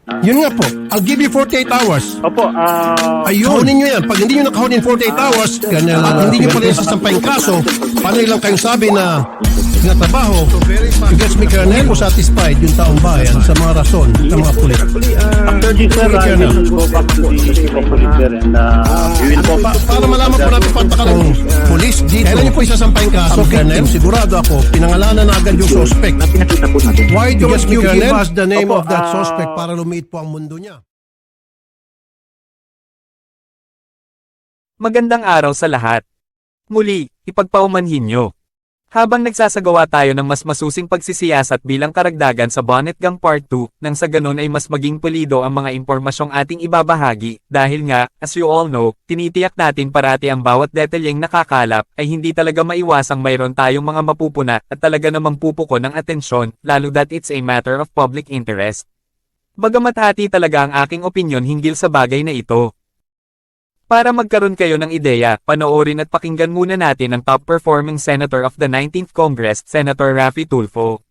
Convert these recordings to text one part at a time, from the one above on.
Yun nga po, I'll give you 48 hours. Opo, Ayun. Kahunin nyo yan. Pag hindi nyo nakahunin 48 hours, at hindi nyo pa rin sasampaing kaso, paano lang kayong sabi na nagtatrabaho, you guys me, Colonel, po satisfied yung taong bayan sa mga rason ng mga pulis. after this, sir, I will go back to the chief of police, sir, and we will go back Para malaman po natin pataka ng pulis dito. Kailan nyo po isasampaing kaso, Colonel? Sigurado ako, pinangalanan na agad yung suspect. pinakita po natin. Why don't you give us the name of that suspect para lumiit po ang mundo niya? Magandang araw sa lahat. Muli, ipagpaumanhin nyo. Habang nagsasagawa tayo ng mas masusing pagsisiyasat bilang karagdagan sa Bonnet Gang Part 2, nang sa ganon ay mas maging pulido ang mga impormasyong ating ibabahagi, dahil nga, as you all know, tinitiyak natin parati ang bawat detalyeng nakakalap, ay hindi talaga maiwasang mayroon tayong mga mapupuna at talaga namang pupuko ng atensyon, lalo that it's a matter of public interest. Bagamat hati talaga ang aking opinyon hinggil sa bagay na ito. Para magkaroon kayo ng ideya, panoorin at pakinggan muna natin ang top-performing Senator of the 19th Congress, Senator Raffy Tulfo.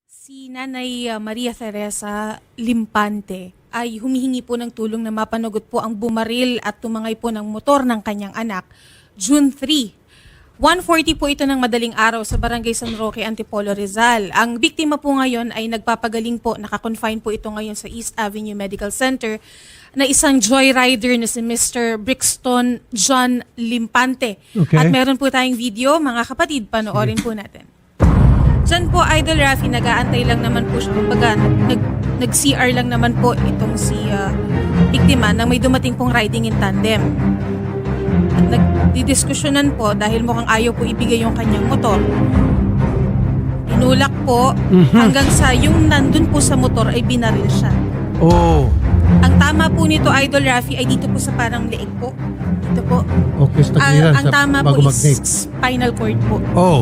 Si Nanay Maria Teresa Limpante ay humihingi po ng tulong na mapanagot po ang bumaril at tumangay po ng motor ng kanyang anak, June 3. 1:40 po ito ng madaling araw sa Barangay San Roque, Antipolo, Rizal. Ang biktima po ngayon ay nagpapagaling po, nakakonfine po ito ngayon sa East Avenue Medical Center na isang joyrider na si Mr. Brixton John Limpante. Okay. At meron po tayong video, mga kapatid, panoorin po natin. Diyan po, Idol Raffy, nag-aantay lang naman po siya. Kumbaga, nag-CR lang naman po itong si biktima na may dumating pong riding in tandem. At nagdidiskusyonan po dahil mukhang ayaw po ibigay yung kanyang motor. Tinulak po hanggang sa yung nandun po sa motor ay binaril siya. Oh, Ang tama po nito, Idol Raffy, ay dito po sa parang leeg po. Dito po. okay, sa takliran. Ang tama po is spinal cord po. Oh,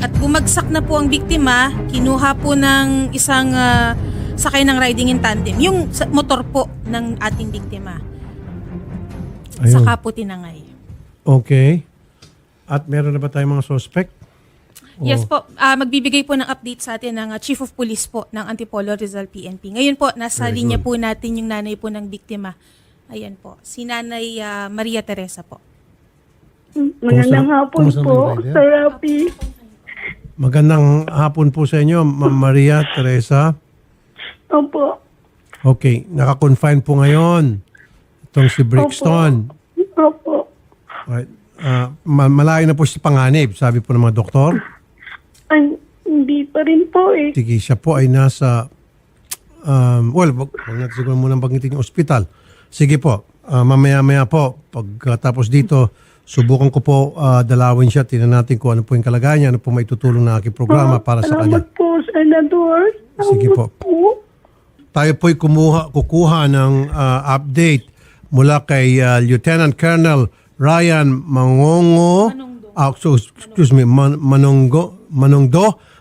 At bumagsak na po ang biktima, kinuha po ng isang sakay ng riding in tandem, yung motor po ng ating biktima. ayun. Saka po tinangay. Okay. At meron na ba tayong mga suspect? Yes po, magbibigay po ng update sa atin ng Chief of Police po ng Antipolo Rizal PNP. Ngayon po, nasa Very linya good. po natin yung nanay po ng biktima. Ayan po, si Nanay Maria Teresa po. Magandang hapon kumusta po, naman, Maria? Sir Rafi. Magandang hapon po sa inyo, Ma'am Maria Teresa. Opo. Okay, naka-confine po ngayon itong si Brixton. Opo. Right. Malayo na po si panganib, sabi po ng mga doktor. Ay, hindi pa rin po eh. Sige, siya po ay nasa, wag natin siguro munang banggitin yung ospital. Sige po, mamaya-maya po, pagkatapos dito, subukan ko po dalawin siya, tingnan natin kung ano po yung kalagayan niya, ano po maitutulong na aking programa para sa kanya. Salamat po, Senador. Sige po. Tayo po'y kukuha ng update mula kay Lieutenant Colonel Ryan Manongdo.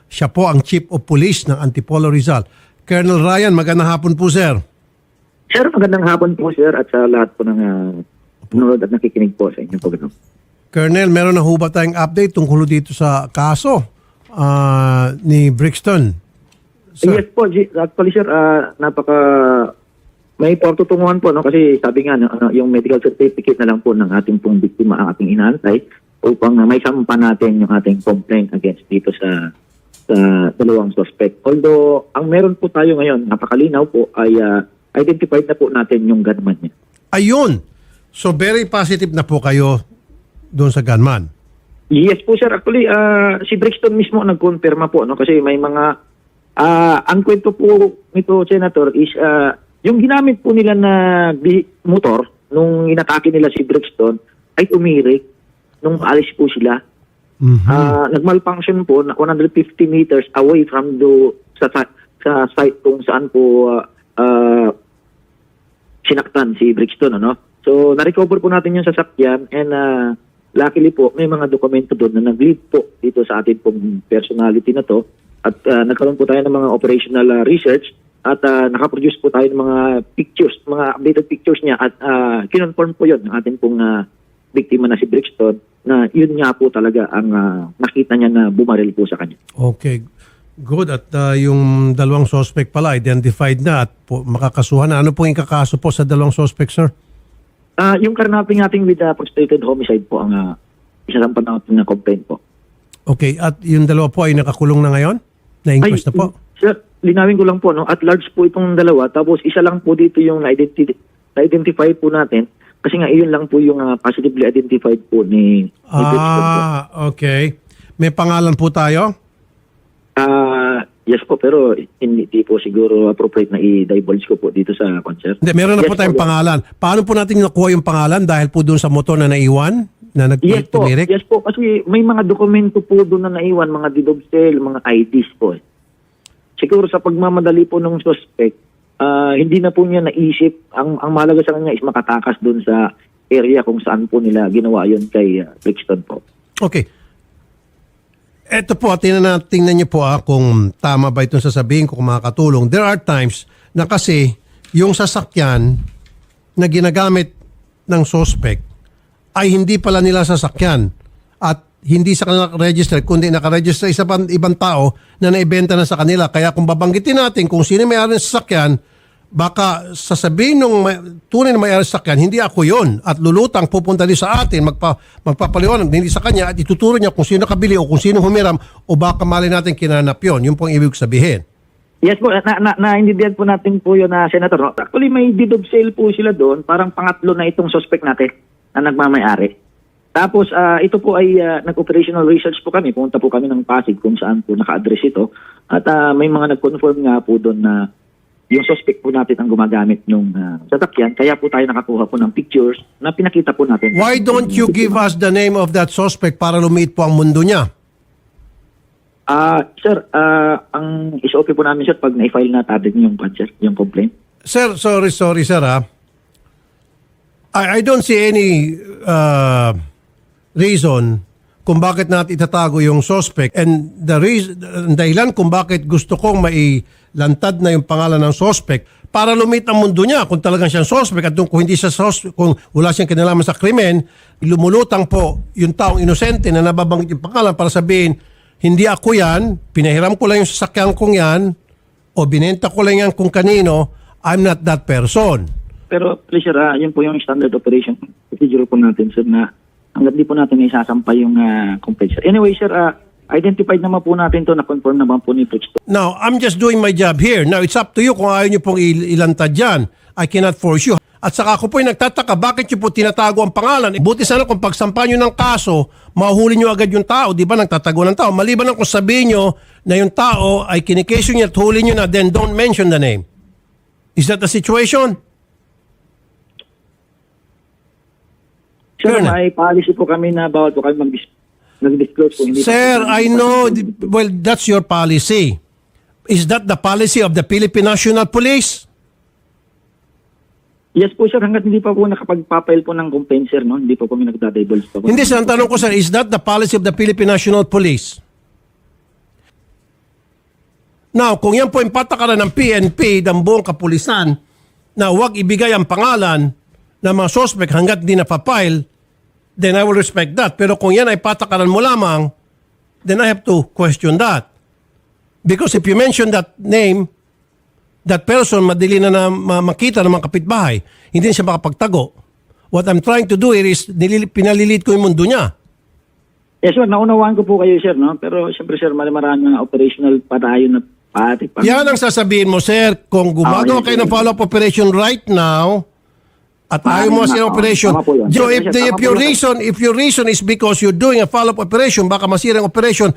Siya po ang Chief of Police ng Antipolo Rizal. Colonel Ryan, magandang hapon po, sir. Sir, magandang hapon po, sir, at sa lahat po ng nanonood at nakikinig po sa inyong program. Colonel, meron na ho ba tayong update tungkol dito sa kaso ni Brixton? Sir. Yes po, actually, sir, may portutunguhan po, no? Kasi sabi nga, yung medical certificate na lang po ng ating pong biktima ang ating inaantay upang may sampa natin yung ating complaint against dito sa dalawang suspect. Although, ang meron po tayo ngayon, napakalinaw po, ay identified na po natin yung gunman niya. Ayun. So very positive na po kayo doon sa gunman. Yes po, sir. Actually, si Brixton mismo nag-confirma po, no? Kasi may mga ang kwento po nito, Senator, is yung ginamit po nila na motor nung inatake nila si Brixton ay umirik nung paalis po sila. Nag-malfunction po na 150 meters away from sa site kung saan po sinaktan si Brixton, ano? So, na-recover po natin yung sasakyan and luckily po, may mga dokumento doon na nag-lead po dito sa atin pong personality na to. At nagkaroon po tayo ng mga operational research at nakaproduce po tayo ng mga pictures, mga updated pictures niya at kinonfirm po yun ng ating pong biktima na si Brixton na yun nga po talaga ang nakita niya na bumaril po sa kanya. Okay. Good. At yung dalawang suspect pala identified na at makakasuhan na. Ano pong ikakaso po sa dalawang suspect, sir? Yung karnaping natin with frustrated homicide po ang isa lang pa natin na complaint po. Okay. At yung dalawa po ay nakakulong na ngayon? Na-inquest na po? Sir, linawin ko lang po, no? At large po itong dalawa. Tapos isa lang po dito yung na-identify po natin. Kasi nga iyon lang po yung positively identified po ni Brixton po. Okay. May pangalan po tayo? Yes po, pero hindi po siguro appropriate na i-divulge ko po dito sa concert. Hindi, meron na po tayong pangalan. Paano po natin nakuha yung pangalan? Dahil po doon sa motor na naiwan? Na Yes po, nagtumirik? yes po. Kasi may mga dokumento po doon na naiwan, mga deed of sale, mga IDs po. Siguro sa pagmamadali po ng suspect, hindi na po niya naisip. Ang mahalaga sa kanya is makatakas doon sa area kung saan po nila ginawa yun kay Brixton po. Okay. Eto po, tingnan niyo po kung tama ba itong sasabihin ko kung makakatulong. There are times na kasi yung sasakyan na ginagamit ng suspect ay hindi pala nila sasakyan at hindi sa kanila register kundi nakaregister sa ibang tao na naibenta na sa kanila. Kaya kung babanggitin natin kung sino may-ari ng sasakyan, baka sasabihin nung tunay na may-ari ng sasakyan, hindi ako yon at lulutang pupunta din sa atin, magpapaliwanag hindi sa kanya at ituturo niya kung sino kabili o kung sino humiram o baka mali natin kinanap yon. Yun pong ibig sabihin. Yes po, naintindihan po natin po yun na Senator. No? Actually, may deed of sale po sila doon. Parang pangatlo na itong suspect natin na nagmamayari. Tapos, ito po ay nag-operational research po kami. Pumunta po kami ng Pasig kung saan po naka-address ito. At may mga nag-confirm nga po doon na yung suspect po natin ang gumagamit ng sasakyan. Kaya po tayo nakakuha po ng pictures na pinakita po natin. Why don't you give us the name of that suspect para lumiit po ang mundo niya? Sir, ang is-okay po namin, sir, pag na-file na natin yung complaint. Sir, sorry sir I don't see any reason kung bakit natin itatago yung suspect and the reason, dahilan kung bakit gusto kong mailantad na yung pangalan ng suspect para lumit ang mundo niya kung talagang siyang suspect at kung hindi siya suspect, kung wala siyang kinalaman sa krimen, lumulutang po yung taong inosente na nababanggit yung pangalan para sabihin, hindi ako yan, pinahiram ko lang yung sasakyan kong yan o binenta ko lang yan kung kanino, I'm not that person. Pero, please, sir, yun po yung standard operation procedure po natin, sir, na hanggang di po natin isasampay yung complaint, sir. Anyway, sir, identified naman po natin to, na-confirm naman po ni Brixton. Now, I'm just doing my job here. Now, it's up to you kung ayaw niyo pong ilantad yan. I cannot force you. At saka ako po yung nagtataka, bakit niyo po tinatago ang pangalan? Buti sana kung pagsampa niyo ng kaso, mahuli niyo agad yung tao. Di ba nagtatago ng tao? Maliban na kung sabihin niyo na yung tao ay kinikeso niyo at huli niyo na, then don't mention the name. Is that the situation? Sir, Colonel. may policy po kami na bawal po kami mag-disclose po. Hindi Sir, po, I know. Well, that's your policy. Is that the policy of the Philippine National Police? Yes po, sir, hanggat hindi pa po nakapag-file po ng complaint, sir, no? Hindi po kami nagda-divulge pa po. Hindi, sir. Ang tanong ko, sir, is that the policy of the Philippine National Police? Now, kung yan po yung patakaran ng PNP, ng buong kapulisan, na huwag ibigay ang pangalan ng mga suspect hanggat di napapile, then I will respect that. Pero kung yan ay patakaran mo lamang, then I have to question that. Because if you mention that name, that person, madali na makita ng mga kapitbahay. Hindi siya makapagtago. What I'm trying to do here is pinalilit ko yung mundo niya. Yes, sir, naunawaan ko po kayo, sir, no? Pero, siyempre, sir, marami mga operational patayo na pati. Yan ang sasabihin mo, sir. Kung gumagawa kayo ng follow-up operation right now, at ayaw mo sa operation. So if your reason is because you're doing a follow-up operation, baka masira ang operation,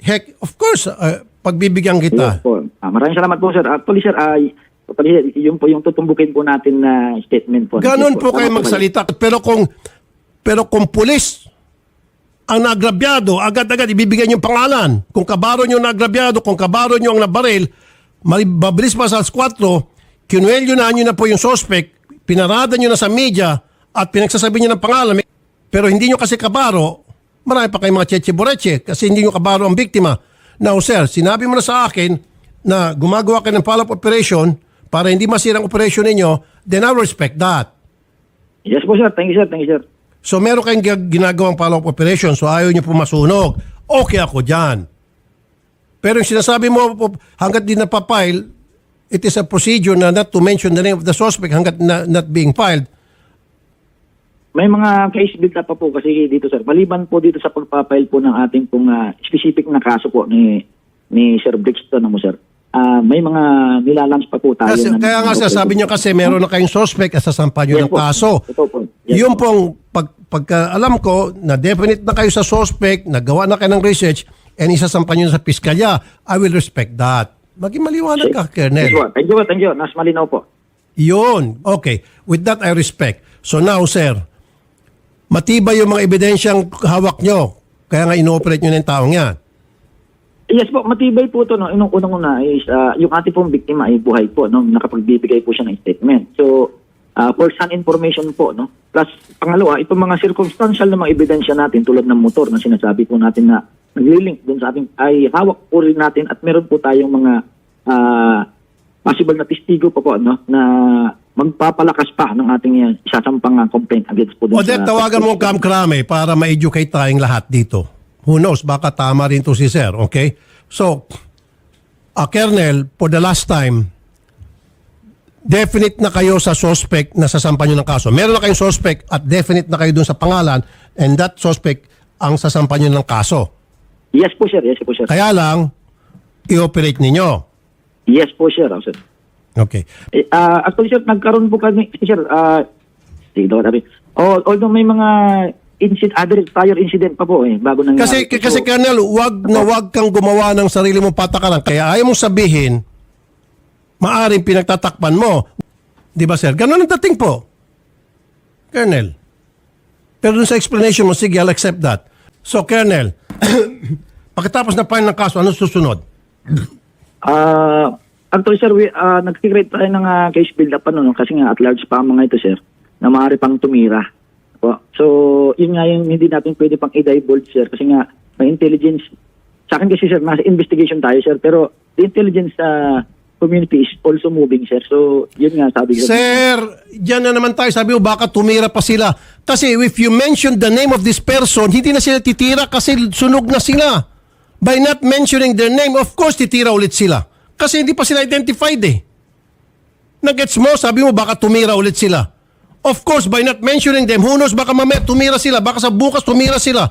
heck, of course, pagbibigyan kita. Yes po. Maraming salamat po, sir. Actually, sir, yun po yung tutumbukin po natin na statement po. Ganon po kayo magsalita. Pero kung pulis ang naagrabyado, agad-agad ibibigyan yung pangalan. Kung kabaro nyo naagrabyado, kung kabaro nyo ang nabaril, mabilis pa sa 4, kinuelyo na nyo na po yung suspect, pinarada nyo na sa media at pinagsasabi nyo ng pangalan, pero hindi nyo kasi kabaro, marami pa kayong mga cheche-boreche kasi hindi nyo kabaro ang biktima. Now, sir, sinabi mo na sa akin na gumagawa kayo ng follow-up operation para hindi masirang operation ninyo, then I will respect that. Yes po, sir. Thank you, sir. Thank you, sir. So, meron kayong ginagawang follow-up operation, so ayaw nyo po masunog. Okay ako dyan. Pero yung sinasabi mo, hanggat di napapile, it is a procedure na not to mention the name of the suspect hanggat not being filed. May mga case build up pa po kasi dito, sir. Maliban po dito sa pagpapile po ng ating pong specific na kaso po ni Sir Brixton, sir. May mga nilalunch pa po tayo. Kasi, kaya nga sir, sabi nyo kasi meron na kayong suspect at sasampa nyo Yes ng po. kaso. Ito po. Yes Yung po. pong pagka alam ko na definite na kayo sa suspect, nagawa na kayo ng research, and isasampa nyo sa piskalya, I will respect that. Maging maliwanag ka, Yes, Colonel. po. Thank you. Nas malinaw po. Yun. Okay. With that, I respect. So now, sir, matibay yung mga ebidensyang hawak nyo. Kaya nga ino-operate nyo na yung taong yan. Yes po, matibay po ito. No? Unang-una is yung ating pong biktima ay buhay po. No? Nakapagbibigay po siya ng statement. So, first-hand information po. No? Plus, pangalawa, itong mga circumstantial na mga ebidensya natin tulad ng motor na sinasabi po natin na nag-link dun sa ating ay hawak po rin natin at meron po tayong mga possible na testigo po no? Na magpapalakas pa ng ating isasampang complaint against po dun Odette, tawagan mo ang Krame para ma-educate tayong lahat dito. Who knows, baka tama rin to si sir, okay? So, Colonel, for the last time, definite na kayo sa suspect na sasampa nyo ng kaso. Meron na kayong suspect at definite na kayo dun sa pangalan and that suspect ang sasampa nyo ng kaso. Yes po, sir. Yes po, sir. Kaya lang, i-operate ninyo. Yes po, sir. Sir. Okay. Actually, sir, nagkaroon po kami, sir, although may mga other prior incident pa po bago nangyari. Kasi Colonel, wag kang gumawa ng sarili mong patakaran. Kaya ayaw mong sabihin, maaring pinagtatakpan mo. Di ba, sir? Ganun ang dating po. Colonel. Pero dun sa explanation mo, sige, I'll accept that. So, Colonel, pagkatapos na file ng kaso, ano susunod? Actually, sir, nag-create tayo ng case build-up kasi nga at large pa ang mga ito, sir, na maaari pang tumira. So, yun nga yung hindi natin pwede pang i-divulge, sir, kasi nga may intelligence. Sa akin kasi, sir, nasa investigation tayo, sir, pero the intelligence community is also moving, sir. So, yun nga sabi ko. Sir, dyan na naman tayo. Sabi mo, baka tumira pa sila. Kasi if you mention the name of this person, hindi na sila titira kasi sunog na sila. By not mentioning their name, of course, titira ulit sila. Kasi hindi pa sila identified eh. Nag-gets mo, sabi mo, baka tumira ulit sila. Of course, by not mentioning them, who knows, baka mamaya tumira sila, baka sa bukas tumira sila.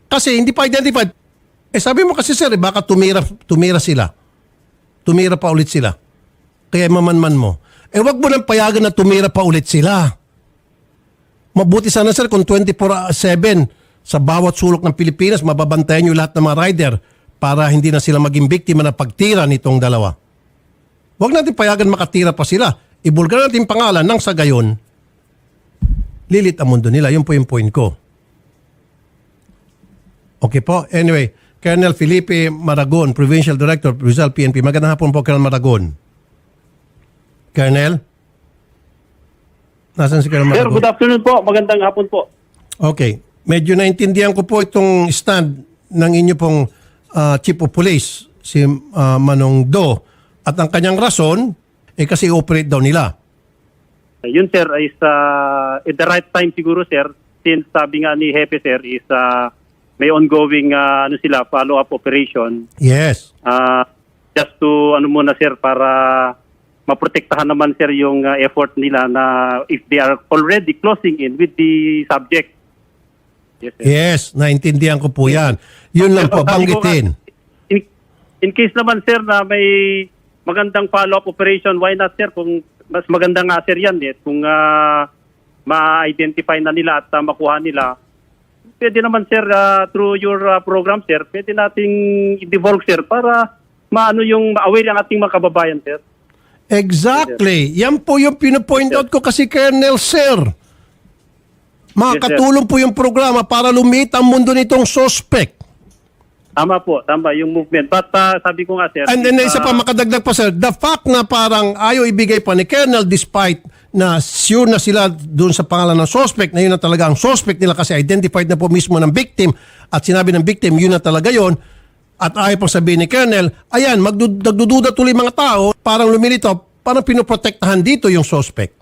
Kasi hindi pa identified. Sabi mo kasi sir, baka tumira sila. Tumira pa ulit sila. Kaya mamanman mo. Wag mo nang payagan na tumira pa ulit sila. Mabuti sana sir kung 24/7 sa bawat sulok ng Pilipinas, mababantayan nyo lahat ng mga rider para hindi na sila maging biktima ng pagtira nitong dalawa. Wag natin payagan makatira pa sila. Ibulgar natin pangalan nang sa gayon, lilit ang mundo nila. Yun po yung point ko. Okay po. Anyway, Colonel Felipe Maragon, Provincial Director, Rizal PNP. Magandang hapon po, Colonel Maragon. Colonel? Nasaan si Colonel Sir, Maragon? good afternoon po. Magandang hapon po. Okay. Medyo naintindihan ko po itong stand ng inyo pong Chief of Police, si Manong Do. At ang kanyang rason, kasi operate daw nila. Yun, sir, is at the right time siguro, sir, since sabi nga ni Hepe, sir, is may ongoing follow-up operation. Yes. Just to, muna, sir, para maprotektahan naman, sir, yung effort nila na if they are already closing in with the subject. Yes, sir. Yes, naintindihan ko po yan. Yun lang po, Sabi ko nga, banggitin. in case naman, sir, na may magandang follow-up operation, why not, sir, kung mas maganda nga, sir, yan, kung ma-identify na nila at makuha nila, pwede naman, sir, through your program, sir, pwede nating i-divulge, sir, para yung ma-aware ang ating mga kababayan, sir. Exactly. Yan po yung pinapoint out ko kasi Colonel Sir. Makakatulong po yung programa para lumit ang mundo nitong suspect. Tama po, tama yung movement. But sabi ko nga, sir... And then isa pa makadagdag pa sir, the fact na parang ayaw ibigay pa ni Colonel despite na sure na sila doon sa pangalan ng suspect na yun na talaga ang suspect nila kasi identified na po mismo ng victim at sinabi ng victim yun na talaga yun at ayaw pang sabihin ni Colonel, ayan, nagdududa tuloy mga tao, parang lumilitaw, parang pinoprotektahan dito yung suspect.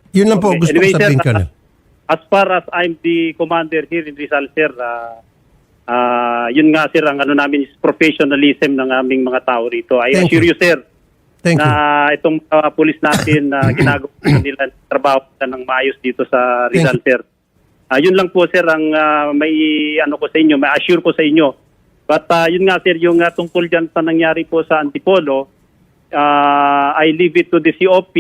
Yun lang po gusto ko sabihin, sir, Colonel. As far as I'm the commander here in Rizal, sir, Yun nga sir, ang ano namin is professionalism ng aming mga tao rito. I Thank assure you sir, Thank you. na itong pulis natin na ginagawa nila trabaho ng maayos dito sa Rizal Thank sir. Yun lang po sir ang may ano ko sa inyo, may assure ko sa inyo. But yun nga sir, yung tungkol dyan sa nangyari po sa Antipolo, I leave it to the COP.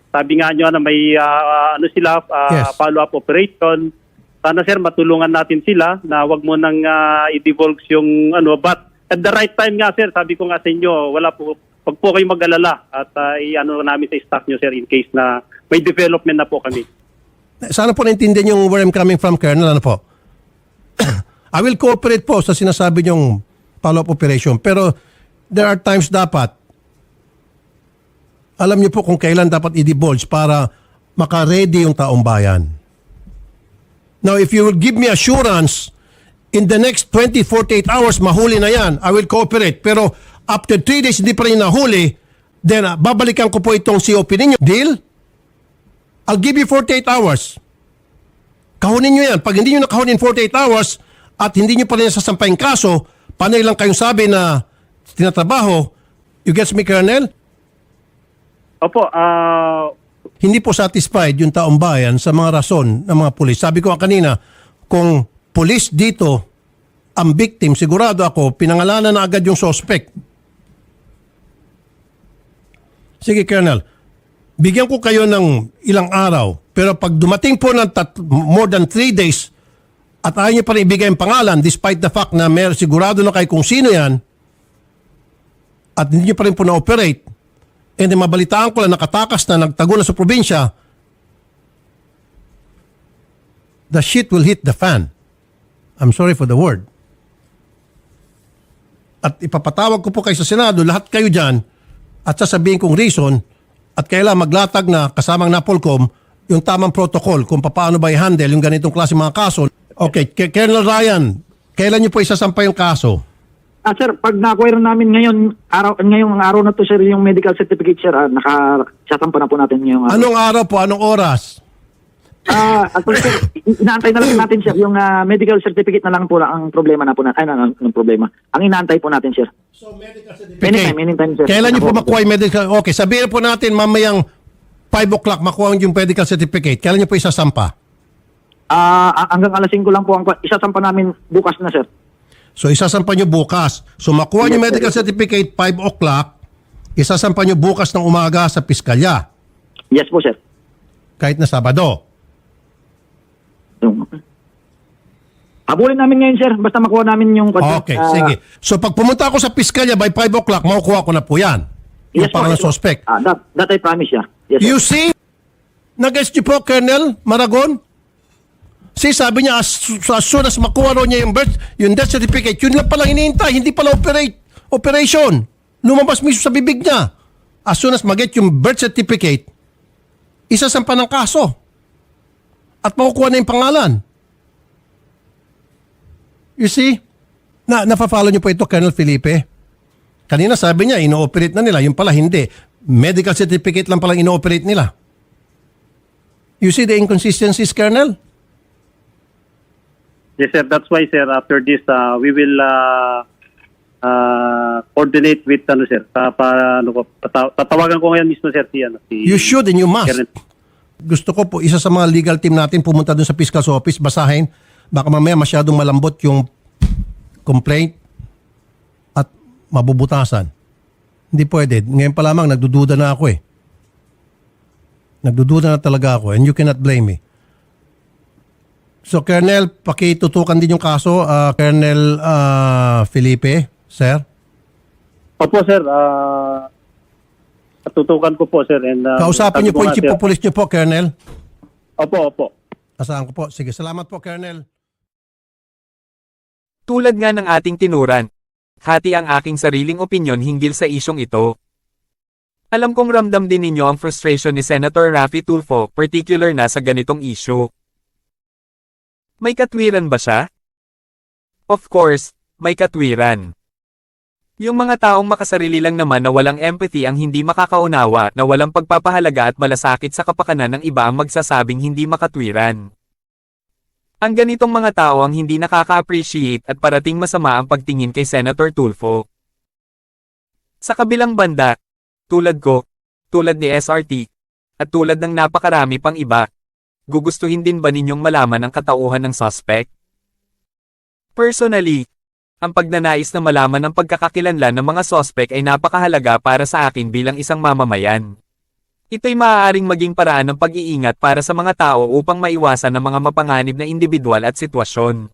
Sabi nga nyo na may ano sila, Yes. follow-up operation. Sana sir, matulungan natin sila na wag mo nang i-divulge yung ano. But at the right time nga sir, sabi ko nga sa inyo, wala po, wag po kayong mag-alala at i-ano namin sa staff nyo sir in case na may development na po kami. Sana po naintindihan yung where I'm coming from, Colonel. Ano po? I will cooperate po sa sinasabi niyong follow-up operation. Pero there are times dapat, alam niyo po kung kailan dapat i-divulge para maka-ready yung taong bayan. Now, if you will give me assurance, in the next 20, 48 hours, mahuli na yan, I will cooperate. Pero after 3 days, hindi pa rin nahuli, then babalikan ko po itong COP ninyo. Deal? I'll give you 48 hours. Kahunin nyo yan. Pag hindi nyo nakahunin 48 hours at hindi nyo pa rin sasampaing kaso, panay lang kayong sabi na tinatrabaho, you gets me, Colonel? Opo, Hindi po satisfied yung taong bayan sa mga rason ng mga pulis. Sabi ko kanina, kung pulis dito ang victim, sigurado ako, pinangalanan na agad yung suspect. Sige, Colonel. Bigyan ko kayo ng ilang araw. Pero pag dumating po ng more than 3 days at ayaw niyo pa rin ibigay ang pangalan despite the fact na sigurado na kayo kung sino yan at hindi niyo pa rin po na-operate and then mabalitaan ko lang nakatakas na nagtago na sa probinsya, the shit will hit the fan. I'm sorry for the word. At ipapatawag ko po kayo sa Senado, lahat kayo dyan, at sasabihin kong reason at kailan maglatag na kasamang NAPOLCOM yung tamang protocol kung paano ba i-handle yung ganitong klase mga kaso. Okay, Colonel Ryan, kailan niyo po isasampa yung kaso? Sir, pag na-acquire namin ngayong araw na to sir, yung medical certificate sir, nakasasampa na po natin yung Anong araw po? Anong oras? actually sir, inaantay na lang natin sir, yung medical certificate na lang po ang problema na po natin. Ang problema. Ang inaantay po natin sir. So, medical certificate. Anytime sir. Kailan niyo po makuha yung medical? Okay, sabihin po natin mamayang 5 o'clock makuha yung medical certificate. Kailan niyo po isasampa? Hanggang alas 5 lang po ang isasampa namin bukas na sir. So, isasampa niyo bukas. So, makuha niyo medical certificate 5 o'clock, isasampa niyo bukas ng umaga sa piskalya. Yes po sir. Kahit na Sabado. Habulin namin ngayon sir, basta makuha namin yung Okay, sige. So, pag pumunta ako sa piskalya by 5 o'clock, makukuha ko na po yan. Yung Yes po, pangalan yes po. suspect. That I promise ya. Yes sir. You see? Nag-guess niyo po, Colonel Maragon? See, sabi niya, as soon as makuha ro niya yung death certificate, yun lang palang iniintay, hindi pala operation. Lumabas mismo sa bibig niya. As soon as mag-get yung birth certificate, isasampa ng kaso. At makukuha na yung pangalan. You see? Nafa-follow niyo po ito, Colonel Felipe? Kanina sabi niya, ino-operate na nila. Yung pala, hindi. Medical certificate lang palang ino-operate nila. You see the inconsistencies, Colonel? yes sir, that's why sir, after this, we will coordinate with sir, tatawagan ko ngayon mismo sir si You should and you must. Colonel. Gusto ko po, isa sa mga legal team natin pumunta dun sa fiscal's office, basahin. Baka mamaya masyadong malambot yung complaint at mabubutasan. Hindi pwede. Ngayon pa lamang, nagdududa na ako eh. Nagdududa na talaga ako and you cannot blame me. So, Colonel, pakitutukan din yung kaso, Colonel Felipe, sir. Opo sir, tutukan ko po sir. And, Kausapin niyo po yung chief of police niyo po, Colonel. Opo. Asahan ko po. Sige, salamat po, Colonel. Tulad nga ng ating tinuran, hati ang aking sariling opinyon hinggil sa isyong ito. Alam kong ramdam din ninyo ang frustration ni Senator Raffy Tulfo, particular na sa ganitong issue. May katwiran ba siya? Of course, may katwiran. Yung mga taong makasarili lang naman na walang empathy ang hindi makakaunawa na walang pagpapahalaga at malasakit sa kapakanan ng iba ang magsasabing hindi makatwiran. Ang ganitong mga tao ang hindi nakaka-appreciate at parating masama ang pagtingin kay Senator Tulfo. Sa kabilang banda, tulad ko, tulad ni SRT, at tulad ng napakarami pang iba, gugustuhin din ba ninyong malaman ang katauhan ng suspect? Personally, ang pagnanais na malaman ang pagkakakilanlan ng mga suspect ay napakahalaga para sa akin bilang isang mamamayan. Ito'y maaaring maging paraan ng pag-iingat para sa mga tao upang maiwasan ang mga mapanganib na individual at sitwasyon.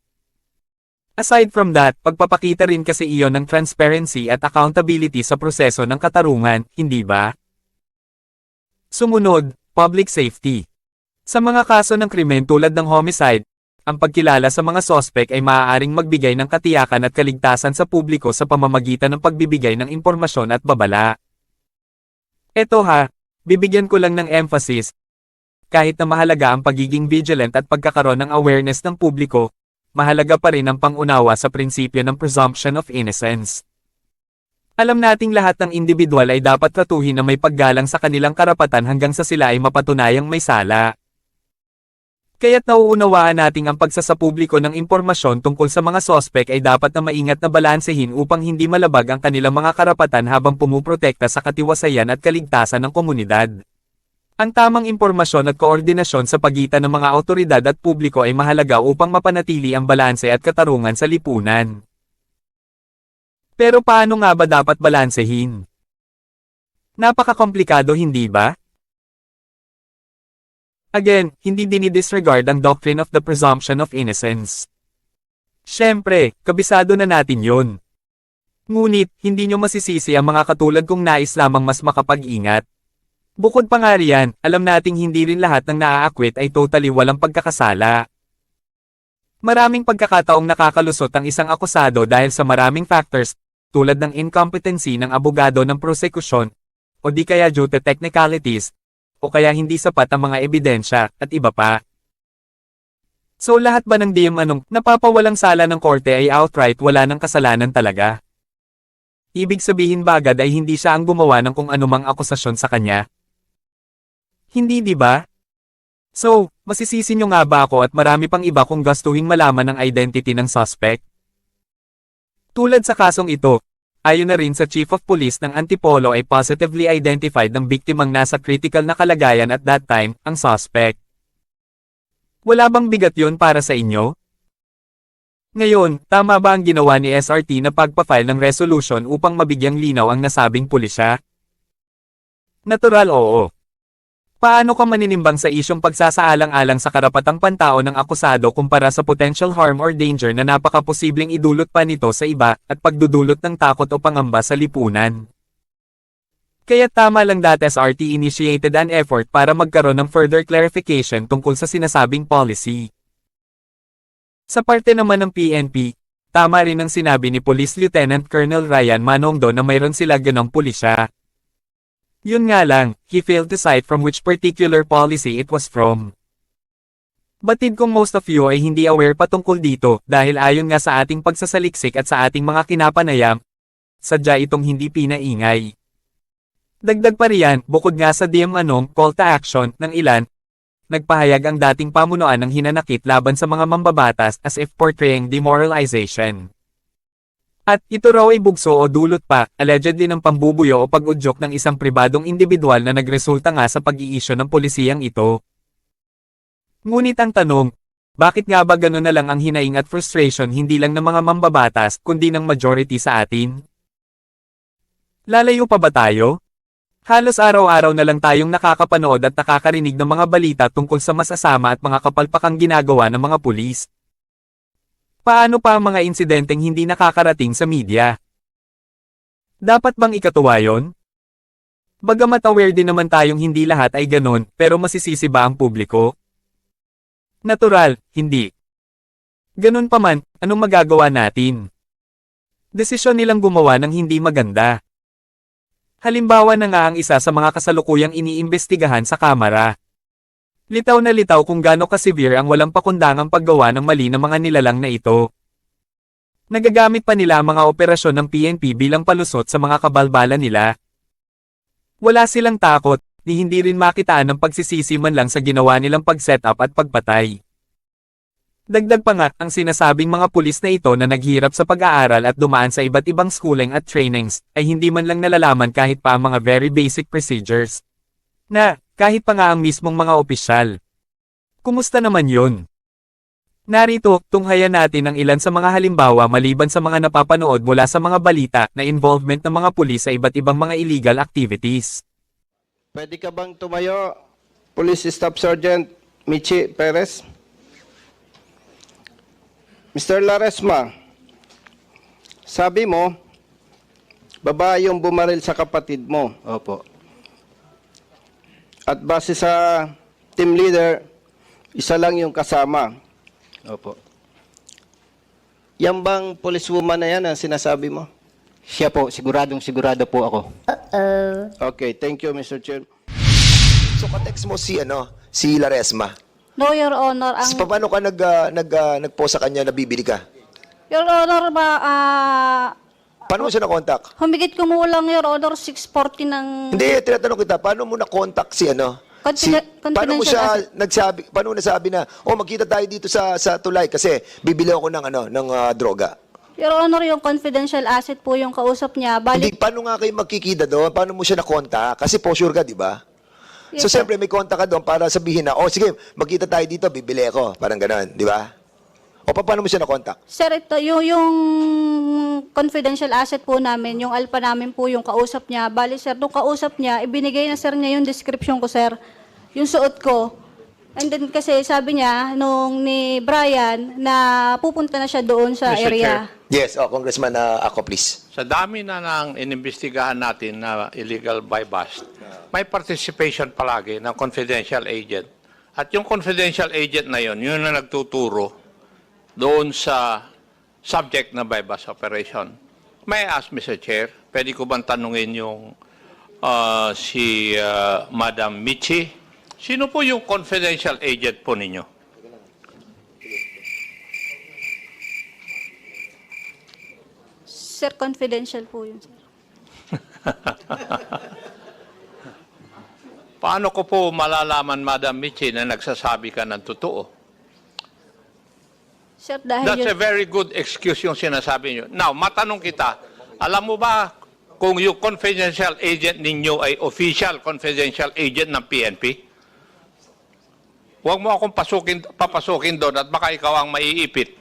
Aside from that, pagpapakita rin kasi iyon ng transparency at accountability sa proseso ng katarungan, hindi ba? Sumunod, public safety. Sa mga kaso ng krimen tulad ng homicide, ang pagkilala sa mga sospek ay maaaring magbigay ng katiyakan at kaligtasan sa publiko sa pamamagitan ng pagbibigay ng impormasyon at babala. Eto ha, bibigyan ko lang ng emphasis. Kahit na mahalaga ang pagiging vigilant at pagkakaroon ng awareness ng publiko, mahalaga pa rin ang pangunawa sa prinsipyo ng presumption of innocence. Alam nating lahat ng individual ay dapat tratuhin na may paggalang sa kanilang karapatan hanggang sa sila ay mapatunayang may sala. Kaya't nauunawaan nating ang pagsasapubliko ng impormasyon tungkol sa mga sospek ay dapat na maingat na balansehin upang hindi malabag ang kanilang mga karapatan habang pumuprotekta sa katiwasayan at kaligtasan ng komunidad. Ang tamang impormasyon at koordinasyon sa pagitan ng mga awtoridad at publiko ay mahalaga upang mapanatili ang balanse at katarungan sa lipunan. Pero paano nga ba dapat balansehin? Napaka-komplikado, hindi ba? Again, hindi dinidisregard ang doctrine of the presumption of innocence. Siyempre, kabisado na natin yun. Ngunit, hindi nyo masisisi ang mga katulad kong nais lamang mas makapag-ingat. Bukod pa nga riyan, alam nating hindi rin lahat ng naa-acquit ay totally walang pagkakasala. Maraming pagkakataong nakakalusot ang isang akusado dahil sa maraming factors, tulad ng incompetency ng abogado ng prosekusyon, o di kaya due to technicalities, o kaya hindi sapat ang mga ebidensya, at iba pa. So lahat ba ng napapawalang sala ng korte ay outright wala ng kasalanan talaga? Ibig sabihin ba agad ay hindi siya ang gumawa ng kung anumang akusasyon sa kanya? Hindi, di ba? So, masisisi nyo nga ba ako at marami pang iba kung gustuhin malaman ang identity ng suspect? Tulad sa kasong ito, ayon na rin sa Chief of Police ng Antipolo ay positively identified ng biktimang nasa critical na kalagayan at that time, ang suspect. Wala bang bigat yon para sa inyo? Ngayon, tama ba ang ginawa ni SRT na pagpa-file ng resolution upang mabigyang linaw ang nasabing pulisya? Natural, oo. Paano ka maninimbang sa isyong pagsasaalang-alang sa karapatang pantao ng akusado kumpara sa potential harm or danger na napakaposibleng idulot pa nito sa iba at pagdudulot ng takot o pangamba sa lipunan? Kaya tama lang that SRT initiated an effort para magkaroon ng further clarification tungkol sa sinasabing policy. Sa parte naman ng PNP, tama rin ang sinabi ni Police Lieutenant Colonel Ryan Manongdo na mayroon sila ganong pulisya. Yun nga lang, he failed to cite from which particular policy it was from. Batid kong most of you ay hindi aware patungkol dito dahil ayon nga sa ating pagsasaliksik at sa ating mga kinapanayam, sadya itong hindi pinaingay. Dagdag pa riyan, bukod nga sa call to action ng ilan, nagpahayag ang dating pamunuan ng hinanakit laban sa mga mambabatas as if portraying demoralization. At ito raw ay bugso o dulot pa, allegedly ng pambubuyo o pag-udyok ng isang pribadong individual na nagresulta nga sa pag-i-issue ng polisiyang ito. Ngunit ang tanong, bakit nga ba gano'n na lang ang hinaing at frustration hindi lang ng mga mambabatas kundi ng majority sa atin? Lalayo pa ba tayo? Halos araw-araw na lang tayong nakakapanood at nakakarinig ng mga balita tungkol sa masasama at mga kapalpakang ginagawa ng mga pulis. Paano pa ang mga insidenteng hindi nakakarating sa media? Dapat bang ikatuwa yon? Bagamat aware din naman tayong hindi lahat ay ganon, pero masisisi ba ang publiko? Natural, hindi. Ganon pa man, anong magagawa natin? Desisyon nilang gumawa ng hindi maganda. Halimbawa na nga ang isa sa mga kasalukuyang iniimbestigahan sa Kamara. Litaw na litaw kung gaano ka-severe ang walang pakundangang paggawa ng mali ng mga nilalang na ito. Nagagamit pa nila ang mga operasyon ng PNP bilang palusot sa mga kabalbala nila. Wala silang takot, ni hindi rin makitaan ng pagsisisi man lang sa ginawa nilang pag-set up at pagpatay. Dagdag pa nga, ang sinasabing mga pulis na ito na naghirap sa pag-aaral at dumaan sa iba't ibang schooling at trainings, ay hindi man lang nalalaman kahit pa ang mga very basic procedures. Na, kahit pa nga ang mismong mga opisyal. Kumusta naman yun? Narito, tunghayan natin ang ilan sa mga halimbawa maliban sa mga napapanood mula sa mga balita na involvement ng mga pulis sa iba't ibang mga illegal activities. Pwede ka bang tumayo, Police Staff Sergeant Michi Perez? Mr. Laresma, sabi mo, babae yung bumaril sa kapatid mo. Opo. At base sa team leader, isa lang yung kasama. Opo. Yan bang policewoman na yan ang sinasabi mo? Siya po, sigurado po ako. Okay, thank you, Mr. Chair. So katext mo si Laresma. No, Your Honor. Paano ka nag-post sa kanya na bibili ka? Your Honor, Paano mo siya na-contact? humigit kumulang, Your Honor, 640 ng... Hindi, tinatanong kita, paano mo na-contact si paano mo siya nagsabi, paano mo nasabi na, magkita tayo dito sa tulay kasi bibili ako ng droga. Your Honor, yung confidential asset po yung kausap niya. Hindi, Balik, paano nga kayo magkikita doon? Paano mo siya na-contact? Kasi po sure ka, di ba? Yes, So, sir. siyempre, may contact ka doon para sabihin na, sige, magkita tayo dito, bibili ako. Parang gano'n, di ba? O, paano mo siya na-contact? Sir, ito, yung confidential asset po namin, yung alpha namin po yung kausap niya. Bali, sir, nung kausap niya, ibinigay na sir niya yung description ko, sir. Yung suot ko. And then kasi sabi niya, nung ni Brian, na pupunta na siya doon sa Mr. area. Yes, Congressman, ako please. Sa dami na ng inimbestigahan natin na illegal buy bust, may participation palagi ng confidential agent. At yung confidential agent na yun na nagtuturo doon sa subject na buy bust operation. May I ask, Mr. Chair, pwede ko bang tanungin yung si Madam Michi? Sino po yung confidential agent po ninyo? Sir, confidential po yun, sir. Paano ko po malalaman, Madam Michi, na nagsasabi ka ng totoo? Sir, dahil That's yun, a very good excuse yung sinasabi nyo. Now, matanong kita, alam mo ba kung yung confidential agent ninyo ay official confidential agent ng PNP? Huwag mo akong papasukin doon at baka ikaw ang maiipit.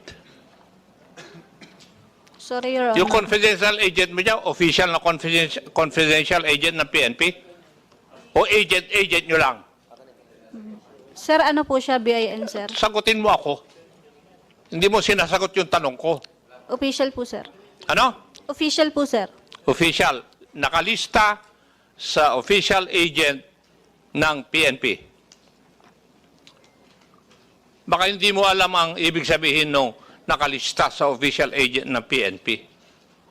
sorry, Your Honor. Yung confidential agent mo niya, official na confidential agent ng PNP? O agent nyo lang? Sir, ano po siya, BIN, sir? Sagutin mo ako. Hindi mo sinasagot yung tanong ko. Official po, sir. Ano? Official po, sir. Official. Nakalista sa official agent ng PNP. Baka hindi mo alam ang ibig sabihin nung nakalista sa official agent ng PNP.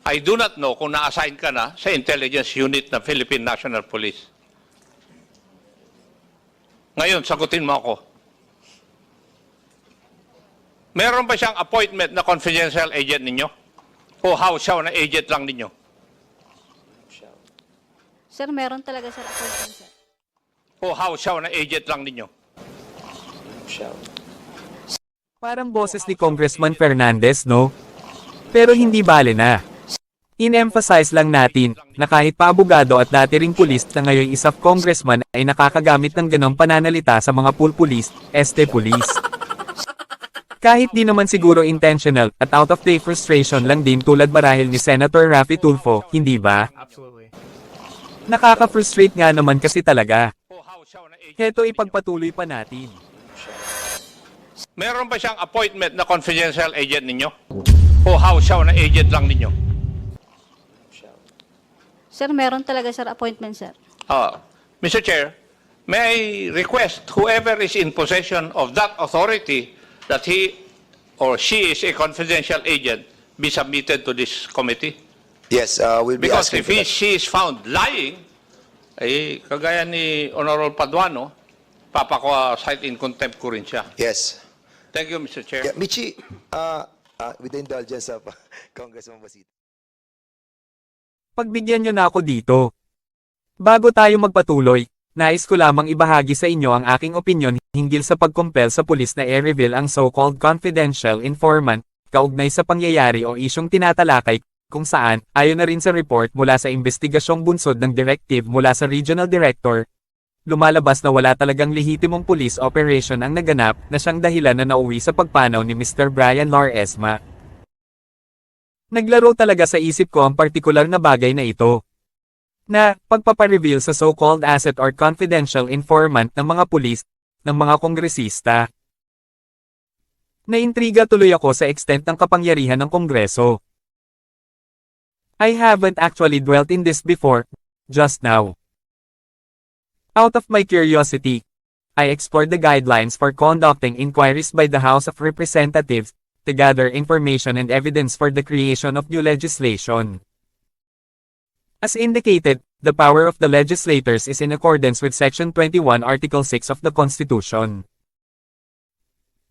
I do not know kung na-assign ka na sa intelligence unit ng Philippine National Police. Ngayon, sagutin mo ako. Meron ba siyang appointment na confidential agent ninyo? O house siya na agent lang ninyo? Sir, meron talaga, sir, appointment, sir. O house siya na agent lang ninyo? Parang boses ni Congressman Fernandez, no? Pero hindi bale na. In-emphasize lang natin na kahit pa abogado at dati ring pulis na ngayon isang congressman ay nakakagamit ng ganong pananalita sa mga pulis, pulis. Kahit di naman siguro intentional at out of the frustration lang din tulad marahil ni Senator Raffy Tulfo, hindi ba? Nakaka-frustrate nga naman kasi talaga. Heto ipagpatuloy pa natin. Meron ba siyang appointment na confidential agent ninyo? O house siya na agent lang ninyo? Sir, meron talaga, sir, appointment, sir. Mr. Chair, may I request whoever is in possession of that authority that he or she is a confidential agent be submitted to this committee? Yes, we'll be Because asking if for that. she is found lying, kagaya ni Honorable Paduano, papako-cite in contempt ko rin siya. Yes. Thank you, Mr. Chair. Yeah, Michi, with the indulgence of Congressman Basita. Pagbigyan nyo na ako dito. Bago tayo magpatuloy, Nais ko lamang ibahagi sa inyo ang aking opinyon hinggil sa pagkumpel sa pulis na i-reveal ang so-called confidential informant, kaugnay sa pangyayari o isyong tinatalakay, kung saan, ayon na rin sa report mula sa investigasyong bunsod ng directive mula sa regional director, lumalabas na wala talagang lehitimong police operation ang naganap na siyang dahilan na nauwi sa pagpanaw ni Mr. Brian Laresma. Naglaro talaga sa isip ko ang partikular na bagay na ito. Na, pagpapareveal sa so-called asset or confidential informant ng mga pulis, ng mga kongresista. Naintriga tuloy ako sa extent ng kapangyarihan ng Kongreso. I haven't actually dwelt in this before, just now. Out of my curiosity, I explored the guidelines for conducting inquiries by the House of Representatives, to gather information and evidence for the creation of new legislation. As indicated, the power of the legislators is in accordance with Section 21 Article 6 of the Constitution.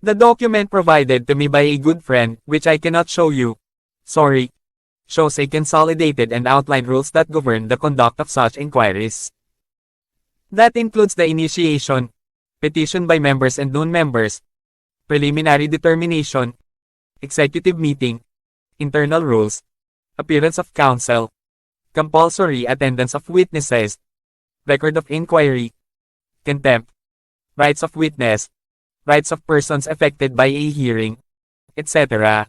The document provided to me by a good friend, which I cannot show you, sorry, shows a consolidated and outlined rules that govern the conduct of such inquiries. That includes the initiation, petition by members and non-members, preliminary determination, executive meeting, internal rules, appearance of counsel, compulsory attendance of witnesses, record of inquiry, contempt, rights of witness, rights of persons affected by a hearing, etc.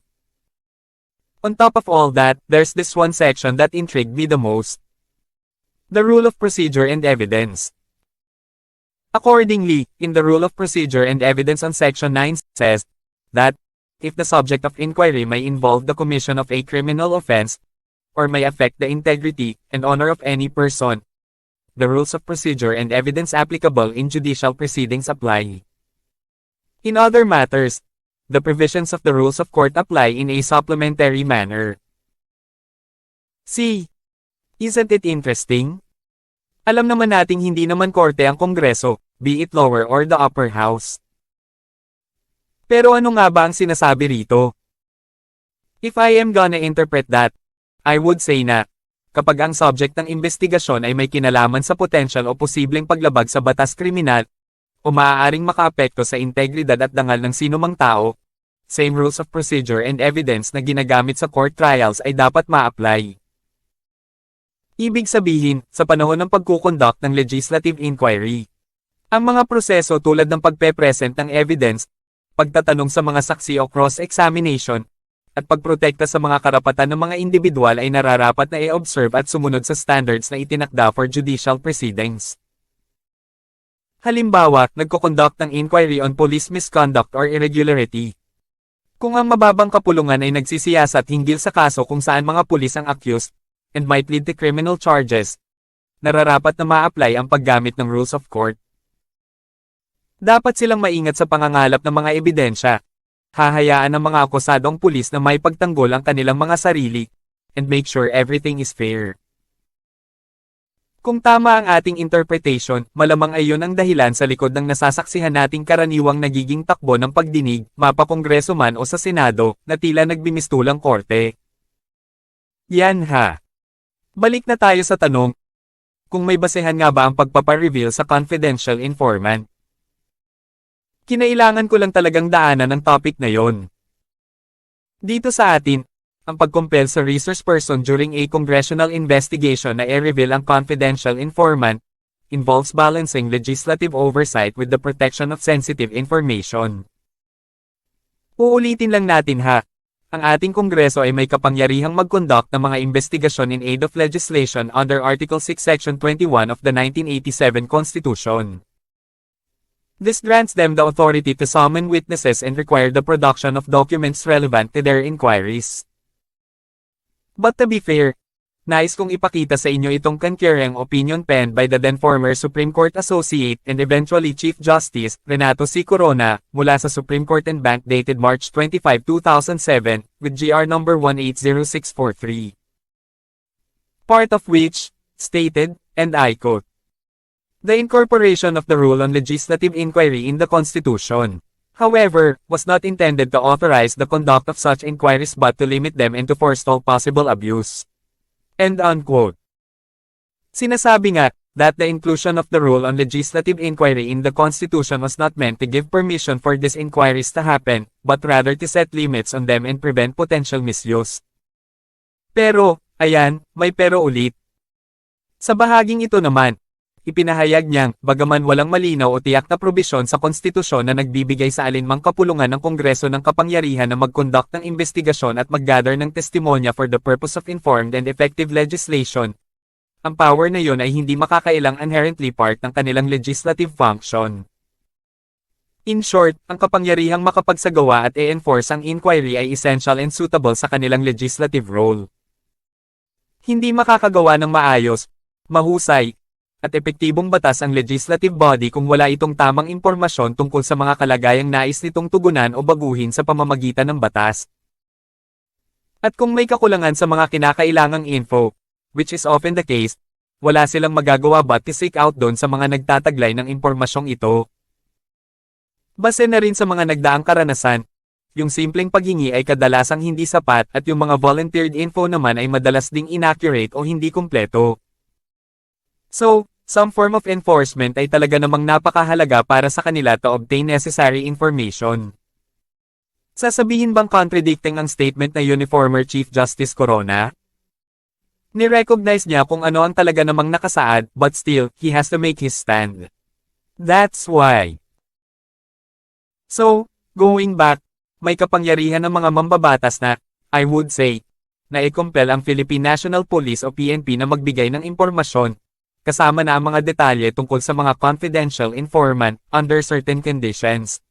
On top of all that, there's this one section that intrigued me the most. The Rule of Procedure and Evidence. Accordingly, in the Rule of Procedure and Evidence on Section 9 says that, if the subject of inquiry may involve the commission of a criminal offense, or may affect the integrity and honor of any person, the rules of procedure and evidence applicable in judicial proceedings apply. In other matters, the provisions of the rules of court apply in a supplementary manner. See, isn't it interesting? Alam naman nating hindi naman korte ang Kongreso, be it lower or the upper house. Pero ano nga ba ang sinasabi rito? If I am gonna interpret that, I would say na, kapag ang subject ng investigasyon ay may kinalaman sa potential o posibleng paglabag sa batas kriminal, o maaaring makaapekto sa integridad at dangal ng sinumang tao, same rules of procedure and evidence na ginagamit sa court trials ay dapat ma-apply. Ibig sabihin, sa panahon ng pagkukonduct ng legislative inquiry, ang mga proseso tulad ng pagpe-present ng evidence, pagtatanong sa mga saksi o cross-examination, at pagprotekta sa mga karapatan ng mga individual ay nararapat na i-observe at sumunod sa standards na itinakda for judicial proceedings. Halimbawa, nagko-conduct ng inquiry on police misconduct or irregularity. Kung ang mababang kapulungan ay nagsisiyasat hinggil sa kaso kung saan mga pulis ang accused, and might lead to criminal charges, nararapat na ma-apply ang paggamit ng rules of court. Dapat silang maingat sa pangangalap ng mga ebidensya. Hahayaan ng mga akusadong pulis na may pagtanggol ang kanilang mga sarili, and make sure everything is fair. Kung tama ang ating interpretation, malamang ay yun ang dahilan sa likod ng nasasaksihan nating karaniwang nagiging takbo ng pagdinig, mapakongreso man o sa Senado, na tila nagbimistulang korte. Yan ha. Balik na tayo sa tanong, kung may basehan nga ba ang pagpapareveal sa confidential informant. Kinailangan ko lang talagang daanan ang topic na yon. Dito sa atin, ang pagkumpel sa resource person during a congressional investigation na i-reveal ang confidential informant, involves balancing legislative oversight with the protection of sensitive information. Uulitin lang natin ha, ang ating Kongreso ay may kapangyarihang mag-conduct ng mga investigasyon in aid of legislation under Article 6 Section 21 of the 1987 Constitution. This grants them the authority to summon witnesses and require the production of documents relevant to their inquiries. But to be fair, nais kong ipakita sa inyo itong concurring opinion penned by the then former Supreme Court Associate and eventually Chief Justice, Renato C. Corona, mula sa Supreme Court and Bank dated March 25, 2007, with GR number 180643. Part of which, stated, and I quote, "The incorporation of the rule on legislative inquiry in the Constitution, however, was not intended to authorize the conduct of such inquiries but to limit them and to forestall possible abuse." End unquote. Sinasabi nga, that the inclusion of the rule on legislative inquiry in the Constitution was not meant to give permission for these inquiries to happen, but rather to set limits on them and prevent potential misuse. Pero, ayan, may pero ulit. Sa bahaging ito naman, ipinahayag niyang, bagaman walang malinaw o tiyak na probisyon sa konstitusyon na nagbibigay sa alinmang kapulungan ng Kongreso ng kapangyarihan na mag-conduct ng investigasyon at mag-gather ng testimonya for the purpose of informed and effective legislation, ang power na yun ay hindi makakailang inherently part ng kanilang legislative function. In short, ang kapangyarihang makapagsagawa at i-enforce ang inquiry ay essential and suitable sa kanilang legislative role. Hindi makakagawa ng maayos, mahusay, at epektibong batas ang legislative body kung wala itong tamang impormasyon tungkol sa mga kalagayang nais nitong tugunan o baguhin sa pamamagitan ng batas. At kung may kakulangan sa mga kinakailangang info, which is often the case, wala silang magagawa but to seek out doon sa mga nagtataglay ng impormasyong ito. Base na rin sa mga nagdaang karanasan, yung simpleng paghingi ay kadalasang hindi sapat at yung mga volunteered info naman ay madalas ding inaccurate o hindi kumpleto. So, some form of enforcement ay talaga namang napakahalaga para sa kanila to obtain necessary information. Sasabihin bang contradicting ang statement na yun ni former Chief Justice Corona? Ni-recognize niya kung ano ang talaga namang nakasaad, but still, he has to make his stand. That's why. So, going back, may kapangyarihan ng mga mambabatas na, I would say, na i-compel ang Philippine National Police o PNP na magbigay ng impormasyon, kasama na ang mga detalye tungkol sa mga confidential informant under certain conditions.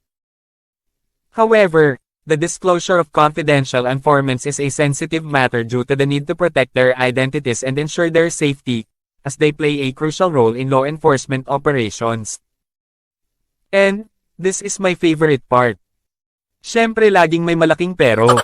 However, the disclosure of confidential informants is a sensitive matter due to the need to protect their identities and ensure their safety, as they play a crucial role in law enforcement operations. And, this is my favorite part. Siyempre laging may malaking pero.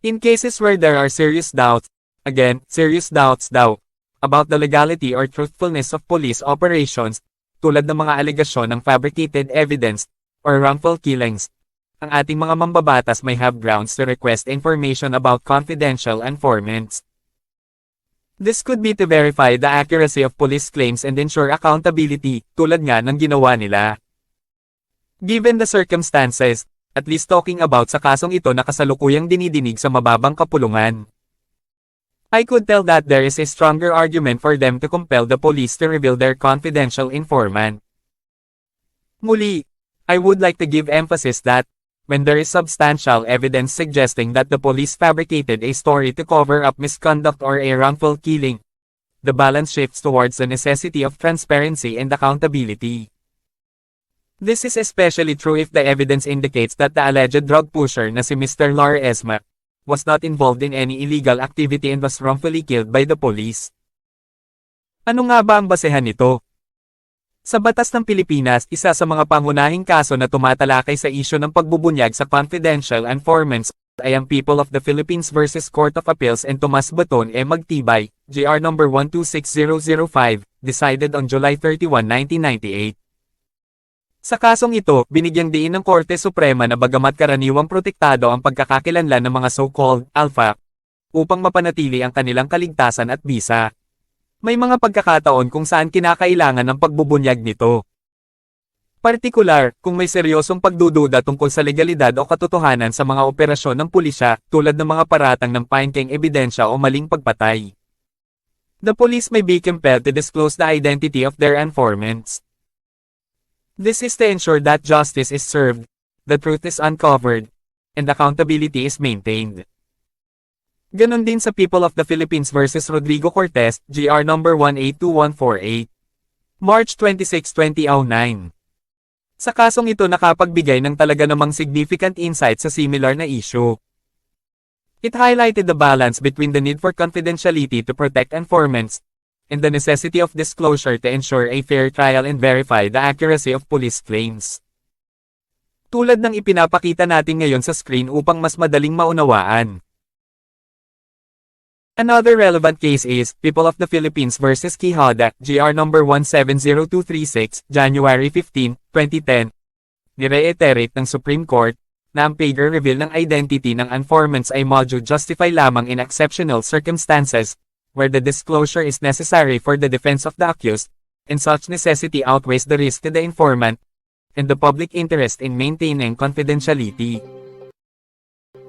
In cases where there are serious doubts, again, serious doubts daw, about the legality or truthfulness of police operations, tulad ng mga alegasyon ng fabricated evidence, or wrongful killings, ang ating mga mambabatas may have grounds to request information about confidential informants. This could be to verify the accuracy of police claims and ensure accountability, tulad nga ng ginawa nila. Given the circumstances, at least talking about sa kasong ito na kasalukuyang dinidinig sa mababang kapulungan, I could tell that there is a stronger argument for them to compel the police to reveal their confidential informant. Muli, I would like to give emphasis that, when there is substantial evidence suggesting that the police fabricated a story to cover up misconduct or a wrongful killing, the balance shifts towards the necessity of transparency and accountability. This is especially true if the evidence indicates that the alleged drug pusher na si Mr. Lar Esma was not involved in any illegal activity and was wrongfully killed by the police. Ano nga ba ang basehan nito? Sa batas ng Pilipinas, isa sa mga pangunahing kaso na tumatalakay sa isyu ng pagbubunyag sa confidential informants ay ang People of the Philippines vs. Court of Appeals and Tomas Baton e Magtibay, JR No. 126005, decided on July 31, 1998. Sa kasong ito, binigyang diin ng Korte Suprema na bagamat karaniwang protektado ang pagkakakilanlan ng mga so-called alpha upang mapanatili ang kanilang kaligtasan at bisa, may mga pagkakataon kung saan kinakailangan ng pagbubunyag nito. Partikular, kung may seryosong pagdududa tungkol sa legalidad o katotohanan sa mga operasyon ng pulisya, tulad ng mga paratang ng paingkeng ebidensya o maling pagpatay. The police may be compelled to disclose the identity of their informants. This is to ensure that justice is served, the truth is uncovered, and accountability is maintained. Ganon din sa People of the Philippines vs. Rodrigo Cortez, GR No. 182148. March 26, 2009. Sa kasong ito nakapagbigay ng talaga namang significant insight sa similar na issue. It highlighted the balance between the need for confidentiality to protect informants, and the necessity of disclosure to ensure a fair trial and verify the accuracy of police claims. Tulad ng ipinapakita natin ngayon sa screen upang mas madaling maunawaan. Another relevant case is, People of the Philippines vs. Quijada, GR No. 170236, January 15, 2010. Nireiterate ng Supreme Court, na ang pager reveal ng identity ng informants ay modo justify lamang in exceptional circumstances, where the disclosure is necessary for the defense of the accused, and such necessity outweighs the risk to the informant, and the public interest in maintaining confidentiality.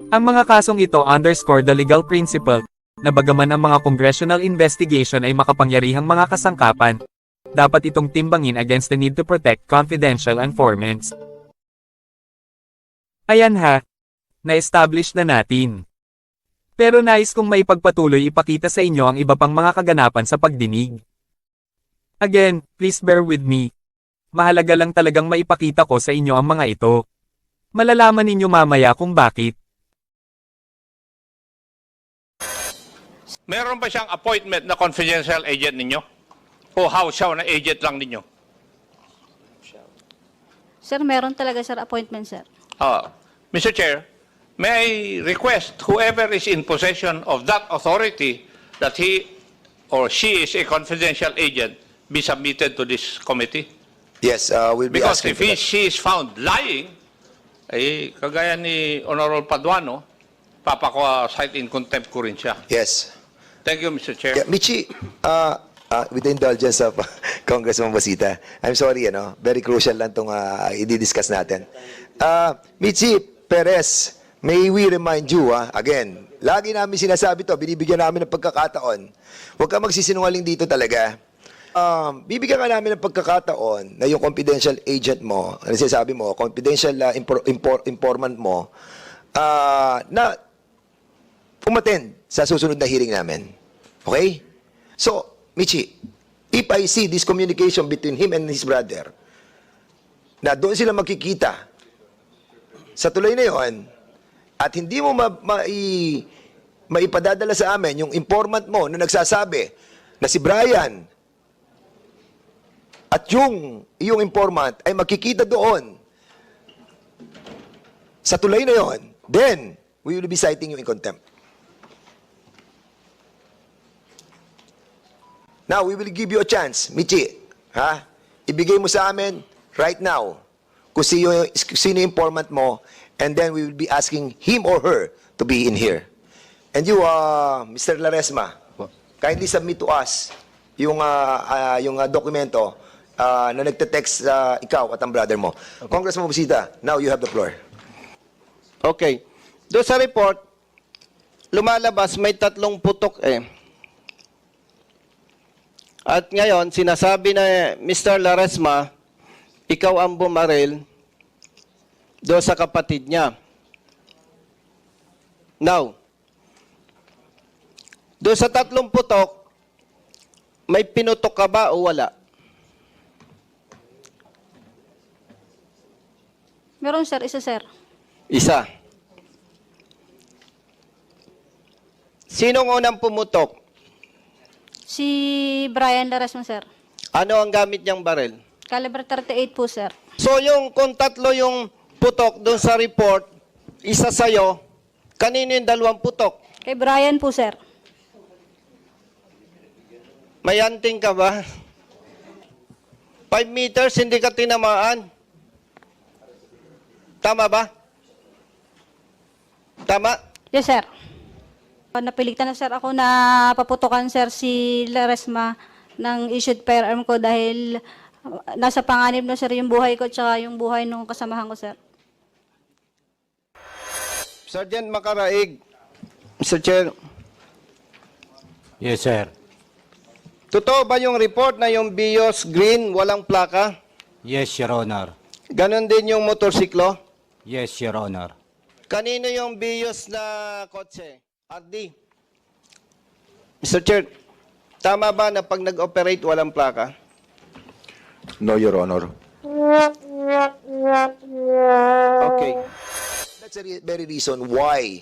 Ang mga kasong ito underscore the legal principle, na bagaman ang mga congressional investigation ay makapangyarihang mga kasangkapan, dapat itong timbangin against the need to protect confidential informants. Ayan ha, na-establish na natin. Pero nais kong maipagpatuloy ipakita sa inyo ang iba pang mga kaganapan sa pagdinig. Again, please bear with me. Mahalaga lang talagang maipakita ko sa inyo ang mga ito. Malalaman ninyo mamaya kung bakit. Meron ba siyang appointment na confidential agent ninyo? O house siya na agent lang ninyo? Sir, meron talaga, sir, appointment, sir. Mr. Chair, may I request whoever is in possession of that authority that he or she is a confidential agent be submitted to this committee? Yes, we'll be Because asking if for that. she is found lying, eh, kagaya ni Honorable Paduano, papako-cite in contempt ko rin siya. Yes. Thank you, Mr. Chair. Yeah, Michi, with the indulgence of Congressman Basita, I'm sorry, very crucial lang itong i-discuss natin. Michi Perez, may we remind you, again, lagi namin sinasabi to, binibigyan namin ng pagkakataon. Huwag ka magsisinungaling dito talaga. Bibigyan ka namin ng pagkakataon na yung confidential agent mo, ano sinasabi mo, confidential informant mo, na umattend sa susunod na hearing namin. Okay? So, Michi, if I see this communication between him and his brother, na doon sila magkikita sa tulay na yon, at hindi mo maipadadala sa amin yung informant mo na nagsasabi na si Brian at yung informant ay makikita doon sa tulay na yon, then we will be citing you in contempt. Now, we will give you a chance, Michi. Ibigay mo sa amin right now kung sino yung informant mo, and then we will be asking him or her to be in here. And you, Mr. Laresma, kindly submit to us yung dokumento na nagte-text ikaw at ang brother mo. Okay. Congressman Busita, now you have the floor. Okay. Doon sa report, lumalabas may 3 putok eh. At ngayon, sinasabi na Mr. Laresma, ikaw ang bumaril doon sa kapatid niya. Now, doon sa 3 putok, may pinutok ka ba o wala? Meron, sir. Isa, sir. Isa. Sinong unang pumutok? Si Brian Laresma, sir. Ano ang gamit niyang baril? Caliber 38 po, sir. So yung kung 3 yung putok doon sa report, isa sa'yo, kanino yung 2 putok? Kay Brian po, sir. May anting ka ba? 5 meters, hindi ka tinamaan. Tama ba? Tama? Yes, sir. Napilitan na, sir, ako na paputukan, sir, si Laresma ng issued firearm ko dahil nasa panganib na, sir, yung buhay ko tsaka yung buhay ng kasamahan ko, sir. Sergeant Makaraig, Mr. Chair. Yes, sir. Totoo ba yung report na yung Bios green, walang plaka? Yes, Your Honor. Ganon din yung motorsiklo? Yes, Your Honor. Kanino yung Bios na kotse? RD. Mr. Chair, tama ba na pag nag-operate walang plaka? No, Your Honor. Okay. That's the very reason why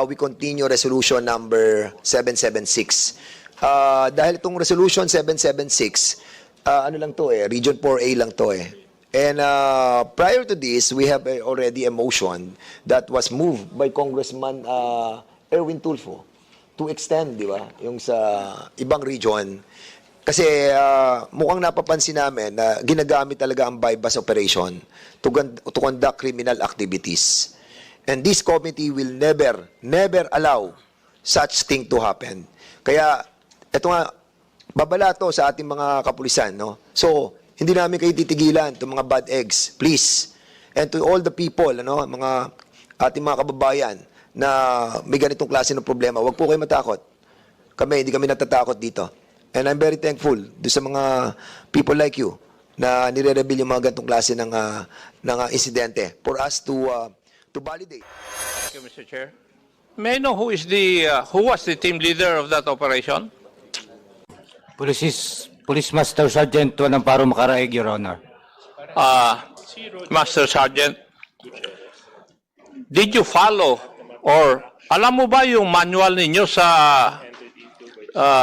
we continue resolution number 776. Dahil itong resolution 776, ano lang to Region 4A lang to And prior to this, we have already a motion that was moved by Congressman Erwin Tulfo to extend, di ba, yung sa ibang region. Kasi mukhang napapansin namin na ginagamit talaga ang bypass operation to conduct criminal activities. And this committee will never allow such thing to happen. Kaya Ito nga, babala to sa ating mga kapulisan, no? So, hindi namin kayo titigilan, itong mga bad eggs, please. And to all the people, ano, mga ating mga kababayan na may ganitong klase ng problema, huwag po kayo matakot. Hindi kami natatakot dito. And I'm very thankful do sa mga people like you na nire-reveal yung mga ganitong klase ng insidente for us to validate. Thank you, Mr. Chair. May I know who was the team leader of that operation? Police Master Sergeant Juan Amparo Macaraig, Your Honor. Master Sergeant, did you follow or alam mo ba yung manual ninyo sa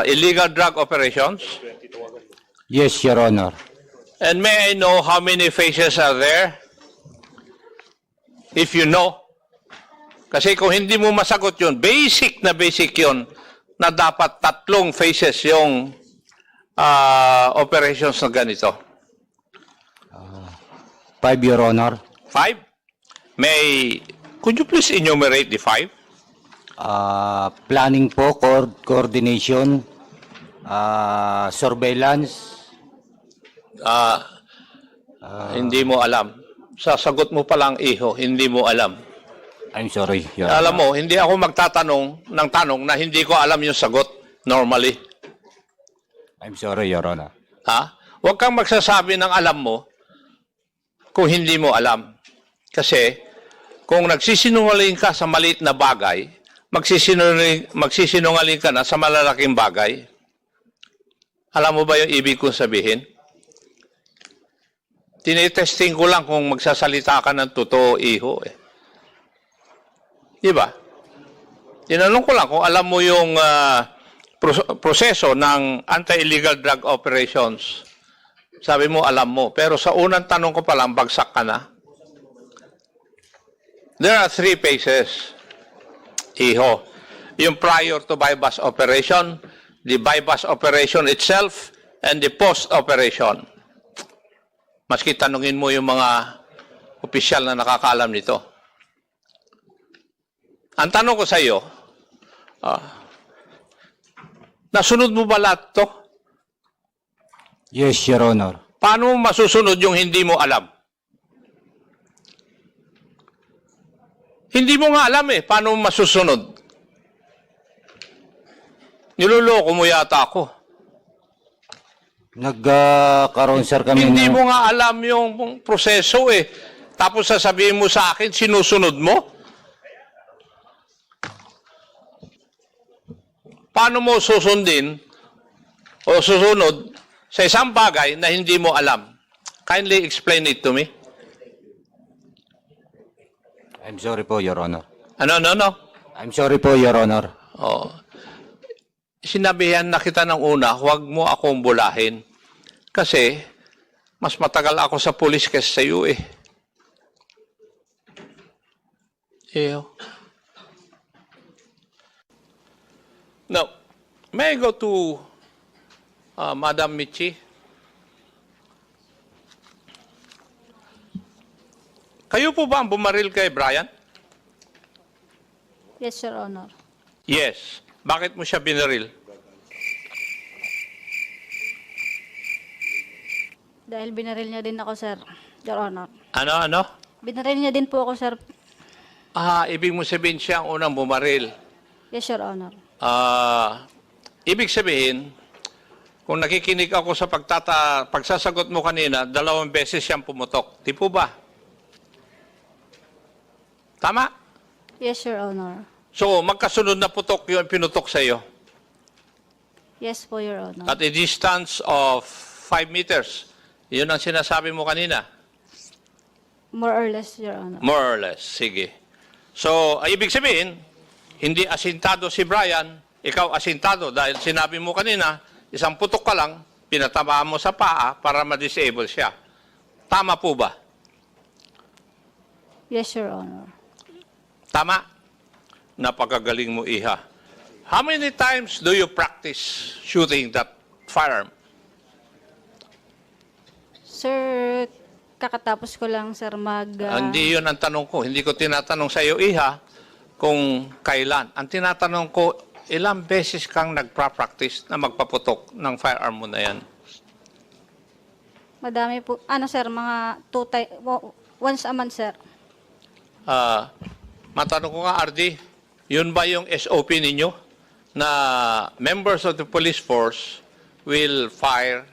illegal drug operations? Yes, Your Honor. And may I know how many phases are there? If you know. Kasi kung hindi mo masagot yun, basic yun, na dapat 3 phases yung operations na ganito. 5, Your Honor. 5? Could you please enumerate the 5? Planning po, coordination, surveillance. Hindi mo alam. Sasagot mo palang iho, hindi mo alam. I'm sorry, Your Honor. Alam mo, hindi ako magtatanong ng tanong na hindi ko alam yung sagot normally. I'm sorry, Your Honor. Ha? Huwag kang magsasabi ng alam mo kung hindi mo alam. Kasi kung nagsisinungaling ka sa maliit na bagay, magsisinungaling ka na sa malalaking bagay. Alam mo ba yung ibig kong sabihin? Tinitesting ko lang kung magsasalita ka ng totoo, iho. Di ba? Tinanong ko lang kung alam mo yung proseso ng anti-illegal drug operations. Sabi mo, alam mo. Pero sa unang tanong ko pa lang, bagsak ka na. There are 3 phases, iho. Yung prior to bypass operation, the bypass operation itself, and the post-operation. Maski tanungin mo yung mga opisyal na nakakaalam nito. Ang tanong ko sa iyo, nasunod mo ba lahat to? Yes, Your Honor. Paano mo masusunod yung hindi mo alam? Hindi mo nga alam paano mo masusunod? Niloloko mo yata ako. Nagkaroon, sir, kami Hindi mo nga alam yung proseso Tapos sasabihin mo sa akin, sinusunod mo? Paano mo susundin o susunod sa isang bagay na hindi mo alam? Kindly explain it to me. I'm sorry po, Your Honor. No. I'm sorry po, Your Honor. Sinabihan na kita ng una, huwag mo akong bulahin. Kasi, mas matagal ako sa pulis kaysa sa iyo Now, may I go to Madam Michi? Kayo po ba ang bumaril kay Brian? Yes, Your Honor. Yes. Bakit mo siya binaril? Dahil binaril niya din ako, sir. Your Honor. Ano? Binaril niya din po ako, sir. Ibig mo sabihin siya ang unang bumaril. Yes, Your Honor. Ibig sabihin, kung nakikinig ako sa pagsasagot mo kanina, 2 beses siyang pumutok. Di po ba? Tama? Yes, Your Honor. So, magkasunod na putok yung pinutok sa iyo. Yes po, Your Honor. At a distance of 5 meters. Yun ang sinasabi mo kanina. More or less, Your Honor. More or less. Sige. So, ibig sabihin, hindi asintado si Brian, ikaw asintado dahil sinabi mo kanina, isang putok ka lang, pinatamaan mo sa paa para ma-disable siya. Tama po ba? Yes, Your Honor. Tama? Napakagaling mo, Iha. How many times do you practice shooting that firearm? Sir, kakatapos ko lang, sir, Hindi yun ang tanong ko. Hindi ko tinatanong sa iyo, Iha, kung kailan. Ang tinatanong ko, ilang beses kang nagpa-practice na magpaputok ng firearm mo na yan? Madami po. Ano sir, mga once a month sir. Matanong ko nga, RD, yun ba yung SOP ninyo na members of the police force will fire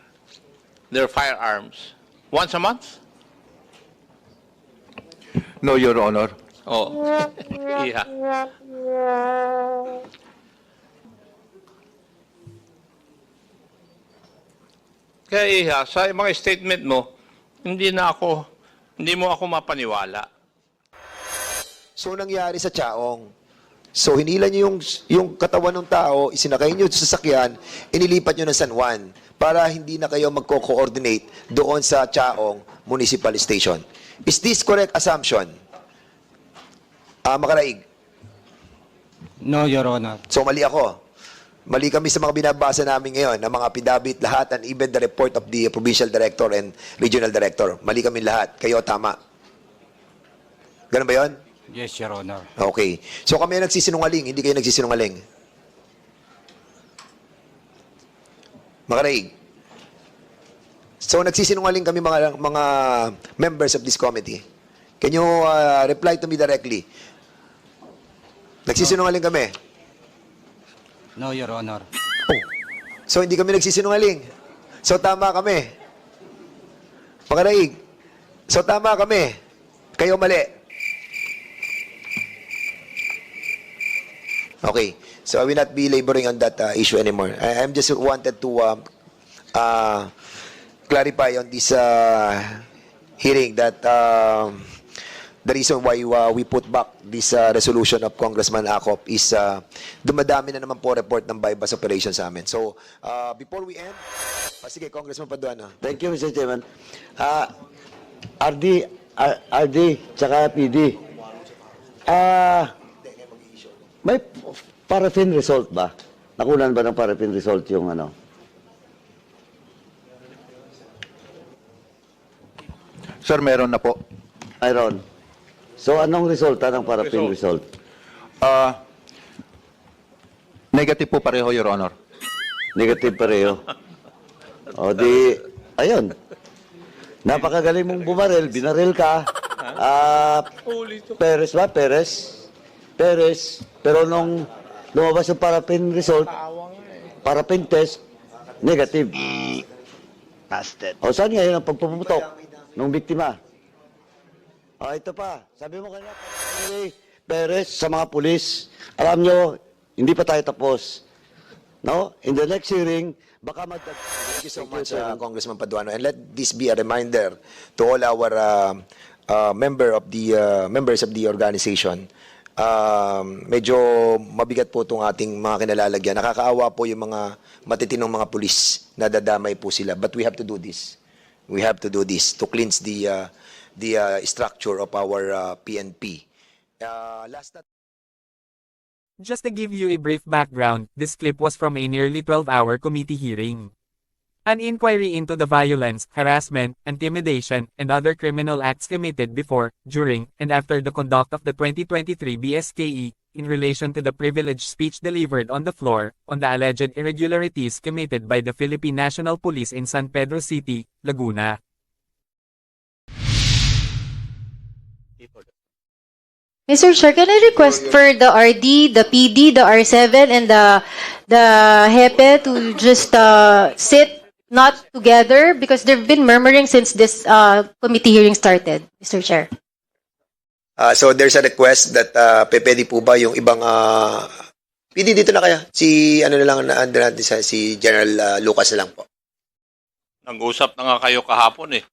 their firearms once a month? No, Your Honor. Oh, yeah. Kaya Iha, sa mga statement mo, hindi mo ako mapaniwala. So, nangyari sa Chaong. So, hinila nyo yung katawan ng tao, isinakay nyo sa sasakyan, inilipat nyo ng San Juan para hindi na kayo magko-coordinate doon sa Chaong Municipal Station. Is this correct assumption? Makaraig. No, Your Honor. So, mali ako. Mali kami sa mga binabasa namin ngayon, ng mga pidabit lahat, and even the report of the provincial director and regional director. Mali kami lahat. Kayo, tama. Ganun ba yun? Yes, Your Honor. Okay. So kami nagsisinungaling, hindi kayo nagsisinungaling. Makaraig. So nagsisinungaling kami mga members of this committee. Can you reply to me directly? Nagsisinungaling kami. No, Your Honor. Oh. So hindi kami nagsisinungaling. So tama kami. Makaraig. So tama kami. Kayo mali. Okay. So I will not be laboring on that issue anymore. I'm just wanted to clarify on this hearing that the reason why we put back this resolution of Congressman Acop is dumadami na naman po report ng bypass operation sa amin. So, before we end, sige, Congressman Paduano. Thank you, Mr. Chairman. RD, tsaka PD. May paraffin result ba? Nakunan ba ng paraffin result yung ano? Sir, meron na po. Mayroon. So, anong resulta ng paraffin result? Negative po pareho, Your Honor. Negative pareho. O di, ayun. Napakagaling mong bumaril, binaril ka. Perez ba? Perez. Pero nung lumabas yung paraffin result, paraffin test, negative. O saan ngayon ang pagpuputok ng biktima? O ito pa, sabi mo kanina, Perez sa mga pulis, alam nyo, hindi pa tayo tapos. No? In the next hearing, baka Thank you so much, Congressman Paduano. And let this be a reminder to all our members of the organization. Medyo mabigat po itong ating mga kinalalagyan. Nakakaawa po yung mga matitinong mga pulis na dadamay po sila. But we have to do this. We have to do this to cleanse the structure of our PNP. Just to give you a brief background, this clip was from a nearly 12-hour committee hearing. An inquiry into the violence, harassment, intimidation, and other criminal acts committed before, during, and after the conduct of the 2023 BSKE, in relation to the privileged speech delivered on the floor, on the alleged irregularities committed by the Philippine National Police in San Pedro City, Laguna. Mr. Chair, can I request for the RD, the PD, the R7, and the HEPE to just sit not together because they've been murmuring since this committee hearing started, Mr. Chair. So there's a request that pwede po ba yung ibang PD dito na kaya? Si ano na lang natin si General Lucas na lang po. Nag-usap na nga kayo kahapon eh.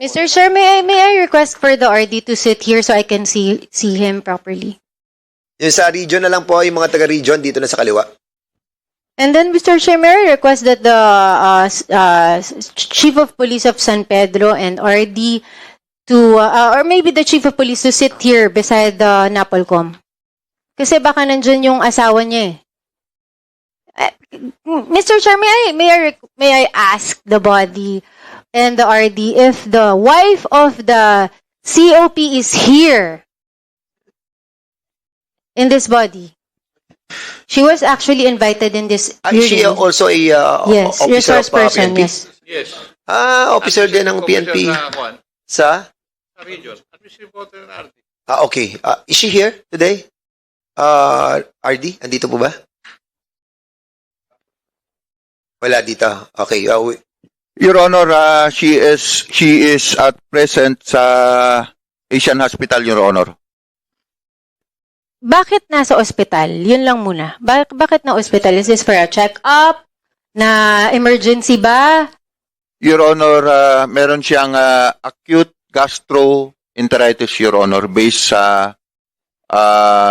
Mr. Chair, may I request for the RD to sit here so I can see him properly? Yung sa region na lang po, yung mga taga-region dito na sa kaliwa. And then, Mr. Chair, may I request that the Chief of Police of San Pedro and RD to, or maybe the Chief of Police to sit here beside the NAPOLCOM. Kasi baka nandyan yung asawa niya eh. Mr. Chair, may I ask the body and the RD if the wife of the COP is here in this body? She was actually invited in this Is she hearing. also a Yes, officer resource of person, PNP? yes. Yes. Officer din ng PNP. Sa? Sa region. Administrative voter ng RD. Okay. Is she here today? RD, andito po ba? Wala dito. Okay. Your Honor, she is at present sa Asian Hospital, Your Honor. Bakit nasa ospital? Yun lang muna. Bakit na ospital? Is this for a check-up? Na emergency ba? Your Honor, meron siyang acute gastroenteritis, Your Honor, based sa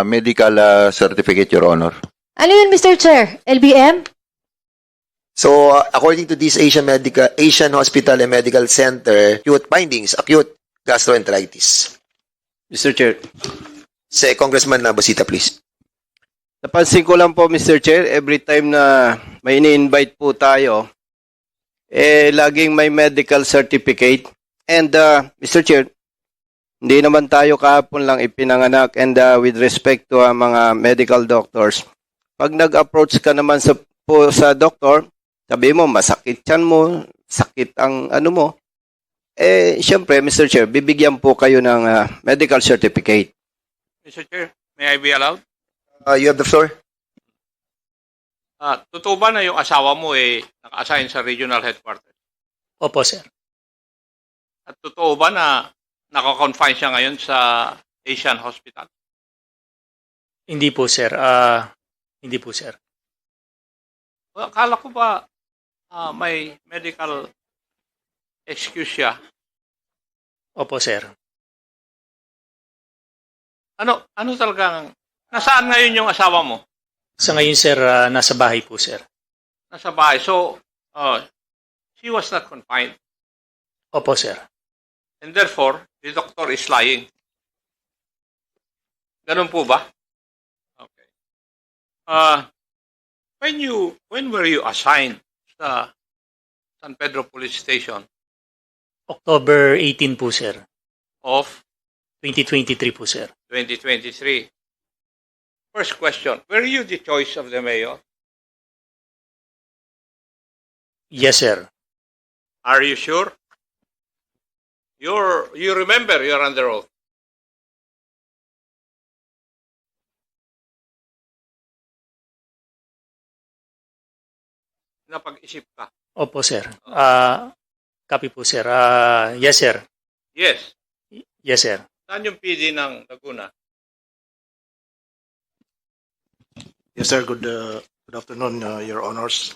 medical certificate, Your Honor. Ano yun, Mr. Chair? LBM? So, according to this Asian Hospital and Medical Center, acute findings, acute gastroenteritis. Mr. Chair. Say, Congressman Busita, please. Napansin ko lang po, Mr. Chair, every time na may ini-invite po tayo, laging may medical certificate. And, Mr. Chair, hindi naman tayo kahapon lang ipinanganak and with respect to mga medical doctors, pag nag-approach ka naman sa doktor, sabi mo, masakit yan mo, sakit ang ano mo, syempre, Mr. Chair, bibigyan po kayo ng medical certificate. Mr. Chair, may I be allowed? You have the floor. Totoo ba na yung asawa mo naka-assign sa regional headquarters? Opo, sir. At totoo ba na naka-confine siya ngayon sa Asian Hospital? Hindi po, sir. Hindi po, sir. Well, akala ko ba may medical excuse siya? Opo, sir. Ano talagang, nasaan ngayon yung asawa mo? Sa ngayon, sir, nasa bahay po, sir. Nasa bahay. So, she was not confined. Opo, sir. And therefore, the doctor is lying. Ganun po ba? Okay. When were you assigned sa San Pedro Police Station? October 18 po, sir. Of 2023 po, sir. 2023. First question, were you the choice of the mayor? Yes, sir. Are you sure? You remember you're under oath. Napag-isip ka. Opo, sir. Copy po, sir. Yes, sir. Yes. Yes, sir. Saan yung PD ng Laguna? Yes, sir. Good afternoon, Your Honors.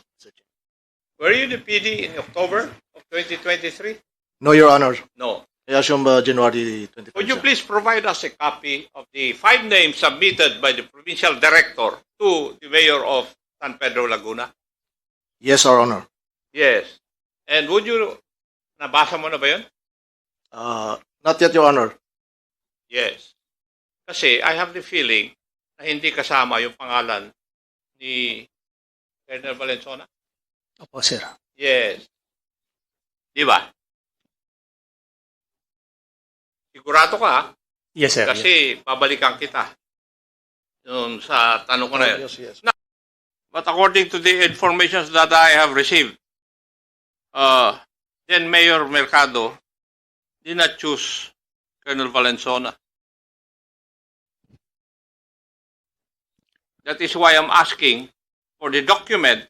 Were you the PD in October of 2023? No, Your Honor. No. I assume January 25. Would you please provide us a copy of the 5 names submitted by the provincial director to the mayor of San Pedro Laguna? Yes, Your Honor. Yes. And would you, nabasa mo na ba yun? Not yet, Your Honor. Yes. Kasi I have the feeling na hindi kasama yung pangalan ni Colonel Valenzuela. Opo, sir. Yes. Di ba? Sigurado ka, ha? Yes, sir. Kasi babalikan kita. Yun sa tanong ko na yun. Yes, yes. But according to the information that I have received, then Mayor Mercado did not choose Colonel Valenzuela. That is why I'm asking for the document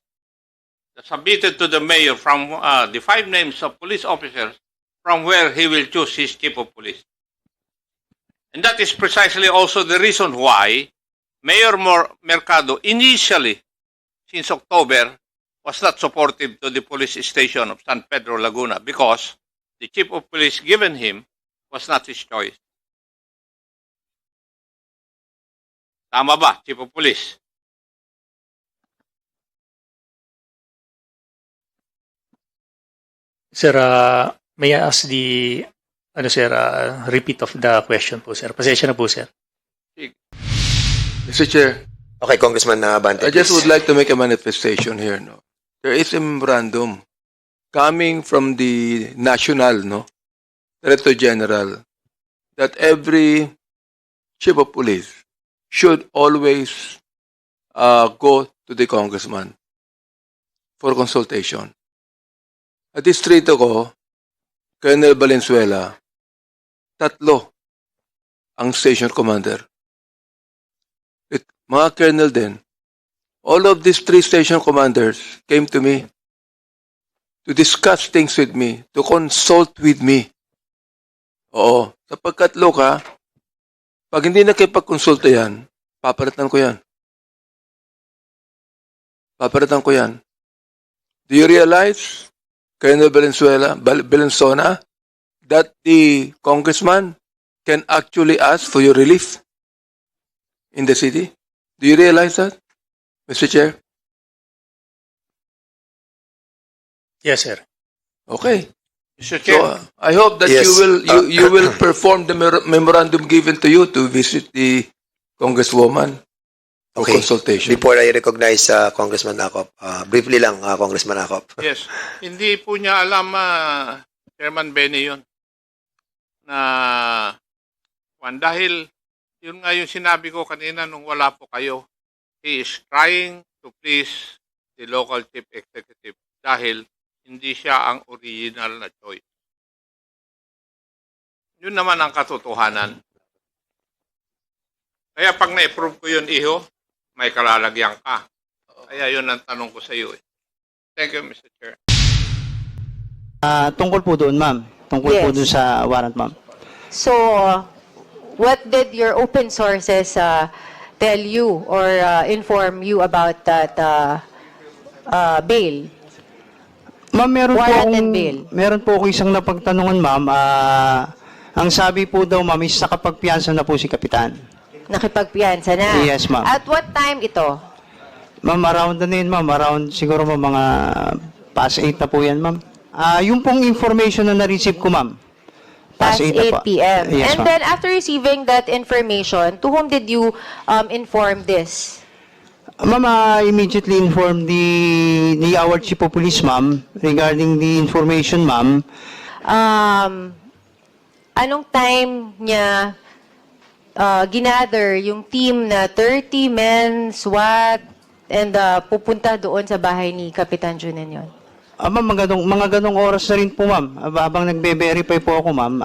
submitted to the mayor from the 5 names of police officers from where he will choose his chief of police. And that is precisely also the reason why Mayor Mercado initially, since October, was not supportive to the police station of San Pedro Laguna because the chief of police given him was not his choice. Tama ba, chief of police? Sir, may I ask the repeat of the question po, sir? Pasensya na po, sir. Mr. Chair, Okay, Congressman Abante. I just please. would like to make a manifestation here. No, there is a memorandum coming from the National, Director General, that every chief of police should always go to the congressman for consultation. At distrito ko, Colonel Valenzuela, 3 ang station commander. Mga colonel din. All of these 3 station commanders came to me to discuss things with me, to consult with me. Oo, sapagkat loka, pag hindi nakipagkonsulta yan, papalitan ko yan. Papalitan ko yan. Do you realize, Colonel Valenzuela, that the congressman can actually ask for your relief in the city? Do you realize that, Mr. Chair? Yes, sir. Okay. Mr. Chair. So, I hope that Yes. you will perform the memorandum given to you to visit the congresswoman for Okay. consultation. Before I recognize Congressman Akop, briefly lang, Congressman Akop. Yes. Hindi po niya alam, Chairman Benny, yun. Na, dahil yun nga yung sinabi ko kanina nung wala po kayo. He is trying to please the local chief executive dahil hindi siya ang original na choice. Yun naman ang katotohanan. Kaya pag na-approve ko yun, iho, may kalalagyan ka. Kaya yun ang tanong ko sa iyo. Thank you, Mr. Chair. Tungkol po doon, ma'am. Tungkol po doon sa warrant, ma'am. So, what did your open sources tell you or inform you about that bail? Ma'am, Warrant and bail. meron po ako isang napagtanungan, ma'am. Ang sabi po daw, ma'am, is nakapagpiyansa na po si Kapitan. Nakipagpiyansa na? Yes, ma'am. At what time ito? Ma'am, around na yun, ma'am. Around siguro mga past 8 na po yan, ma'am. Yung pong information na na-receive ko, ma'am. Past 8 p.m. Yes, And ma'am. then after receiving that information, to whom did you inform this? Ma'am, immediately informed our chief of police, ma'am, regarding the information, ma'am. Anong time niya ginather yung team na 30 men, SWAT, and pupunta doon sa bahay ni Kapitan Junen yun? Ma'am, mga ganong oras na rin po, ma'am. Habang nagbe-verify po ako, ma'am,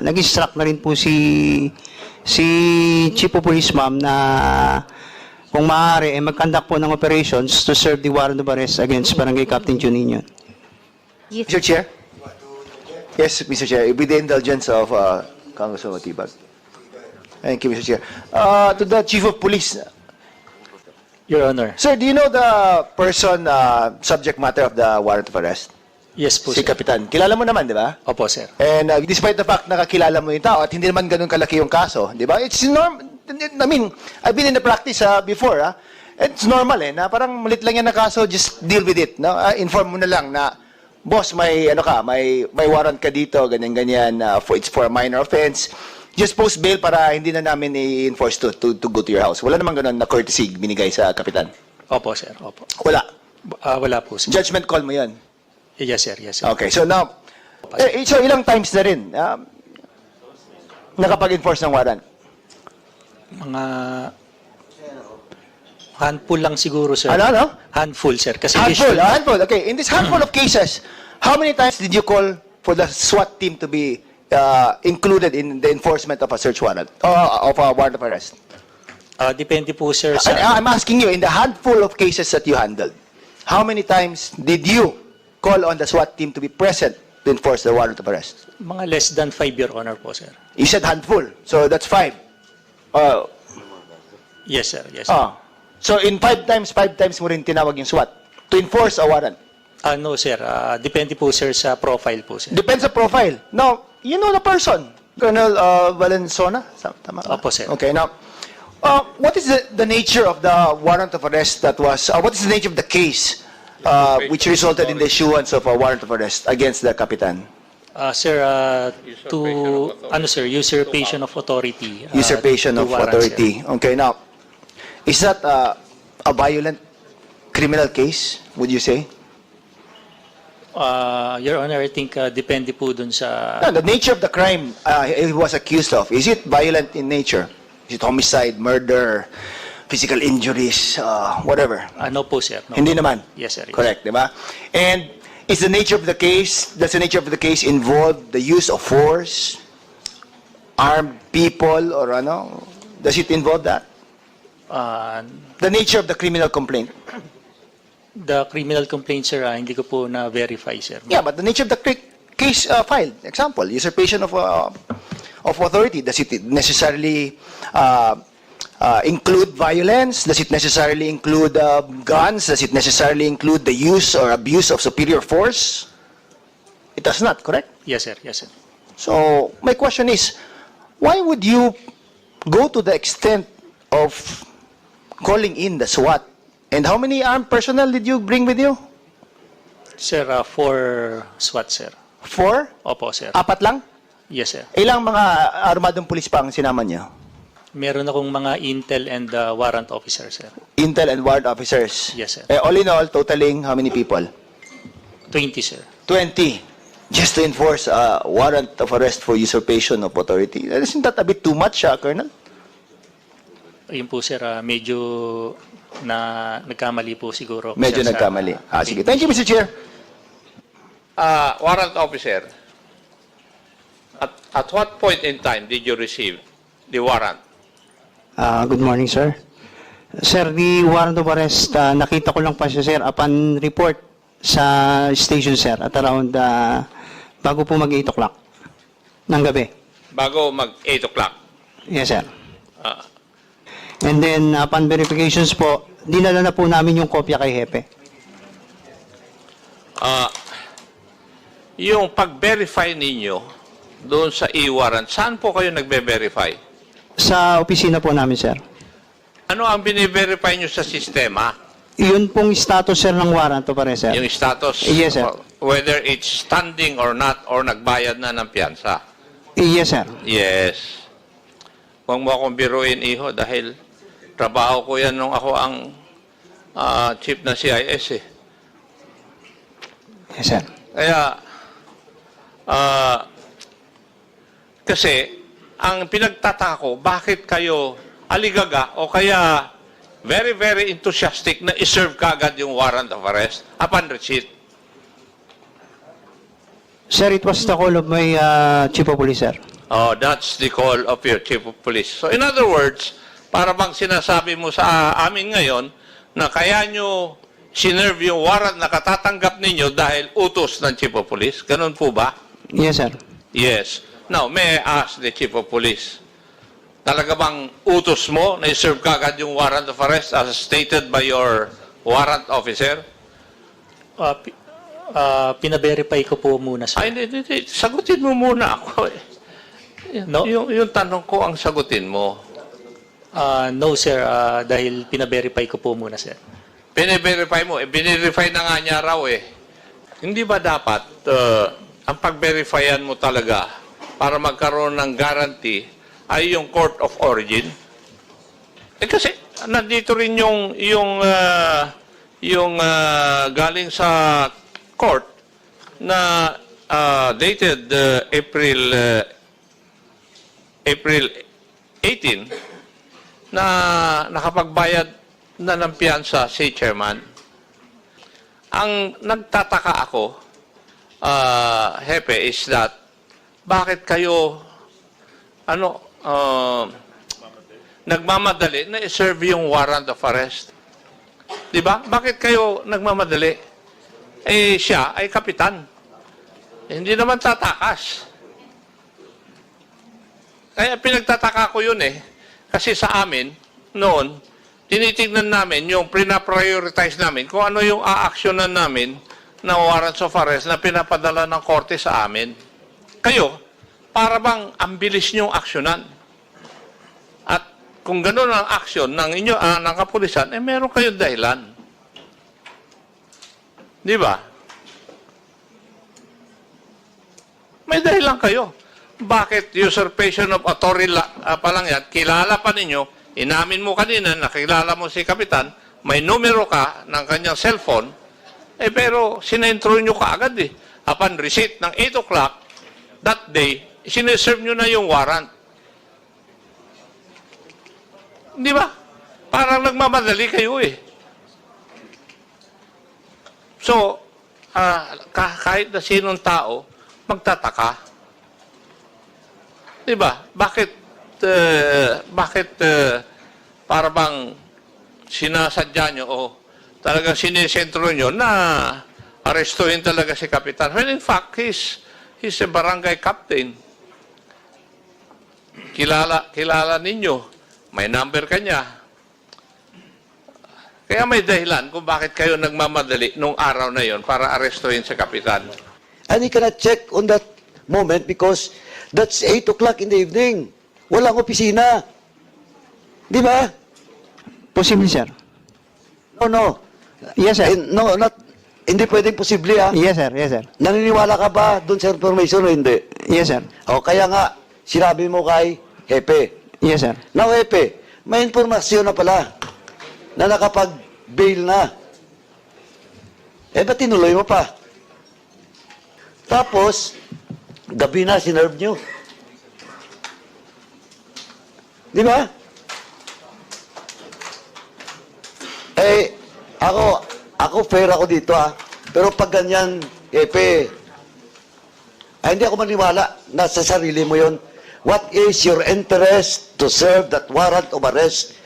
nag-instruct na rin po si chief of police, ma'am, na kung maaari, mag-conduct po ng operations to serve the warrant of arrest against Barangay Captain Juninho. Mr. Chair? Yes, Mr. Chair. With the indulgence of Congressman Matibag. Thank you, Mr. Chair. To the Chief of Police. Your Honor. Sir, do you know the person, subject matter of the warrant of arrest? Yes po, Si sir. Kapitan. Kilala mo naman, di ba? Opo, sir. And despite the fact na kakilala mo yung tao at hindi naman ganun kalaki yung kaso, di ba? It's normal. I mean, I've been in the practice before. It's normal na parang malit lang yan na kaso, just deal with it. No? Inform mo na lang na, boss, may warrant ka dito, ganyan-ganyan, it's for a minor offense. Just post bail para hindi na namin i-enforce to go to your house. Wala namang ganun na courtesy binigay sa Kapitan. Opo, sir. Opo. Wala. Wala po, sir. Judgment call mo yan. Yes, sir. Yes, sir. Okay, so now, so ilang times na rin nakapag-enforce ng warrant? Mga handful lang siguro, sir. Ano? Handful, sir. Kasi Handful. Okay, in this handful of cases, how many times did you call for the SWAT team to be included in the enforcement of a search warrant, of a warrant of arrest? Depende po, sir, sa... I'm asking you, in the handful of cases that you handled, how many times did you call on the SWAT team to be present to enforce the warrant of arrest? Mga less than 5, Your Honor po, sir. You said handful, so that's 5. Yes, sir. Yes, sir. So in 5 times mo rin tinawag yung SWAT to enforce a warrant? No, sir. Depende po, sir, sa profile po, sir. Depends sa profile. Now, you know the person, Colonel Valenzuela? Tama ba? Opo, sir. Okay, now, what is the nature of the warrant of arrest that was, what is the nature of the case which resulted in the issuance of a warrant of arrest against the Kapitan? Sir, usurpation of authority. Usurpation to of warrant, authority. Okay, now, is that a violent criminal case, would you say? Your Honor, I think depende po dun sa... No, the nature of the crime he was accused of, is it violent in nature? Is it homicide, murder, physical injuries, whatever? No po, sir. No. Hindi naman? Yes, sir. Yes. Correct, di ba? And is the nature of the case, does the nature of the case involve the use of force, armed people, or ano? Does it involve that? The nature of the criminal complaint. The criminal complaint, sir, hindi ko po na-verify, sir. Yeah, but the nature of the case filed, example, usurpation of authority, does it necessarily include violence? Does it necessarily include guns? Does it necessarily include the use or abuse of superior force? It does not, correct? Yes, sir. Yes, sir. So, my question is, why would you go to the extent of calling in the SWAT? And how many armed personnel did you bring with you? Sir, 4 SWAT, sir. 4? Opo, sir. 4 lang? Yes, sir. Ilang mga armadong pulis pa ang sinama niyo? Meron akong mga intel and warrant officer, sir. Intel and warrant officers? Yes, sir. All in all, totaling how many people? 20, sir. 20. Just to enforce a warrant of arrest for usurpation of authority. Isn't that a bit too much, Colonel? Ayun po, sir, medyo nagkamali po siguro. Medyo sir, nagkamali. Sige. Thank you, Mr. Chair. Warrant officer, at what point in time did you receive the warrant? Good morning, sir. Sir, the warrant of arrest, nakita ko lang pa siya, sir, upon report sa station, sir, at around, bago po mag 8 o'clock ng gabi. Bago mag 8 o'clock? Yes, sir. And then, upon verifications po, dinala na po namin yung kopya kay Hepe. Yung pag-verify ninyo doon sa e-warrant, saan po kayo nagbe-verify? Sa opisina po namin, sir. Ano ang bine-verify nyo sa sistema? Yun pong status, sir, ng warrant o pare, sir. Yung status? Yes, sir. Whether it's standing or not, or nagbayad na ng piyansa? Yes, sir. Yes. Huwag mo akong biruin, iho, dahil trabaho ko yan nung ako ang chief ng CIS, eh. Yes, sir. Kaya, kasi, ang pinagtatako, bakit kayo aligaga o kaya very, very enthusiastic na iserve kaagad yung warrant of arrest upon receipt? Sir, it was the call of my chief of police, sir. Oh, that's the call of your chief of police. So, in other words, para bang sinasabi mo sa amin ngayon na kaya nyo sinerve yung warrant na katatanggap ninyo dahil utos ng chief of police? Ganun po ba? Yes, sir. Yes. Now, may I ask the chief of police, talaga bang utos mo na i-serve kagad yung warrant of arrest as stated by your warrant officer? Pina-verify ko po muna, sir. Ay, hindi. Sagutin mo muna ako. No? Yung tanong ko ang sagutin mo. No, sir, dahil pina-verify ko po muna, sir. Pine-verify mo. Binirify na nga niya raw eh. Hindi ba dapat ang pag-verifyan mo talaga para magkaroon ng guarantee ay yung court of origin? Kasi nandito rin yung galing sa court na dated April 18 na nakapagbayad na ng piyansa si chairman. Ang nagtataka ako, Hepe, is that bakit kayo nagmamadali na i-serve yung warrant of arrest? Di ba? Bakit kayo nagmamadali? Eh, siya ay kapitan. Hindi naman tatakas. Kaya pinagtataka ko yun eh. Kasi sa amin, noon, tinitignan namin yung pina-prioritize namin kung ano yung aaksyonan namin na warrants of arrest na pinapadala ng korte sa amin. Kayo, para bang ang bilis niyong aksyonan? At kung gano'n ang aksyon ng inyo, ng kapulisan, eh meron kayong dahilan. Di ba? May dahilan kayo. Bakit usurpation of authority pa lang yan, kilala pa ninyo, inamin mo kanina, nakilala mo si Kapitan, may numero ka ng kanyang cellphone, eh pero sinentro nyo kaagad eh. Upon receipt ng 8 o'clock, that day, sineserve nyo na yung warrant. Di ba? Parang nagmamadali kayo eh. So, kahit na sinong tao, magtataka. Diba? Bakit para bang sinasadya nyo o talagang sinisentro nyo na arestuhin talaga si Kapitan? When in fact, he's a barangay captain. Kilala ninyo. May number kanya. Kaya may dahilan kung bakit kayo nagmamadali nung araw na yon para arestuhin si Kapitan. And you cannot check on that moment because that's 8 o'clock in the evening. Walang opisina. Di ba? Posible, sir. No. Yes, sir. No, hindi pwedeng posible, ha? Yes, sir. Yes, sir. Naniniwala ka ba doon sa information o hindi? Yes, sir. O, kaya nga, sinabi mo kay Hepe. Yes, sir. Now, Hepe, may informasyon na pala na nakapag-bail na. Ba't tinuloy mo pa? Tapos, gabi na, sinerve nyo. Di ba? Ako fair ako dito, ha. Pero pag ganyan, hindi ako maniwala na sa sarili mo yon. What is your interest to serve that warrant of arrest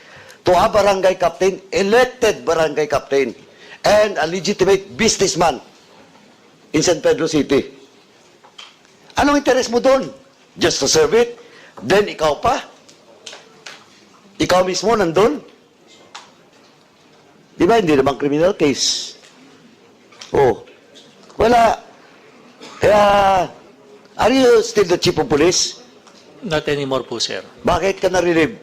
to a barangay captain, elected barangay captain, and a legitimate businessman in San Pedro City? Anong interest mo doon? Just to serve it? Then ikaw pa? Ikaw mismo nandun? Di ba, hindi naman criminal case. Oh. Wala. Are you still the chief of police? Not anymore po, sir. Bakit ka na-relieve?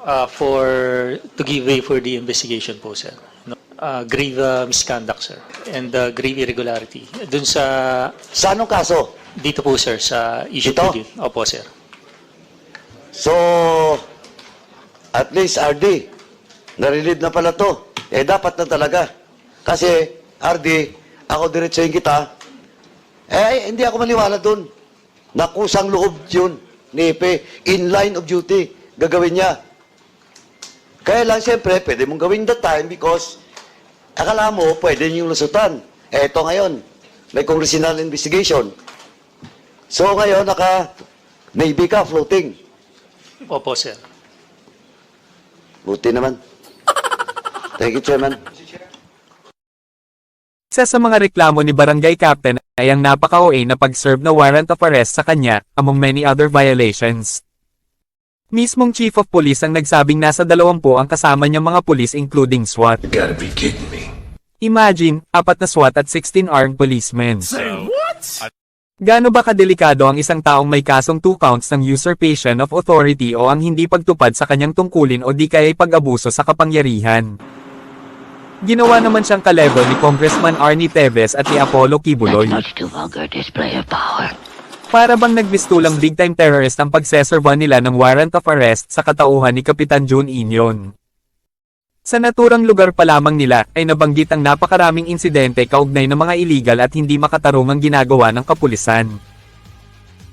To give way for the investigation po, sir. No? Grave misconduct, sir. And grave irregularity. Dun sa... Sa anong kaso? Dito po, sir, sa issue Ito? po dito. Opo, sir. So, at least RD, na-relieve na pala to. Dapat na talaga. Kasi, RD, ako diretsuhin kita. Hindi ako maniwala dun. Nakusang loob yun ni Epe. In line of duty. Gagawin niya. Kaya lang, siyempre, pwede mong gawin that time because akala mo, pwede niyong lusutan. Eto ngayon, may congressional investigation. So ngayon, maybe ka floating. Opo, sir. Buti naman. Thank you, Chairman. Isa sa mga reklamo ni Barangay Captain ay ang napaka-OA na pag-serve na warrant of arrest sa kanya, among many other violations. Mismong Chief of Police ang nagsabing nasa 20 ang kasama niyang mga pulis including SWAT. You gotta be kidding me. Imagine, 4 na SWAT at 16 armed policemen. Say what? Gaano ba kadelikado ang isang taong may kasong 2 counts ng usurpation of authority o ang hindi pagtupad sa kanyang tungkulin o di kaya'y pag-abuso sa kapangyarihan? Ginawa naman siyang ka-level ni Congressman Arnie Teves at ni Apollo Kibuloy. Para bang nagbistulang big-time terrorist ang pagseserva nila ng warrant of arrest sa katauhan ni Kapitan June Inyon. Sa naturang lugar pa lamang nila ay nabanggit ang napakaraming insidente kaugnay ng mga illegal at hindi makatarungang ginagawa ng kapulisan.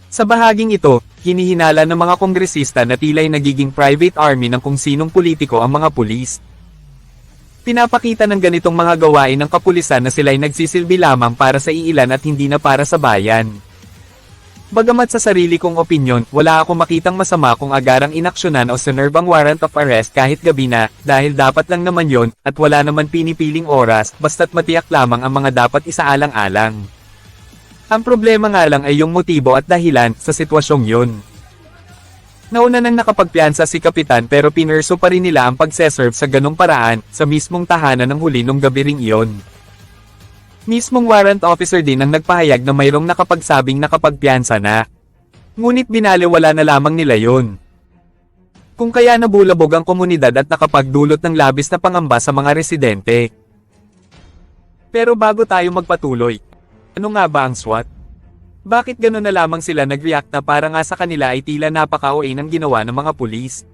Sa bahaging ito, hinihinala ng mga kongresista na tila'y nagiging private army ng kung sinong politiko ang mga pulis. Pinapakita ng ganitong mga gawain ng kapulisan na sila'y nagsisilbi lamang para sa iilan at hindi na para sa bayan. Bagamat sa sarili kong opinyon, wala akong makitang masama kung agarang inaksyonan o sinerve ang warrant of arrest kahit gabi na, dahil dapat lang naman yon at wala naman pinipiling oras, basta't matiyak lamang ang mga dapat isaalang-alang. Ang problema nga lang ay yung motibo at dahilan sa sitwasyong yun. Nauna nang nakapagpiansa si Kapitan pero pinurso pa rin nila ang pagseserve sa ganong paraan sa mismong tahanan ng huli nung gabi ring iyon. Mismong warrant officer din ang nagpahayag na mayroong nakapagsabing nakapagpiansa na. Ngunit binaliwala na lamang nila yon. Kung kaya nabulabog ang komunidad at nakapagdulot ng labis na pangamba sa mga residente. Pero bago tayo magpatuloy, ano nga ba ang SWAT? Bakit gano'n na lamang sila nag-react na para nga sa kanila ay tila napaka-OA ng ginawa ng mga pulis?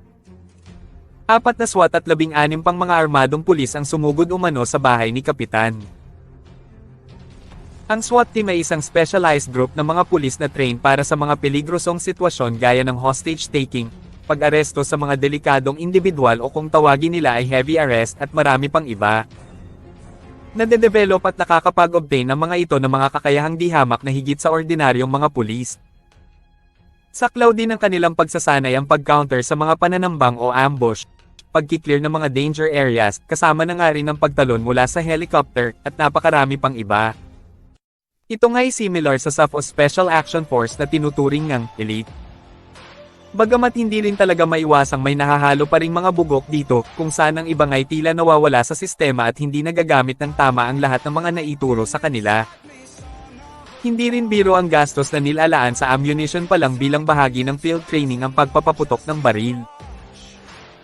4 na SWAT at 16 pang mga armadong pulis ang sumugod umano sa bahay ni Kapitan. Ang SWAT team ay isang specialized group ng mga pulis na trained para sa mga peligrosong sitwasyon gaya ng hostage taking, pag-aresto sa mga delikadong individual o kung tawagin nila ay heavy arrest at marami pang iba. Nade-develop at nakakapag-obtain ang mga ito ng mga kakayahang di hamak na higit sa ordinaryong mga pulis. Saklaw din ng kanilang pagsasanay ang pag-counter sa mga pananambang o ambush, pag-clear ng mga danger areas, kasama na nga rin ang pagtalon mula sa helicopter, at napakarami pang iba. Ito nga ay similar sa SAF o Special Action Force na tinuturing ngang elite. Bagamat hindi rin talaga maiwasang may nahahalo pa ring mga bugok dito, kung saan ang iba nga'y tila nawawala sa sistema at hindi nagagamit ng tama ang lahat ng mga naituro sa kanila. Hindi rin biro ang gastos na nilalaan sa ammunition pa lang bilang bahagi ng field training ang pagpapaputok ng baril.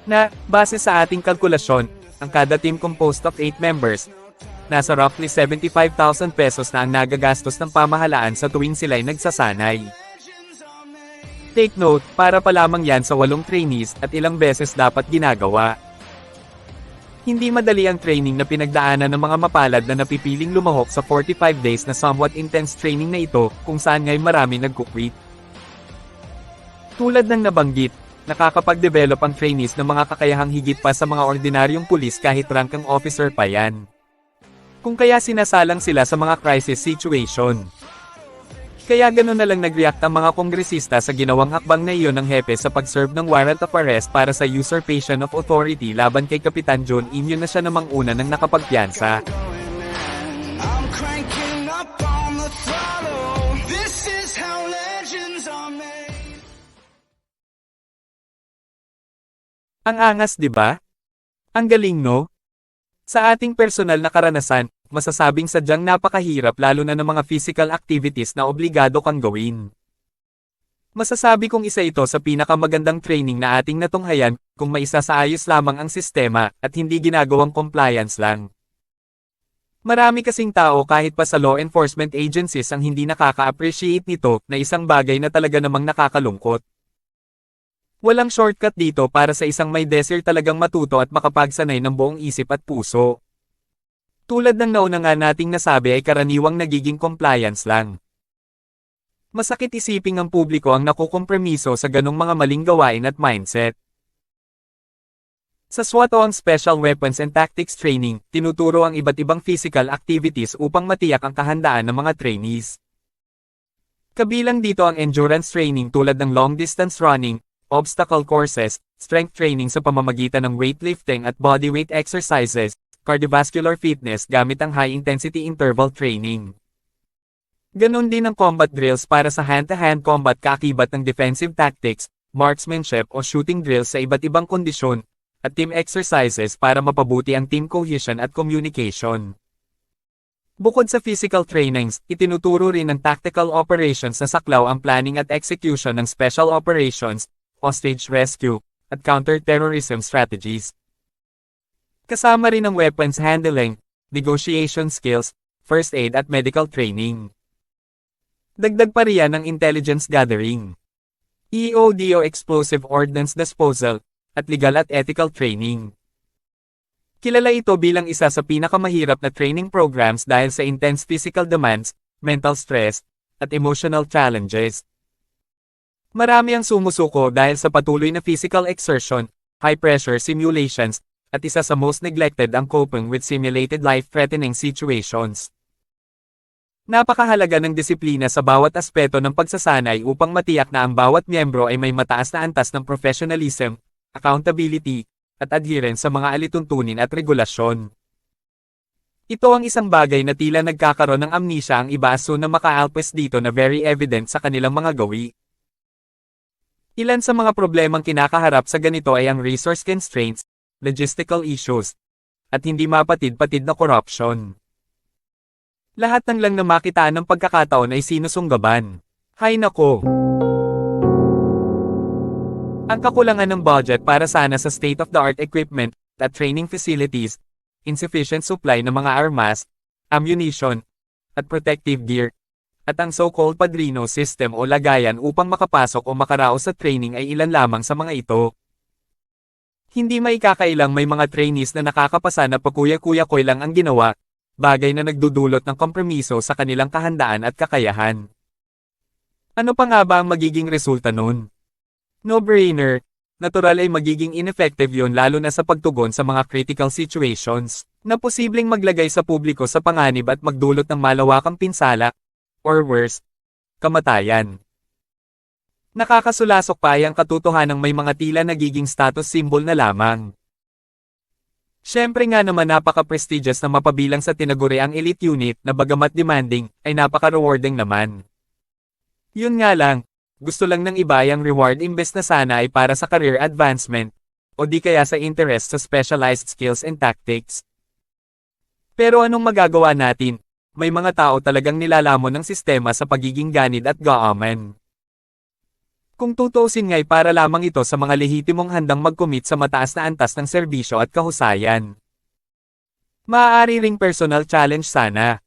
Na, base sa ating kalkulasyon, ang kada team composed of 8 members, nasa roughly 75,000 pesos na ang nagagastos ng pamahalaan sa tuwing sila'y nagsasanay. Take note, para pa lamang yan sa 8 trainees at ilang beses dapat ginagawa. Hindi madali ang training na pinagdaanan ng mga mapalad na napipiling lumahok sa 45 days na somewhat intense training na ito, kung saan nga'y marami nagkukwit. Tulad ng nabanggit, nakakapag-develop ang trainees ng mga kakayahang higit pa sa mga ordinaryong pulis kahit rankang officer pa yan. Kung kaya sinasalang sila sa mga crisis situation. Kaya gano'n na lang nag-react ang mga kongresista sa ginawang hakbang na iyon ng hepe sa pag-serve ng warrant of arrest para sa usurpation of authority laban kay Kapitan John Inyo na siya namang una ng nakapagpiyansa. Ang angas, di ba? Ang galing, no? Sa ating personal na karanasan, masasabing sadyang napakahirap lalo na ng mga physical activities na obligado kang gawin. Masasabi kong isa ito sa pinakamagandang training na ating natunghayan, kung maisasaayos lamang ang sistema, at hindi ginagawang compliance lang. Marami kasing tao kahit pa sa law enforcement agencies ang hindi nakaka-appreciate nito, na isang bagay na talaga namang nakakalungkot. Walang shortcut dito para sa isang may desire talagang matuto at makapagsanay ng buong isip at puso. Tulad ng nauna nga nating nasabi ay karaniwang nagiging compliance lang. Masakit isiping ang publiko ang nakukompromiso sa ganong mga maling gawain at mindset. Sa SWAT o ang Special Weapons and Tactics Training, tinuturo ang iba't ibang physical activities upang matiyak ang kahandaan ng mga trainees. Kabilang dito ang endurance training tulad ng long distance running, obstacle courses, strength training sa pamamagitan ng weightlifting at bodyweight exercises, cardiovascular fitness gamit ang high-intensity interval training. Ganon din ang combat drills para sa hand-to-hand combat kaakibat ng defensive tactics, marksmanship o shooting drills sa iba't ibang kondisyon, at team exercises para mapabuti ang team cohesion at communication. Bukod sa physical trainings, itinuturo rin ng tactical operations na saklaw ang planning at execution ng special operations, hostage rescue, at counter-terrorism strategies. Kasama rin ang weapons handling, negotiation skills, first aid at medical training. Dagdag pa riyan ang intelligence gathering, EOD o explosive ordnance disposal, at legal at ethical training. Kilala ito bilang isa sa pinakamahirap na training programs dahil sa intense physical demands, mental stress, at emotional challenges. Marami ang sumusuko dahil sa patuloy na physical exertion, high-pressure simulations, at isa sa most neglected ang coping with simulated life-threatening situations. Napakahalaga ng disiplina sa bawat aspeto ng pagsasanay upang matiyak na ang bawat miyembro ay may mataas na antas ng professionalism, accountability, at adherence sa mga alituntunin at regulasyon. Ito ang isang bagay na tila nagkakaroon ng amnesia ang iba aso na makaalpes dito na very evident sa kanilang mga gawi. Ilan sa mga problemang kinakaharap sa ganito ay ang resource constraints, logistical issues, at hindi mapatid-patid na corruption. Lahat ng lang na makitaan ng pagkakataon ay sinusunggaban. Hay nako! Ang kakulangan ng budget para sana sa state-of-the-art equipment at training facilities, insufficient supply ng mga armas, ammunition, at protective gear, at ang so-called padrino system o lagayan upang makapasok o makaraos sa training ay ilan lamang sa mga ito. Hindi maikakailang may mga trainees na nakakapasa na pakuya-kuya-koy lang ang ginawa, bagay na nagdudulot ng kompromiso sa kanilang kahandaan at kakayahan. Ano pa nga ba ang magiging resulta nun? No-brainer, natural ay magiging ineffective yon lalo na sa pagtugon sa mga critical situations, na posibleng maglagay sa publiko sa panganib at magdulot ng malawakang pinsala, or worse, kamatayan. Nakakasulasok pa ay ang katotohanang may mga tila nagiging status symbol na lamang. Siyempre nga naman napaka-prestigious na mapabilang sa tinaguriang elite unit na bagamat demanding, ay napaka-rewarding naman. Yun nga lang, gusto lang ng iba ang reward imbes na sana ay para sa career advancement, o di kaya sa interest sa specialized skills and tactics. Pero anong magagawa natin? May mga tao talagang nilalamon ng sistema sa pagiging ganid at gaaman. Kung tutuusin nga'y para lamang ito sa mga lehitimong handang mag-commit sa mataas na antas ng serbisyo at kahusayan. Maaari ring personal challenge sana.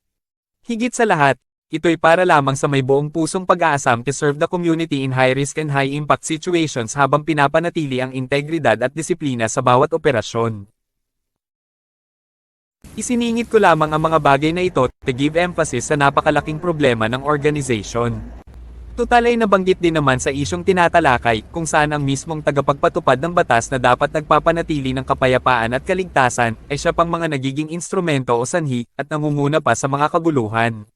Higit sa lahat, ito'y para lamang sa may buong pusong pag-aasam to serve the community in high-risk and high-impact situations habang pinapanatili ang integridad at disiplina sa bawat operasyon. Isiningit ko lamang ang mga bagay na ito to give emphasis sa napakalaking problema ng organization. Tutal ay nabanggit din naman sa isyong tinatalakay kung saan ang mismong tagapagpatupad ng batas na dapat nagpapanatili ng kapayapaan at kaligtasan ay siya pang mga nagiging instrumento o sanhi at nangunguna pa sa mga kaguluhan.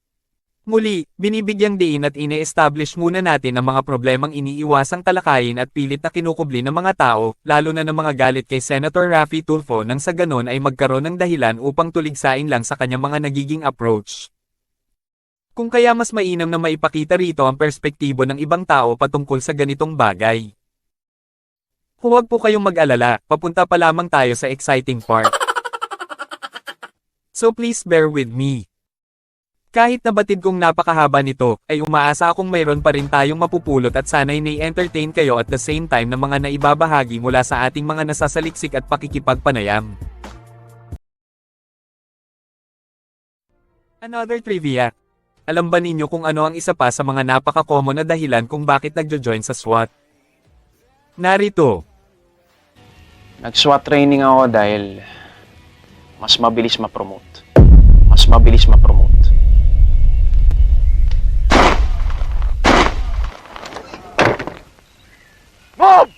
Muli, binibigyang diin at ine-establish muna natin ang mga problemang iniiwasang talakayin at pilit na kinukubli ng mga tao, lalo na ng mga galit kay Senator Raffy Tulfo nang sa ganon ay magkaroon ng dahilan upang tuligsain lang sa kanyang mga nagiging approach. Kung kaya mas mainam na maipakita rito ang perspektibo ng ibang tao patungkol sa ganitong bagay. Huwag po kayong mag-alala, papunta pa lamang tayo sa exciting part. So please bear with me. Kahit nabatid kong napakahaba nito, ay umaasa akong mayroon pa rin tayong mapupulot at sana'y nai-entertain kayo at the same time ng mga naibabahagi mula sa ating mga nasasaliksik at pakikipagpanayam. Another trivia. Alam ba ninyo kung ano ang isa pa sa mga napaka-common na dahilan kung bakit nagjo-join sa SWAT? Narito. Nag-SWAT training ako dahil mas mabilis ma-promote. Mas mabilis ma-promote. Move!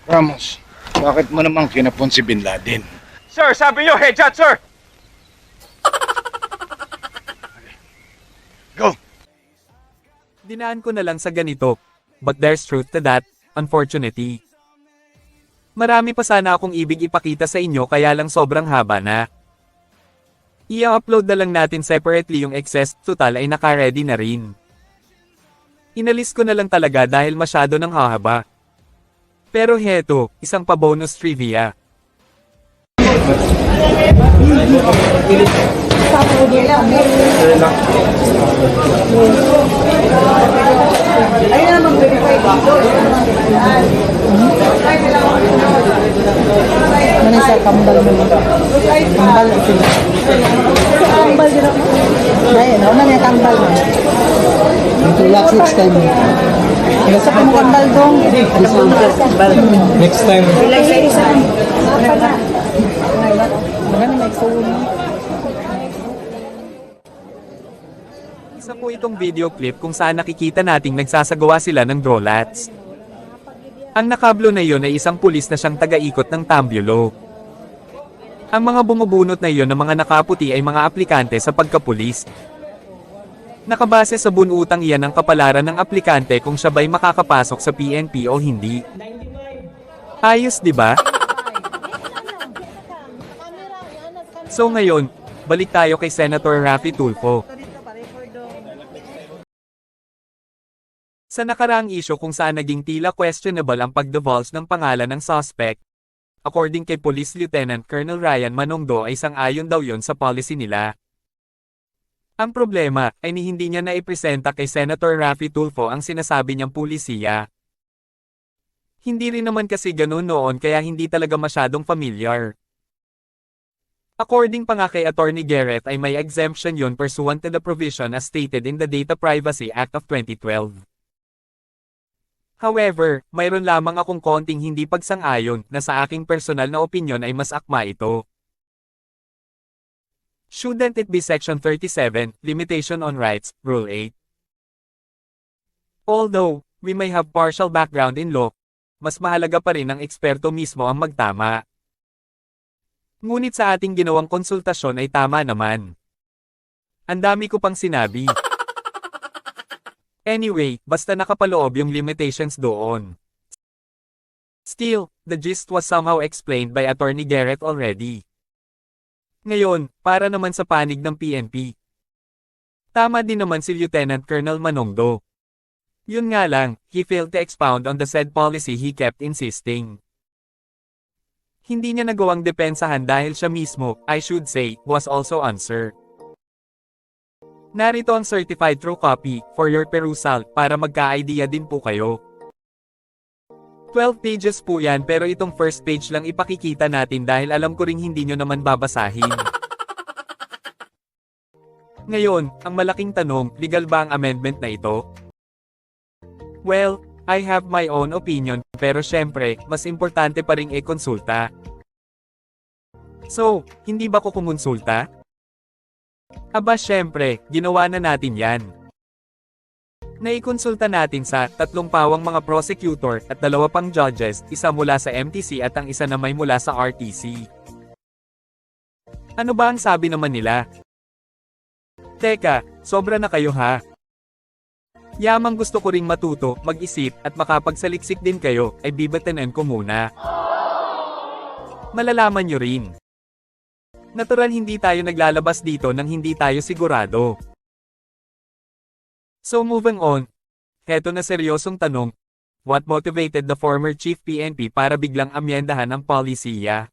Ramos, bakit mo naman kinapon si Bin Laden? Sir, sabi niyo, headshot, sir! Go! Dinaan ko na lang sa ganito. But there's truth to that, unfortunately. Marami pa sana akong ibig ipakita sa inyo kaya lang sobrang haba na. I-upload na lang natin separately yung excess, total ay naka-ready na rin. Inalis ko na lang talaga dahil masyado nang hahaba. Pero heto, isang pa-bonus trivia. Ayun na mag-verify ba? Mana sa kambal mo? Kambal ito. Kambal din ako. Ayun, ano na kambal mo? Ito last next time. Gusto ko mo kambal dong. Next time. Ilay sa isa. Maganda may phone. Isa po itong video clip kung saan nakikita nating nagsasagawa sila ng drawlats. Ang nakablo na iyon ay isang pulis na siyang taga-ikot ng Tambulo. Ang mga bumubunot na iyon ng mga nakaputi ay mga aplikante sa pagkapulis. Nakabase sa bunutang iyan ang kapalaran ng aplikante kung siya ba'y makakapasok sa PNP o hindi. Ayos, di ba? So ngayon, balik tayo kay Senator Raffy Tulfo. Sa nakaraang isyo kung saan naging tila questionable ang pag-divulge ng pangalan ng suspect, according kay Police Lieutenant Colonel Ryan Manongdo ay sang-ayon daw yon sa policy nila. Ang problema ay hindi niya naipresenta kay Senator Raffy Tulfo ang sinasabi niyang pulisiya. Hindi rin naman kasi ganun noon kaya hindi talaga masyadong familiar. According pa nga kay Attorney Garrett ay may exemption yon pursuant to the provision as stated in the Data Privacy Act of 2012. However, mayroon lamang akong konting hindi pagsang-ayon na sa aking personal na opinyon ay mas akma ito. Shouldn't it be Section 37, Limitation on Rights, Rule 8? Although, we may have partial background in law, mas mahalaga pa rin ang eksperto mismo ang magtama. Ngunit sa ating ginawang konsultasyon ay tama naman. Ang dami ko pang sinabi. Anyway, basta nakapaloob yung limitations doon. Still, the gist was somehow explained by Attorney Garrett already. Ngayon, para naman sa panig ng PNP. Tama din naman si Lieutenant Colonel Manongdo. Yun nga lang, he failed to expound on the said policy he kept insisting. Hindi niya nagawang depensahan dahil siya mismo, I should say, was also answer. Narito ang certified true copy, for your perusal, para magka-idea din po kayo. 12 pages po yan pero itong first page lang ipakikita natin dahil alam ko ring hindi nyo naman babasahin. Ngayon, ang malaking tanong, legal ba ang amendment na ito? Well, I have my own opinion, pero syempre, mas importante pa ring i-konsulta. So, hindi ba ko kumonsulta? Aba syempre, ginawa na natin yan. Naikonsulta natin sa 3 pawang mga prosecutor at 2 pang judges, isa mula sa MTC at ang isa naman mula sa RTC. Ano ba ang sabi naman nila? Teka, sobra na kayo ha? Yamang gusto ko ring matuto, mag-isip, at makapagsaliksik din kayo, ay bibatanan ko muna. Malalaman nyo rin. Natural hindi tayo naglalabas dito nang hindi tayo sigurado. So moving on, heto na seryosong tanong, what motivated the former Chief PNP para biglang amyendahan ang polisiya?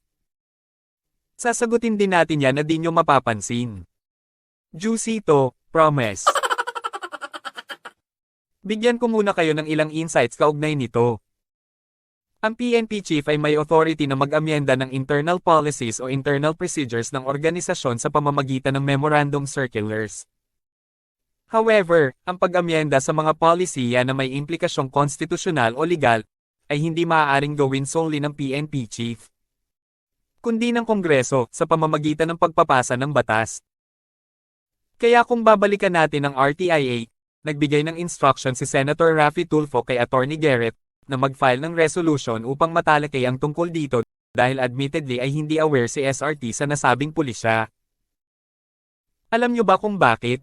Sasagutin din natin yan na di nyo mapapansin. Juicy to, promise. Bigyan ko muna kayo ng ilang insights kaugnay nito. Ang PNP chief ay may authority na mag-amyenda ng internal policies o internal procedures ng organisasyon sa pamamagitan ng memorandum circulars. However, ang pag-amyenda sa mga polisiya na may implikasyong konstitusyonal o legal ay hindi maaaring gawin solely ng PNP chief, kundi ng Kongreso sa pamamagitan ng pagpapasa ng batas. Kaya kung babalikan natin ang RTIA, nagbigay ng instruction si Senator Raffy Tulfo kay Attorney Garrett na mag-file ng resolution upang matalakay ang tungkol dito dahil admittedly ay hindi aware si SRT sa nasabing pulisya. Alam nyo ba kung bakit?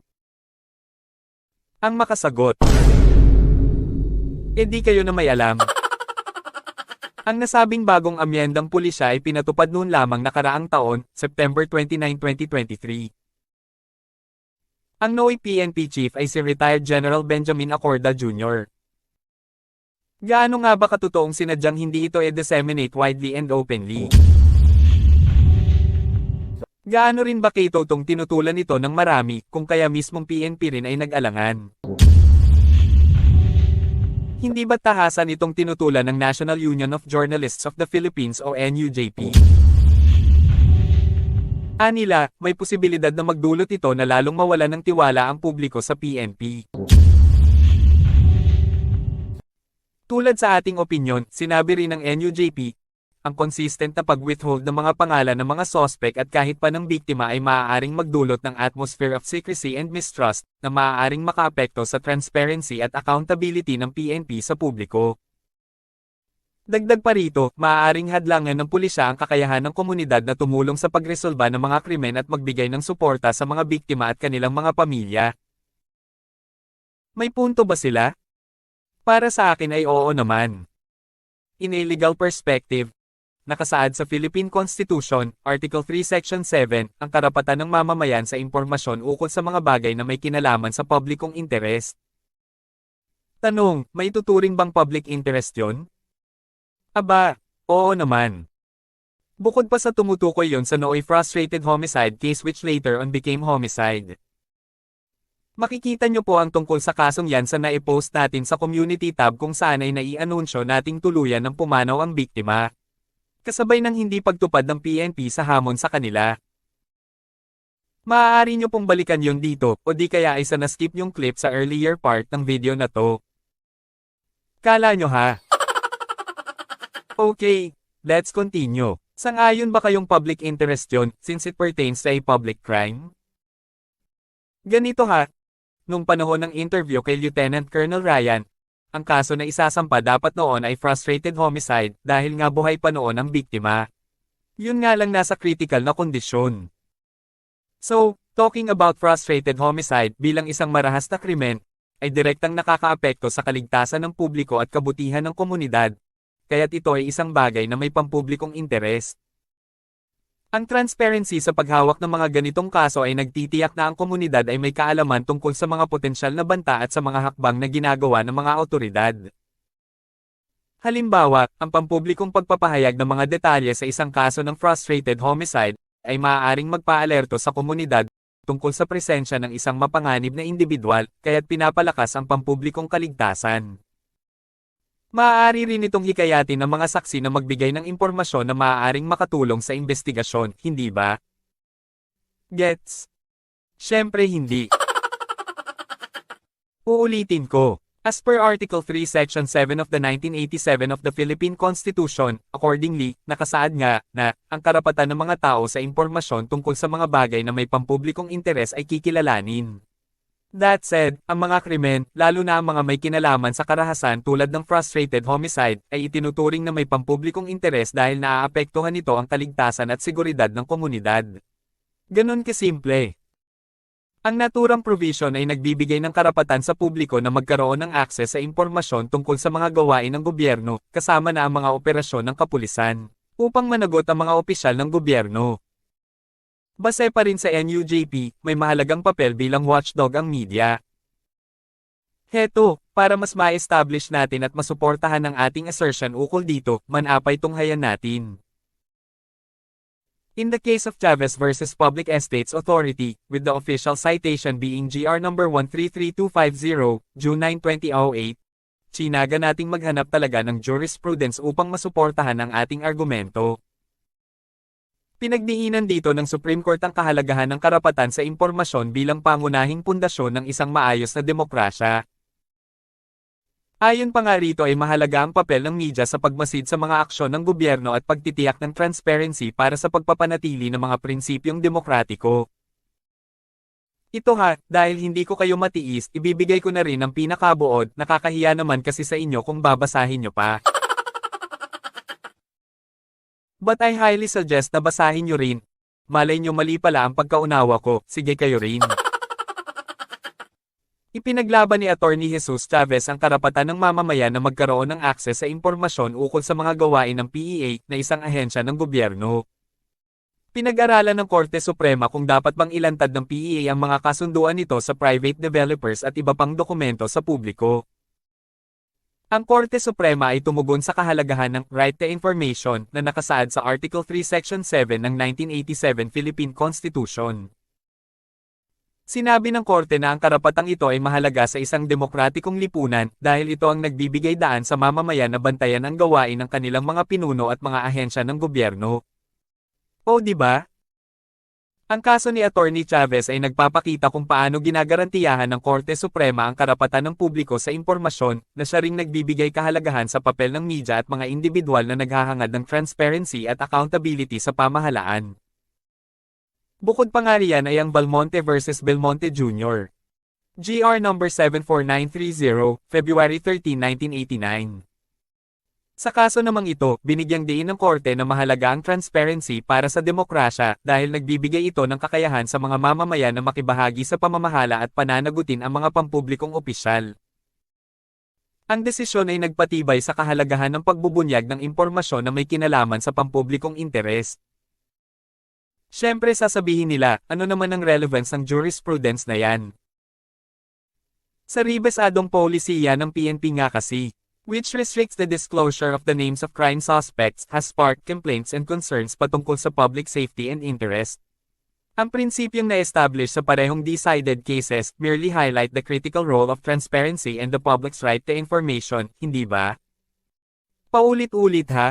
Ang makasagot. Di kayo na may alam. Ang nasabing bagong amyendang pulisya ay pinatupad noon lamang nakaraang taon, September 29, 2023. Ang NOI PNP chief ay si retired General Benjamin Acorda Jr. Gaano nga ba katotoong sinadyang hindi ito i-disseminate widely and openly? Gaano rin ba kitotong tinutulan ito ng marami kung kaya mismong PNP rin ay nag-alangan? Hindi ba tahasan itong tinutulan ng National Union of Journalists of the Philippines o NUJP? Anila, may posibilidad na magdulot ito na lalong mawalan ng tiwala ang publiko sa PNP. Tulad sa ating opinyon, sinabi rin ng NUJP, ang consistent na pag-withhold ng mga pangalan ng mga sospek at kahit pa ng biktima ay maaaring magdulot ng atmosphere of secrecy and mistrust na maaaring makaapekto sa transparency at accountability ng PNP sa publiko. Dagdag pa rito, maaaring hadlangan ng pulisya ang kakayahan ng komunidad na tumulong sa pagresolba ng mga krimen at magbigay ng suporta sa mga biktima at kanilang mga pamilya. May punto ba sila? Para sa akin ay oo naman. In a legal perspective, nakasaad sa Philippine Constitution, Article 3 Section 7, ang karapatan ng mamamayan sa impormasyon ukol sa mga bagay na may kinalaman sa publikong interest. Tanong, may tuturing bang public interest yon? Aba, oo naman. Bukod pa sa tumutukoy yon sa NOI frustrated homicide case which later on became homicide. Makikita nyo po ang tungkol sa kasong yan sa naipost natin sa community tab kung saan ay nai-anunsyo nating tuluyan ng pumanaw ang biktima. Kasabay ng hindi pagtupad ng PNP sa hamon sa kanila. Maaari nyo pong balikan yon dito o di kaya ay sa na-skip yung clip sa earlier part ng video na to. Kala nyo ha? Okay, let's continue. Sang-ayon ba kayong public interest yon since it pertains to a public crime? Ganito ha. Nung panahon ng interview kay Lieutenant Colonel Ryan, ang kaso na isasampa dapat noon ay frustrated homicide dahil nga buhay pa noon ang biktima. Yun nga lang nasa critical na kondisyon. So, talking about frustrated homicide bilang isang marahas na krimen, ay direktang nakakaapekto sa kaligtasan ng publiko at kabutihan ng komunidad, kaya't ito ay isang bagay na may pampublikong interes. Ang transparency sa paghawak ng mga ganitong kaso ay nagtitiyak na ang komunidad ay may kaalaman tungkol sa mga potensyal na banta at sa mga hakbang na ginagawa ng mga awtoridad. Halimbawa, ang pampublikong pagpapahayag ng mga detalye sa isang kaso ng frustrated homicide ay maaaring magpaalerto sa komunidad tungkol sa presensya ng isang mapanganib na individual, kaya't pinapalakas ang pampublikong kaligtasan. Maaari rin itong hikayatin ng mga saksi na magbigay ng impormasyon na maaaring makatulong sa investigasyon, hindi ba? Gets? Syempre hindi. Uulitin ko. As per Article 3 Section 7 of the 1987 of the Philippine Constitution, accordingly, nakasaad nga na ang karapatan ng mga tao sa impormasyon tungkol sa mga bagay na may pampublikong interes ay kikilalanin. That said, ang mga krimen, lalo na ang mga may kinalaman sa karahasan tulad ng frustrated homicide, ay itinuturing na may pampublikong interes dahil naaapektuhan nito ang kaligtasan at seguridad ng komunidad. Ganon kasimple. Ang naturang provision ay nagbibigay ng karapatan sa publiko na magkaroon ng akses sa impormasyon tungkol sa mga gawain ng gobyerno, kasama na ang mga operasyon ng kapulisan, upang managot ang mga opisyal ng gobyerno. Base pa rin sa NUJP, may mahalagang papel bilang watchdog ang media. Heto, para mas ma-establish natin at masuportahan ang ating assertion ukol dito, manapay tunghayan natin. In the case of Chavez versus Public Estates Authority, with the official citation being GR number 133250, June 9, 2008, tsinaga nating maghanap talaga ng jurisprudence upang masuportahan ang ating argumento. Pinagdiinan dito ng Supreme Court ang kahalagahan ng karapatan sa impormasyon bilang pangunahing pundasyon ng isang maayos na demokrasya. Ayon pa nga rito ay mahalaga ang papel ng media sa pagmasid sa mga aksyon ng gobyerno at pagtitiyak ng transparency para sa pagpapanatili ng mga prinsipyong demokratiko. Ito ha, dahil hindi ko kayo matiis, ibibigay ko na rin ang pinakabuod, nakakahiya naman kasi sa inyo kung babasahin nyo pa. But I highly suggest na basahin nyo rin. Malay nyo mali pala ang pagkaunawa ko, sige kayo rin. Ipinaglaban ni Attorney Jesus Chavez ang karapatan ng mamamayan na magkaroon ng akses sa impormasyon ukol sa mga gawain ng PEA na isang ahensya ng gobyerno. Pinag-aralan ng Korte Suprema kung dapat bang ilantad ng PEA ang mga kasunduan nito sa private developers at iba pang dokumento sa publiko. Ang Korte Suprema ay tumugon sa kahalagahan ng right to information na nakasaad sa Article 3 Section 7 ng 1987 Philippine Constitution. Sinabi ng Korte na ang karapatang ito ay mahalaga sa isang demokratikong lipunan dahil ito ang nagbibigay daan sa mamamayan na bantayan ang gawain ng kanilang mga pinuno at mga ahensya ng gobyerno. O di ba? Ang kaso ni Attorney Chavez ay nagpapakita kung paano ginagarantiyahan ng Korte Suprema ang karapatan ng publiko sa impormasyon na siya ring nagbibigay kahalagahan sa papel ng media at mga individual na naghahangad ng transparency at accountability sa pamahalaan. Bukod pa nga riyan ay ang Belmonte versus Belmonte Jr. GR number 74930, February 13, 1989. Sa kaso namang ito, binigyang diin ng Korte na mahalaga ang transparency para sa demokrasya dahil nagbibigay ito ng kakayahan sa mga mamamayan na makibahagi sa pamamahala at pananagutin ang mga pampublikong opisyal. Ang desisyon ay nagpatibay sa kahalagahan ng pagbubunyag ng impormasyon na may kinalaman sa pampublikong interes. Siyempre sasabihin nila, ano naman ang relevance ng jurisprudence na yan? Sa ribesadong polisiya ng PNP nga kasi, which restricts the disclosure of the names of crime suspects, has sparked complaints and concerns patungkol sa public safety and interest. Ang prinsipyong na-establish sa parehong decided cases merely highlight the critical role of transparency and the public's right to information, hindi ba? Paulit-ulit ha?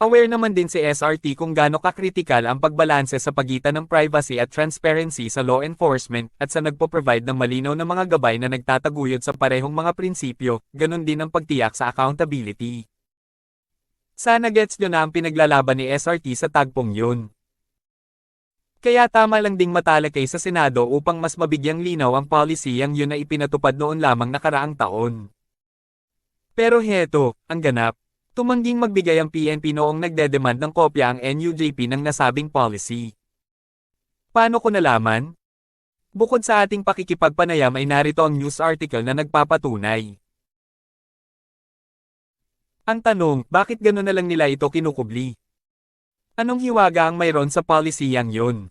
Aware naman din si SRT kung gaano kakritikal ang pagbalanse sa pagitan ng privacy at transparency sa law enforcement at sa nagpo-provide ng malinaw na mga gabay na nagtataguyod sa parehong mga prinsipyo, ganun din ang pagtiyak sa accountability. Sana gets nyo na ang pinaglalaban ni SRT sa tagpong yun. Kaya tama lang ding matalakay sa Senado upang mas mabigyang linaw ang polisiyang yun na ipinatupad noon lamang nakaraang taon. Pero heto, ang ganap. Tumangging magbigay ang PNP noong nagdedemand ng kopya ang NUJP ng nasabing policy. Paano ko nalaman? Bukod sa ating pakikipagpanayam ay narito ang news article na nagpapatunay. Ang tanong, bakit gano'n na lang nila ito kinukubli? Anong hiwaga ang mayroon sa polisiyang yun?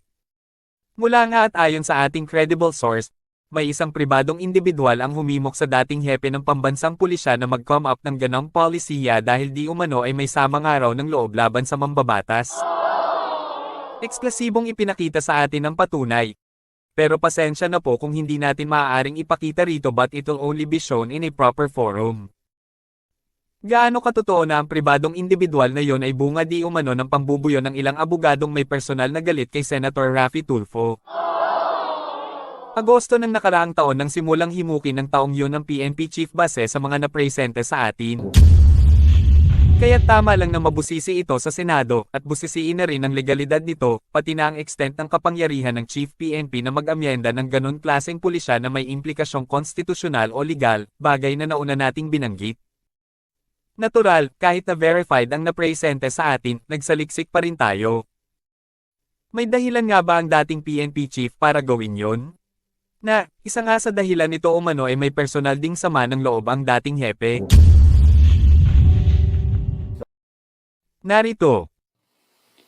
Mula nga at ayon sa ating credible source, may isang pribadong individual ang humimok sa dating hepe ng pambansang pulisya na mag-come up ng ganong polisiya dahil di umano ay may samang araw ng loob laban sa mambabatas. Eksklusibong ipinakita sa atin ang patunay. Pero pasensya na po kung hindi natin maaaring ipakita rito but it'll only be shown in a proper forum. Gaano katotoo na ang pribadong individual na yon ay bunga di umano ng pambubuyo ng ilang abogadong may personal na galit kay Senator Raffy Tulfo. Agosto ng nakaraang taon nang simulang himukin ng taong yun ng PNP Chief base sa mga napresente sa atin. Kaya tama lang na mabusisi ito sa Senado at busisiin na rin ang legalidad nito, pati na ang extent ng kapangyarihan ng Chief PNP na mag-amyenda ng ganon klaseng pulisya na may implikasyong konstitusyonal o legal, bagay na nauna nating binanggit. Natural, kahit na verified ang napresente sa atin, nagsaliksik pa rin tayo. May dahilan nga ba ang dating PNP Chief para gawin yon? Na, isa nga sa dahilan nito umano ay may personal ding sama ng loob ang dating hepe. Narito.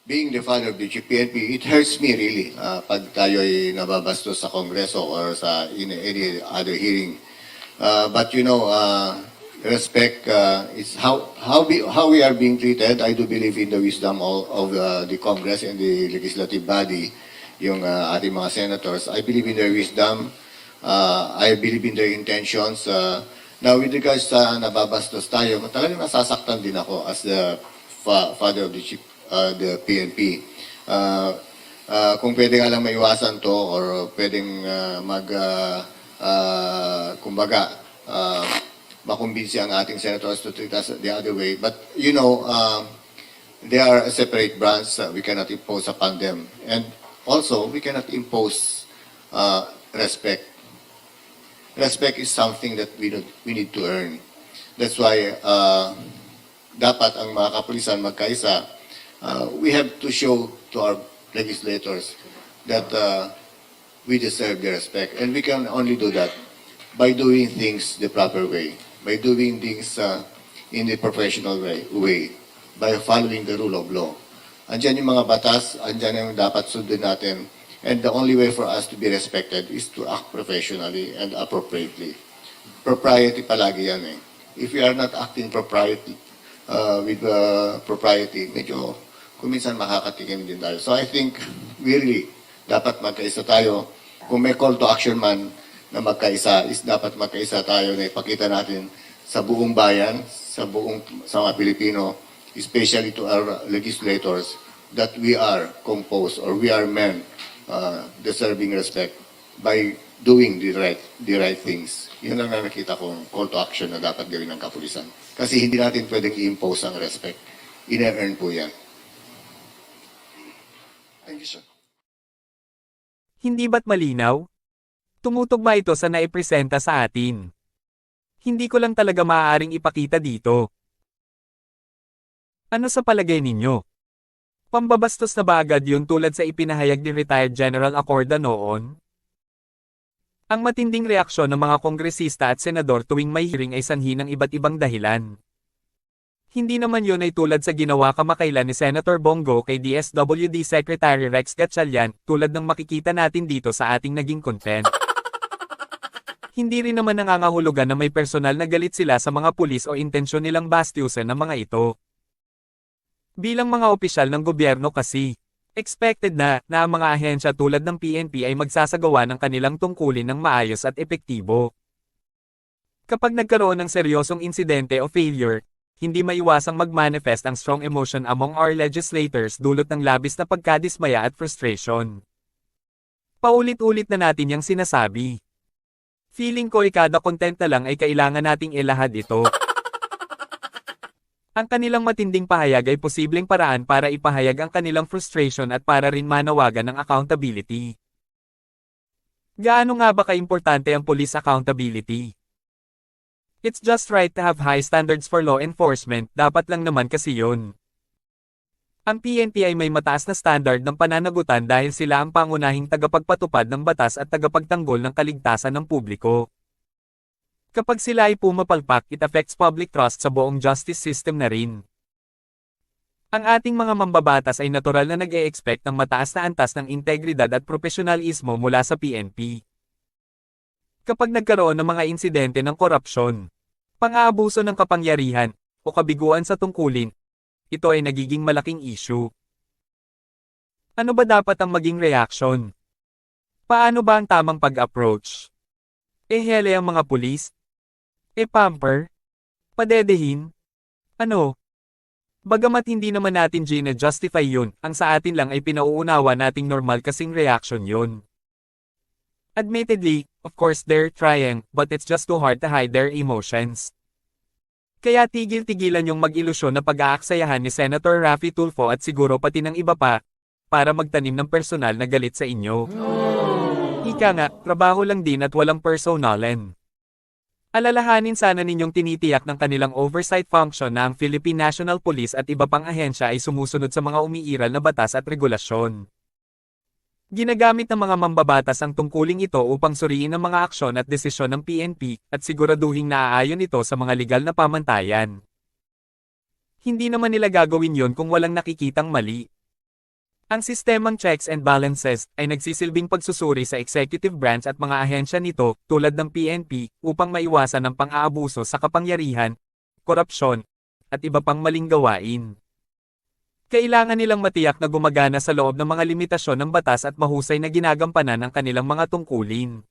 Being the father of the PNP, it hurts me really pag tayo ay nababastos sa Kongreso or sa in any other hearing. But you know, respect is how we are being treated. I do believe in the wisdom of the Congress and the legislative body, yung ating mga senators. I believe in their wisdom. I believe in their intentions. Now, with regards sa nababastos tayo, talagang nasasaktan din ako as the father of the PNP. Kung pwede nga lang maiwasan to or pwedeng kumbaga, makumbinsi ang ating senators to treat us the other way. But, you know, they are a separate branch. We cannot impose upon them. And also, we cannot impose respect. Respect is something that we need to earn. That's why dapat ang mga kapulisan magkaisa. We have to show to our legislators that we deserve their respect. And we can only do that by doing things the proper way, by doing things in the professional way, by following the rule of law. Andyan yung mga batas, andyan yung dapat sundin natin. And the only way for us to be respected is to act professionally and appropriately. Propriety palagi yan eh. If we are not acting propriety, medyo kuminsan makakatikim din tayo. So I think really dapat magkaisa tayo. Kung may call to action man na magkaisa, is dapat magkaisa tayo na ipakita natin sa buong bayan, sa mga Pilipino, especially to our legislators, that we are composed or we are men deserving respect by doing the right things. Yun ang nakikita kong call to action na dapat gawin ng kapulisan. Kasi hindi natin pwedeng i-impose ang respect. Ine-earn po yan. Thank you, sir. Hindi ba't malinaw? Tumutugma ito sa naipresenta sa atin. Hindi ko lang talaga maaaring ipakita dito. Ano sa palagay ninyo? Pambabastos na ba agad yun tulad sa ipinahayag ni retired General Acorda noon? Ang matinding reaksyon ng mga kongresista at senador tuwing may hearing ay sanhi ng iba't ibang dahilan. Hindi naman yun ay tulad sa ginawa kamakailan ni Senator Bongo kay DSWD Secretary Rex Gatchalian, tulad ng makikita natin dito sa ating naging content. Hindi rin naman nangangahulugan na may personal na galit sila sa mga pulis o intensyon nilang bastyusan ng mga ito. Bilang mga opisyal ng gobyerno kasi, expected na ang mga ahensya tulad ng PNP ay magsasagawa ng kanilang tungkulin ng maayos at epektibo. Kapag nagkaroon ng seryosong insidente o failure, hindi maiwasang mag-manifest ang strong emotion among our legislators dulot ng labis na pagkadismaya at frustration. Paulit-ulit na natin yang sinasabi. Feeling ko kada content na lang ay kailangan nating ilahad ito. Ang kanilang matinding pahayag ay posibleng paraan para ipahayag ang kanilang frustration at para rin manawagan ng accountability. Gaano nga ba kaimportante ang police accountability? It's just right to have high standards for law enforcement, dapat lang naman kasi yun. Ang PNP ay may mataas na standard ng pananagutan dahil sila ang pangunahing tagapagpatupad ng batas at tagapagtanggol ng kaligtasan ng publiko. Kapag sila ay pumapalpak, it affects public trust sa buong justice system na rin. Ang ating mga mambabatas ay natural na nag-e-expect ng mataas na antas ng integridad at profesionalismo mula sa PNP. Kapag nagkaroon ng mga insidente ng korupsyon, pang-aabuso ng kapangyarihan, o kabiguan sa tungkulin, ito ay nagiging malaking issue. Ano ba dapat ang maging reaction? Paano ba ang tamang pag-approach? Hele ang mga pulis? Pamper? Padedehin? Ano? Bagamat hindi naman natin gina-justify yun, ang sa atin lang ay pinauunawa nating normal kasing reaction yun. Admittedly, of course they're trying, but it's just too hard to hide their emotions. Kaya tigil-tigilan yung mag-ilusyon na pag-aaksayahan ni Senator Raffy Tulfo at siguro pati ng iba pa, para magtanim ng personal na galit sa inyo. Ika nga, trabaho lang din at walang personalan. Alalahanin sana ninyong tinitiyak ng kanilang oversight function na ang Philippine National Police at iba pang ahensya ay sumusunod sa mga umiiral na batas at regulasyon. Ginagamit ng mga mambabatas ang tungkuling ito upang suriin ang mga aksyon at desisyon ng PNP at siguraduhing naaayon ito sa mga legal na pamantayan. Hindi naman nila gagawin yon kung walang nakikitang mali. Ang sistemang checks and balances ay nagsisilbing pagsusuri sa executive branch at mga ahensya nito tulad ng PNP upang maiwasan ang pang-aabuso sa kapangyarihan, korupsyon, at iba pang maling gawain. Kailangan nilang matiyak na gumagana sa loob ng mga limitasyon ng batas at mahusay na ginagampanan ang kanilang mga tungkulin.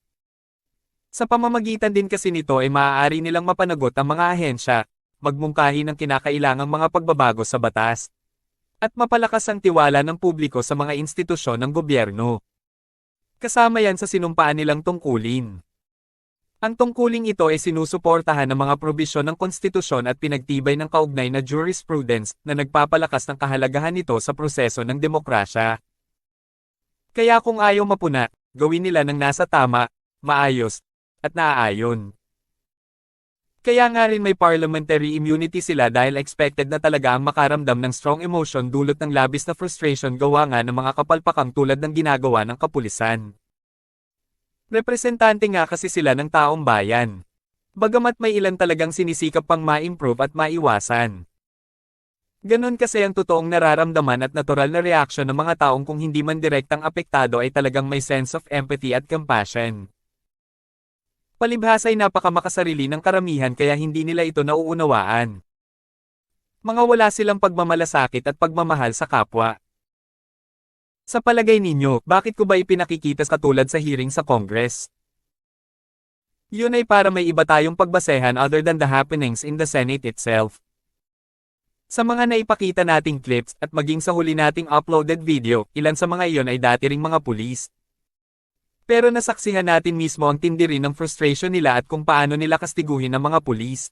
Sa pamamagitan din kasi nito ay maaari nilang mapanagot ang mga ahensya, magmungkahi ng kinakailangang mga pagbabago sa batas, at mapalakas ang tiwala ng publiko sa mga institusyon ng gobyerno. Kasama yan sa sinumpaan nilang tungkulin. Ang tungkuling ito ay sinusuportahan ng mga probisyon ng konstitusyon at pinagtibay ng kaugnay na jurisprudence na nagpapalakas ng kahalagahan nito sa proseso ng demokrasya. Kaya kung ayaw mapuna, gawin nila ng nasa tama, maayos, at naaayon. Kaya nga rin may parliamentary immunity sila dahil expected na talaga ang makaramdam ng strong emotion dulot ng labis na frustration gawa nga ng mga kapalpakang tulad ng ginagawa ng kapulisan. Representante nga kasi sila ng taong bayan. Bagamat may ilan talagang sinisikap pang ma-improve at maiwasan. Ganon kasi ang totoong nararamdaman at natural na reaksyon ng mga taong kung hindi man direktang apektado ay talagang may sense of empathy at compassion. Palibhas ay napakamakasarili ng karamihan kaya hindi nila ito nauunawaan. Mga wala silang pagmamalasakit at pagmamahal sa kapwa. Sa palagay ninyo, bakit ko ba ipinakikita katulad sa hearing sa Congress? Yun ay para may iba tayong pagbasehan other than the happenings in the Senate itself. Sa mga naipakita nating clips at maging sa huli nating uploaded video, ilan sa mga iyon ay dati ring mga pulis. Pero nasaksihan natin mismo ang tindi rin ng frustration nila at kung paano nila kastiguhin ang mga pulis.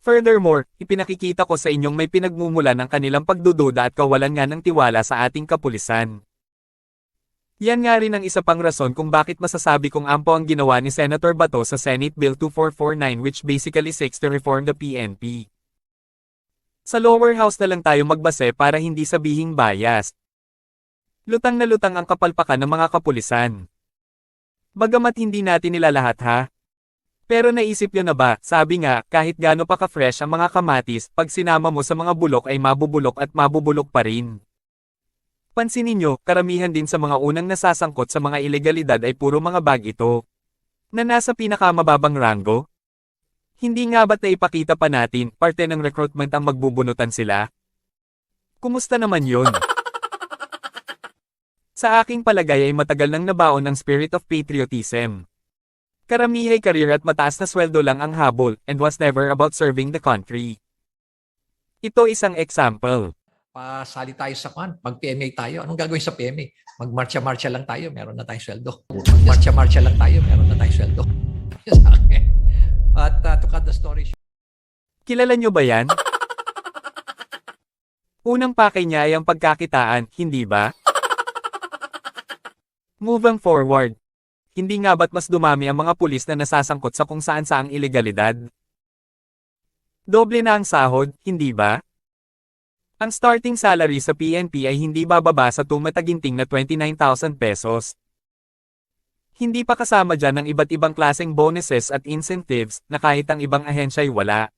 Furthermore, ipinakikita ko sa inyong may pinagmumula ng kanilang pagdududa at kawalan nga ng tiwala sa ating kapulisan. Yan nga rin ang isa pang rason kung bakit masasabi kong ampo ang ginawa ni Senator Bato sa Senate Bill 2449 which basically seeks to reform the PNP. Sa lower house na lang tayo magbase para hindi sabihing biased. Lutang na lutang ang kapalpakan ng mga kapulisan. Bagamat hindi natin nila lahat ha. Pero naisip nyo na ba, sabi nga, kahit gaano pa ka-fresh ang mga kamatis, pag sinama mo sa mga bulok ay mabubulok at mabubulok pa rin. Pansinin nyo, karamihan din sa mga unang nasasangkot sa mga ilegalidad ay puro mga bag ito. Na nasa pinakamababang ranggo? Hindi nga ba't naipakita pa natin, parte ng recruitment ang magbubunutan sila? Kumusta naman yon? Sa aking palagay ay matagal nang nabaon ng spirit of patriotism. Karamihay career at mataas na sweldo lang ang habol, and was never about serving the country. Ito isang example. Pasali tayo sa mag-PMA tayo. Anong gagawin sa PMA? Magmarcha-marcha lang tayo, meron na tayong sweldo. Magmarcha-marcha lang tayo, meron na tayong sweldo. At to cut the story short. Kilala nyo ba yan? Unang pakay niya ay ang pagkakitaan, hindi ba? Moving forward. Hindi nga ba't mas dumami ang mga pulis na nasasangkot sa kung saan saang ilegalidad? Doble na ang sahod, hindi ba? Ang starting salary sa PNP ay hindi bababa sa tumataginting na 29,000 pesos. Hindi pa kasama dyan ang iba't ibang klaseng bonuses at incentives na kahit ang ibang ahensya ay wala.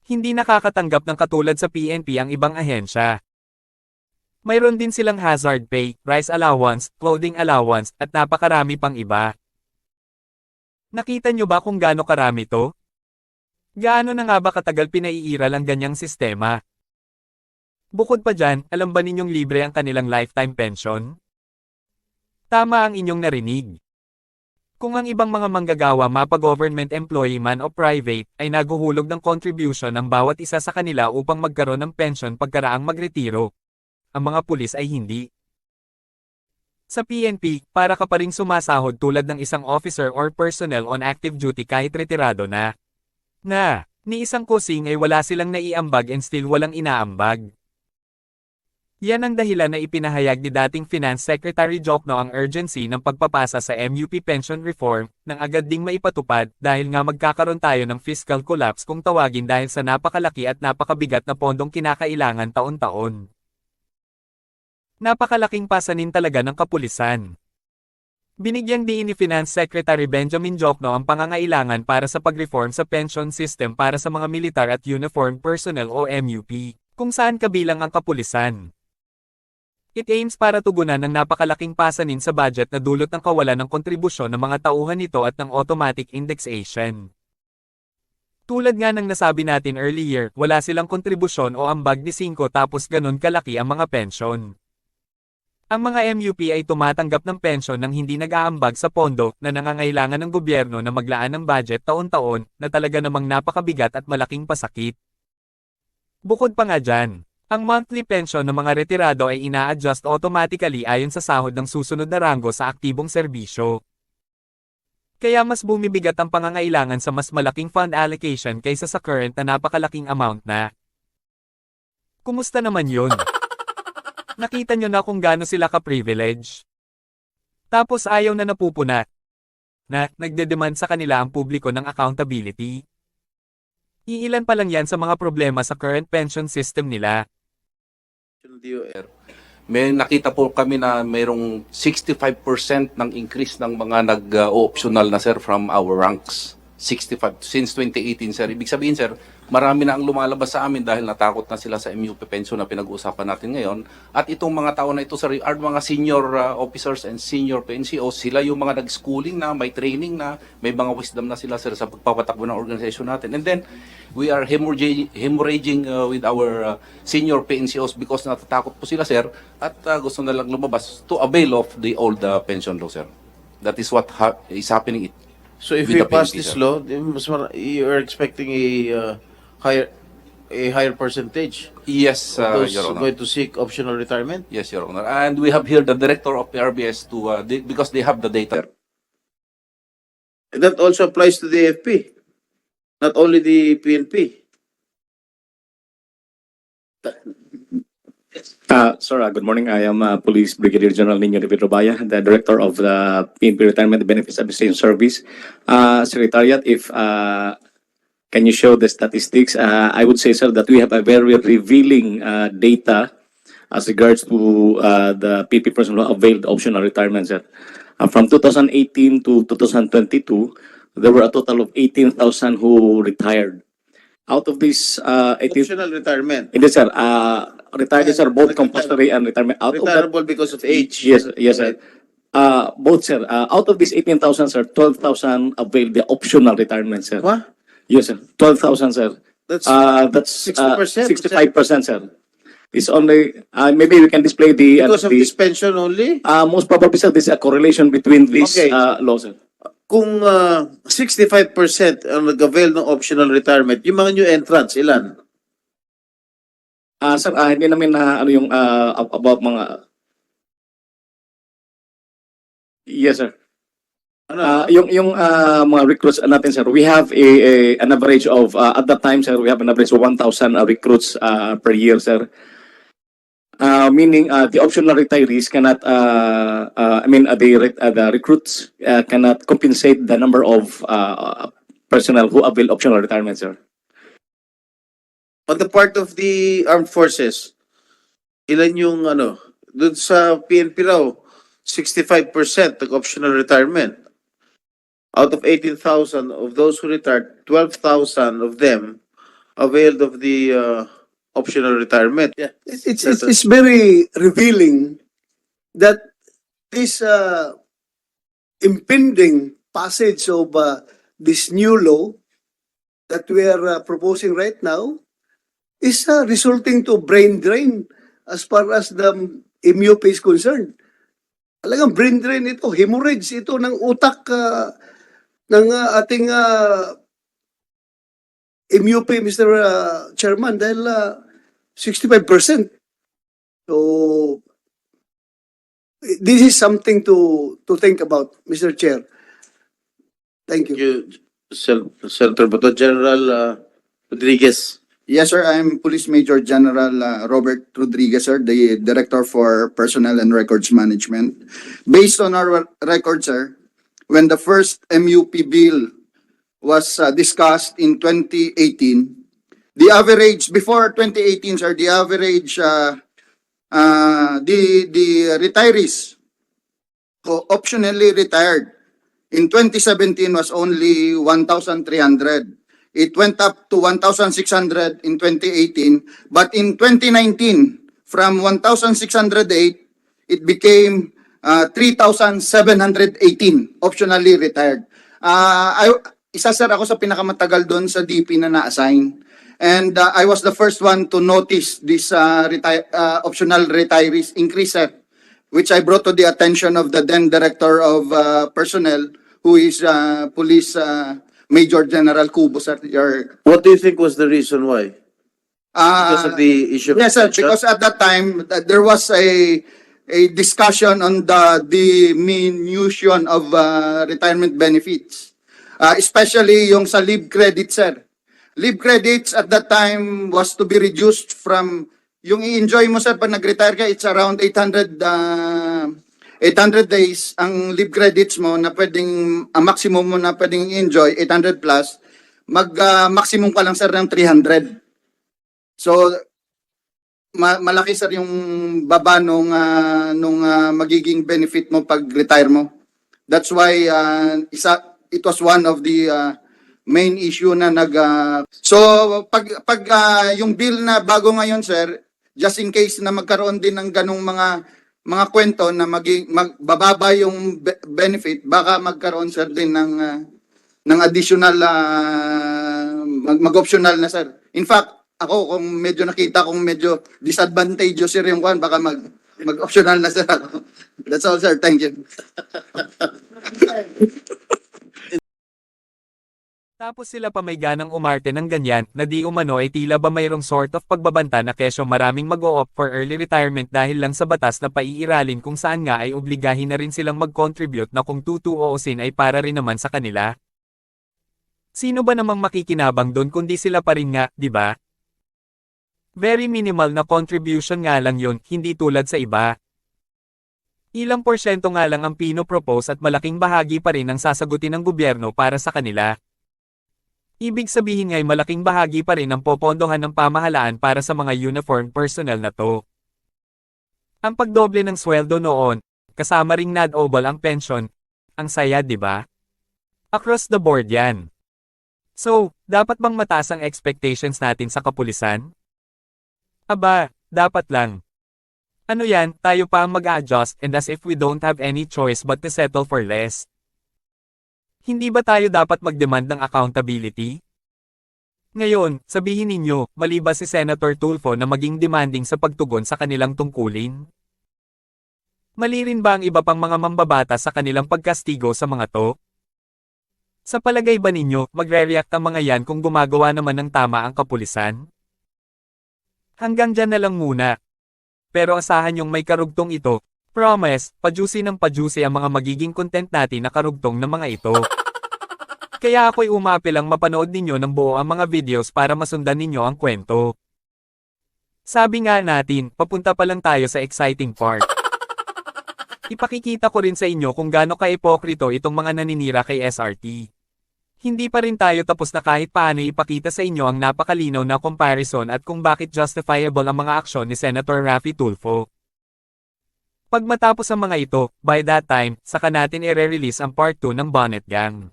Hindi nakakatanggap ng katulad sa PNP ang ibang ahensya. Mayroon din silang hazard pay, rice allowance, clothing allowance, at napakarami pang iba. Nakita nyo ba kung gaano karami to? Gaano na nga ba katagal pinaiiral ang ganyang sistema? Bukod pa dyan, alam ba ninyong libre ang kanilang lifetime pension? Tama ang inyong narinig. Kung ang ibang mga manggagawa mapa-government employee man o private, ay naguhulog ng contribution ang bawat isa sa kanila upang magkaroon ng pension pagkaraang magretiro. Ang mga pulis ay hindi. Sa PNP, para ka pa ring sumasahod tulad ng isang officer or personnel on active duty kahit retirado na. Ni isang kusing ay wala silang naiambag and still walang inaambag. Yan ang dahilan na ipinahayag ni dating Finance Secretary Jokno ang urgency ng pagpapasa sa MUP pension reform nang agad ding maipatupad dahil nga magkakaroon tayo ng fiscal collapse kung tawagin dahil sa napakalaki at napakabigat na pondong kinakailangan taon-taon. Napakalaking pasanin talaga ng kapulisan. Binigyang diin ni Finance Secretary Benjamin Jokno ang pangangailangan para sa pag-reform sa pension system para sa mga militar at uniformed personnel o MUP, kung saan kabilang ang kapulisan. It aims para tugunan ng napakalaking pasanin sa budget na dulot ng kawalan ng kontribusyon ng mga tauhan nito at ng automatic indexation. Tulad nga ng nasabi natin earlier, wala silang kontribusyon o ambag ni 5 tapos ganun kalaki ang mga pensyon. Ang mga MUP ay tumatanggap ng pensyon nang hindi nag-aambag sa pondo na nangangailangan ng gobyerno na maglaan ng budget taon-taon na talaga namang napakabigat at malaking pasakit. Bukod pa nga dyan, ang monthly pension ng mga retirado ay ina-adjust automatically ayon sa sahod ng susunod na ranggo sa aktibong serbisyo. Kaya mas bumibigat ang pangangailangan sa mas malaking fund allocation kaysa sa current na napakalaking amount na. Kumusta naman yun? Nakita nyo na kung gaano sila ka-privilege. Tapos ayaw na napupuna. Nagdedemand sa kanila ang publiko ng accountability. Iilan pa lang yan sa mga problema sa current pension system nila. May nakita po kami na mayroong 65% ng increase ng mga nag-optional na sir from our ranks. 65 since 2018 sir. Ibig sabihin sir, marami na ang lumalabas sa amin dahil natakot na sila sa MUP pension na pinag-uusapan natin ngayon. At itong mga tao na ito sir, are mga senior officers and senior PNCOs. Sila yung mga nag-schooling na, may training na, may mga wisdom na sila sir sa pagpapatakbo ng organization natin. And then we are hemorrhaging with our senior PNCOs because natatakot po sila sir at gusto na lang lumabas to avail of the old pension law sir. That is what is happening. So if with we the pass PNP, this sir. law, you are expecting a higher percentage Yes, of those Your Honor. going to seek optional retirement? Yes, Your Honor. And we have here the director of the RBS to because they have the data. That also applies to the AFP, not only the PNP. Sir, good morning. I am Police Brigadier General Nino de Pedrobaya, the Director of the PNP Retirement Benefits Administration Service. Secretariat, if can you show the statistics? I would say, sir, that we have a very revealing data as regards to the PP personnel who availed optional retirement, sir. From 2018 to 2022, there were a total of 18,000 who retired. Out of this 18... Optional retirement. Hindi, sir. Retired, sir, both compulsory and retirement. Out of that, Retirable because of age. yes, sir. Both, sir. Out of these 18,000, sir, 12,000 availed the optional retirement, sir. What? Yes, sir. 12,000, sir. That's 60%, 60%. 65%, sir. It's only, maybe we can display the... Because of this pension only? Most probably, sir, there's a correlation between these Okay. laws, sir. Kung 65% ang nag-avail ng optional retirement, yung mga new entrants, ilan? Sir, hindi namin na ano yung about mga... Yes, sir. Yung mga recruits natin, sir, we have an average of, at that time, sir, we have an average of 1,000 recruits per year, sir. Meaning the optional retirees cannot, the recruits cannot compensate the number of personnel who avail optional retirement, sir. On the part of the armed forces, ilan yung dun sa PNP raw, 65% ng optional retirement. Out of 18,000 of those who retired, 12,000 of them availed of the optional retirement. Yeah. It's very revealing that this impending passage of this new law that we are proposing right now is resulting to brain drain as far as the MUP is concerned. Talagang brain drain ito, hemorrhage ito ng utak ng ating MUP, Mr. Chairman, dahil 65%. So, this is something to think about, Mr. Chair. Thank you. Senator Bato. General Rodriguez. Yes, sir. I'm Police Major General Robert Rodriguez, sir, the Director for Personnel and Records Management. Based on our records, sir, when the first MUP bill was discussed in 2018, the average, before 2018, sir, the average, the retirees who optionally retired in 2017 was only 1,300. It went up to 1,600 in 2018, but in 2019, from 1,608, it became 3,718 optionally retired. Isa, sir, ako sa pinakamatagal doon sa DP na na-assign. And I was the first one to notice this optional retirees increase, sir, which I brought to the attention of the then Director of Personnel, who is Police Major General Cubo, sir. What do you think was the reason why? Because of the issue of yes, sir, because at that time, there was a discussion on the diminution of retirement benefits. Especially yung sa leave credit, sir. Leave credits at that time was to be reduced from, yung i-enjoy mo, sir, pag nag-retire ka, it's around 800 days ang leave credits mo na pwedeng, ang maximum mo na pwedeng enjoy, 800 plus, maximum ka lang, sir, ng 300. So, malaki, sir, yung baba nung magiging benefit mo pag retire mo. That's why it was one of the main issue na so pag yung bill na bago ngayon, sir, just in case na magkaroon din ng ganung mga kwento na magbababa yung benefit, baka magkaroon, sir, din ng additional mag-optional na, sir. In fact, ako kung medyo nakita kong medyo disadvantageous, sir, yung kwan, baka mag-optional na, sir, ako. That's all, sir. Thank you. Tapos sila pa may ganang umarte ng ganyan, na di umano ay tila ba mayroong sort of pagbabanta na kesyo maraming mag-o-opt for early retirement dahil lang sa batas na paiiralin kung saan nga ay obligahin na rin silang mag-contribute na kung tutuusin ay para rin naman sa kanila. Sino ba namang makikinabang doon kundi sila pa rin nga, di ba? Very minimal na contribution nga lang yon, hindi tulad sa iba. Ilang porsyento nga lang ang pino-propose at malaking bahagi pa rin ang sasagutin ng gobyerno para sa kanila. Ibig sabihin nga'y malaking bahagi pa rin ang popondohan ng pamahalaan para sa mga uniform personnel na to. Ang pagdoble ng sweldo noon, kasama ring NAD-OBL ang pension, ang saya, di ba? Across the board yan. So, dapat bang mataas ang expectations natin sa kapulisan? Aba, dapat lang. Ano yan, tayo pa ang mag-a-adjust and as if we don't have any choice but to settle for less. Hindi ba tayo dapat mag-demand ng accountability? Ngayon, sabihin ninyo, mali ba si Senator Tulfo na maging demanding sa pagtugon sa kanilang tungkulin? Mali rin ba ang iba pang mga mambabata sa kanilang pagkastigo sa mga to? Sa palagay ba ninyo, magre-react ang mga yan kung gumagawa naman ng tama ang kapulisan? Hanggang dyan na lang muna. Pero asahan yung may karugtong ito, Promise, pajusi ng pajusi ang mga magiging content natin na karugtong ng mga ito. Kaya ako'y umapilang mapanood ninyo ng buo ang mga videos para masundan ninyo ang kwento. Sabi nga natin, papunta pa lang tayo sa exciting part. Ipakikita ko rin sa inyo kung gaano ka-epokrito itong mga naninira kay SRT. Hindi pa rin tayo tapos na kahit paano ipakita sa inyo ang napakalinaw na comparison at kung bakit justifiable ang mga aksyon ni Senator Raffy Tulfo. Pag matapos ang mga ito, by that time, saka natin i-release ang part 2 ng Bonnet Gang.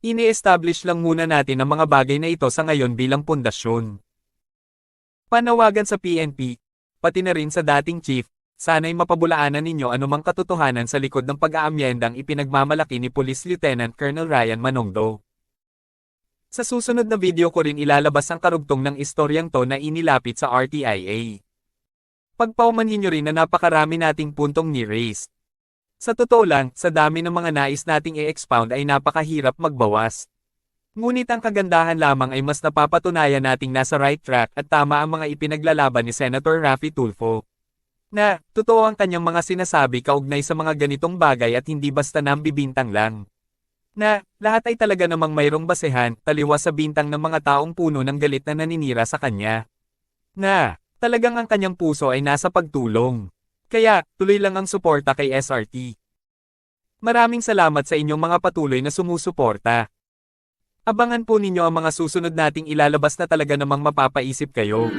Ini-establish lang muna natin ang mga bagay na ito sa ngayon bilang pundasyon. Panawagan sa PNP, pati na rin sa dating chief, sana'y mapabulaanan ninyo anumang katotohanan sa likod ng pag-aamyendang ipinagmamalaki ni Police Lieutenant Colonel Ryan Manongdo. Sa susunod na video ko rin ilalabas ang karugtong ng istoryang to na inilapit sa RTIA. Pagpaumanhin nyo rin na napakarami nating puntong ni-raise. Sa totoo lang, sa dami ng mga nais nating i-expound ay napakahirap magbawas. Ngunit ang kagandahan lamang ay mas napapatunayan nating nasa right track at tama ang mga ipinaglalaban ni Senator Raffy Tulfo. Na, totoo ang kanyang mga sinasabi kaugnay sa mga ganitong bagay at hindi basta nambibintang lang. Na, lahat ay talaga namang mayroong basehan, taliwas sa bintang ng mga taong puno ng galit na naninira sa kanya. Na, talagang ang kanyang puso ay nasa pagtulong. Kaya, tuloy lang ang suporta kay SRT. Maraming salamat sa inyong mga patuloy na sumusuporta. Abangan po ninyo ang mga susunod nating ilalabas na talaga namang mapapaisip kayo.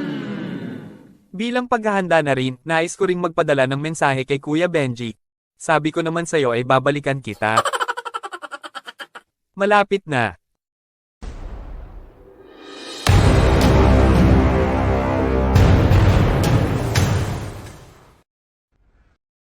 Bilang paghahanda na rin, nais ko ring magpadala ng mensahe kay Kuya Benji. Sabi ko naman sa'yo ay babalikan kita. Malapit na.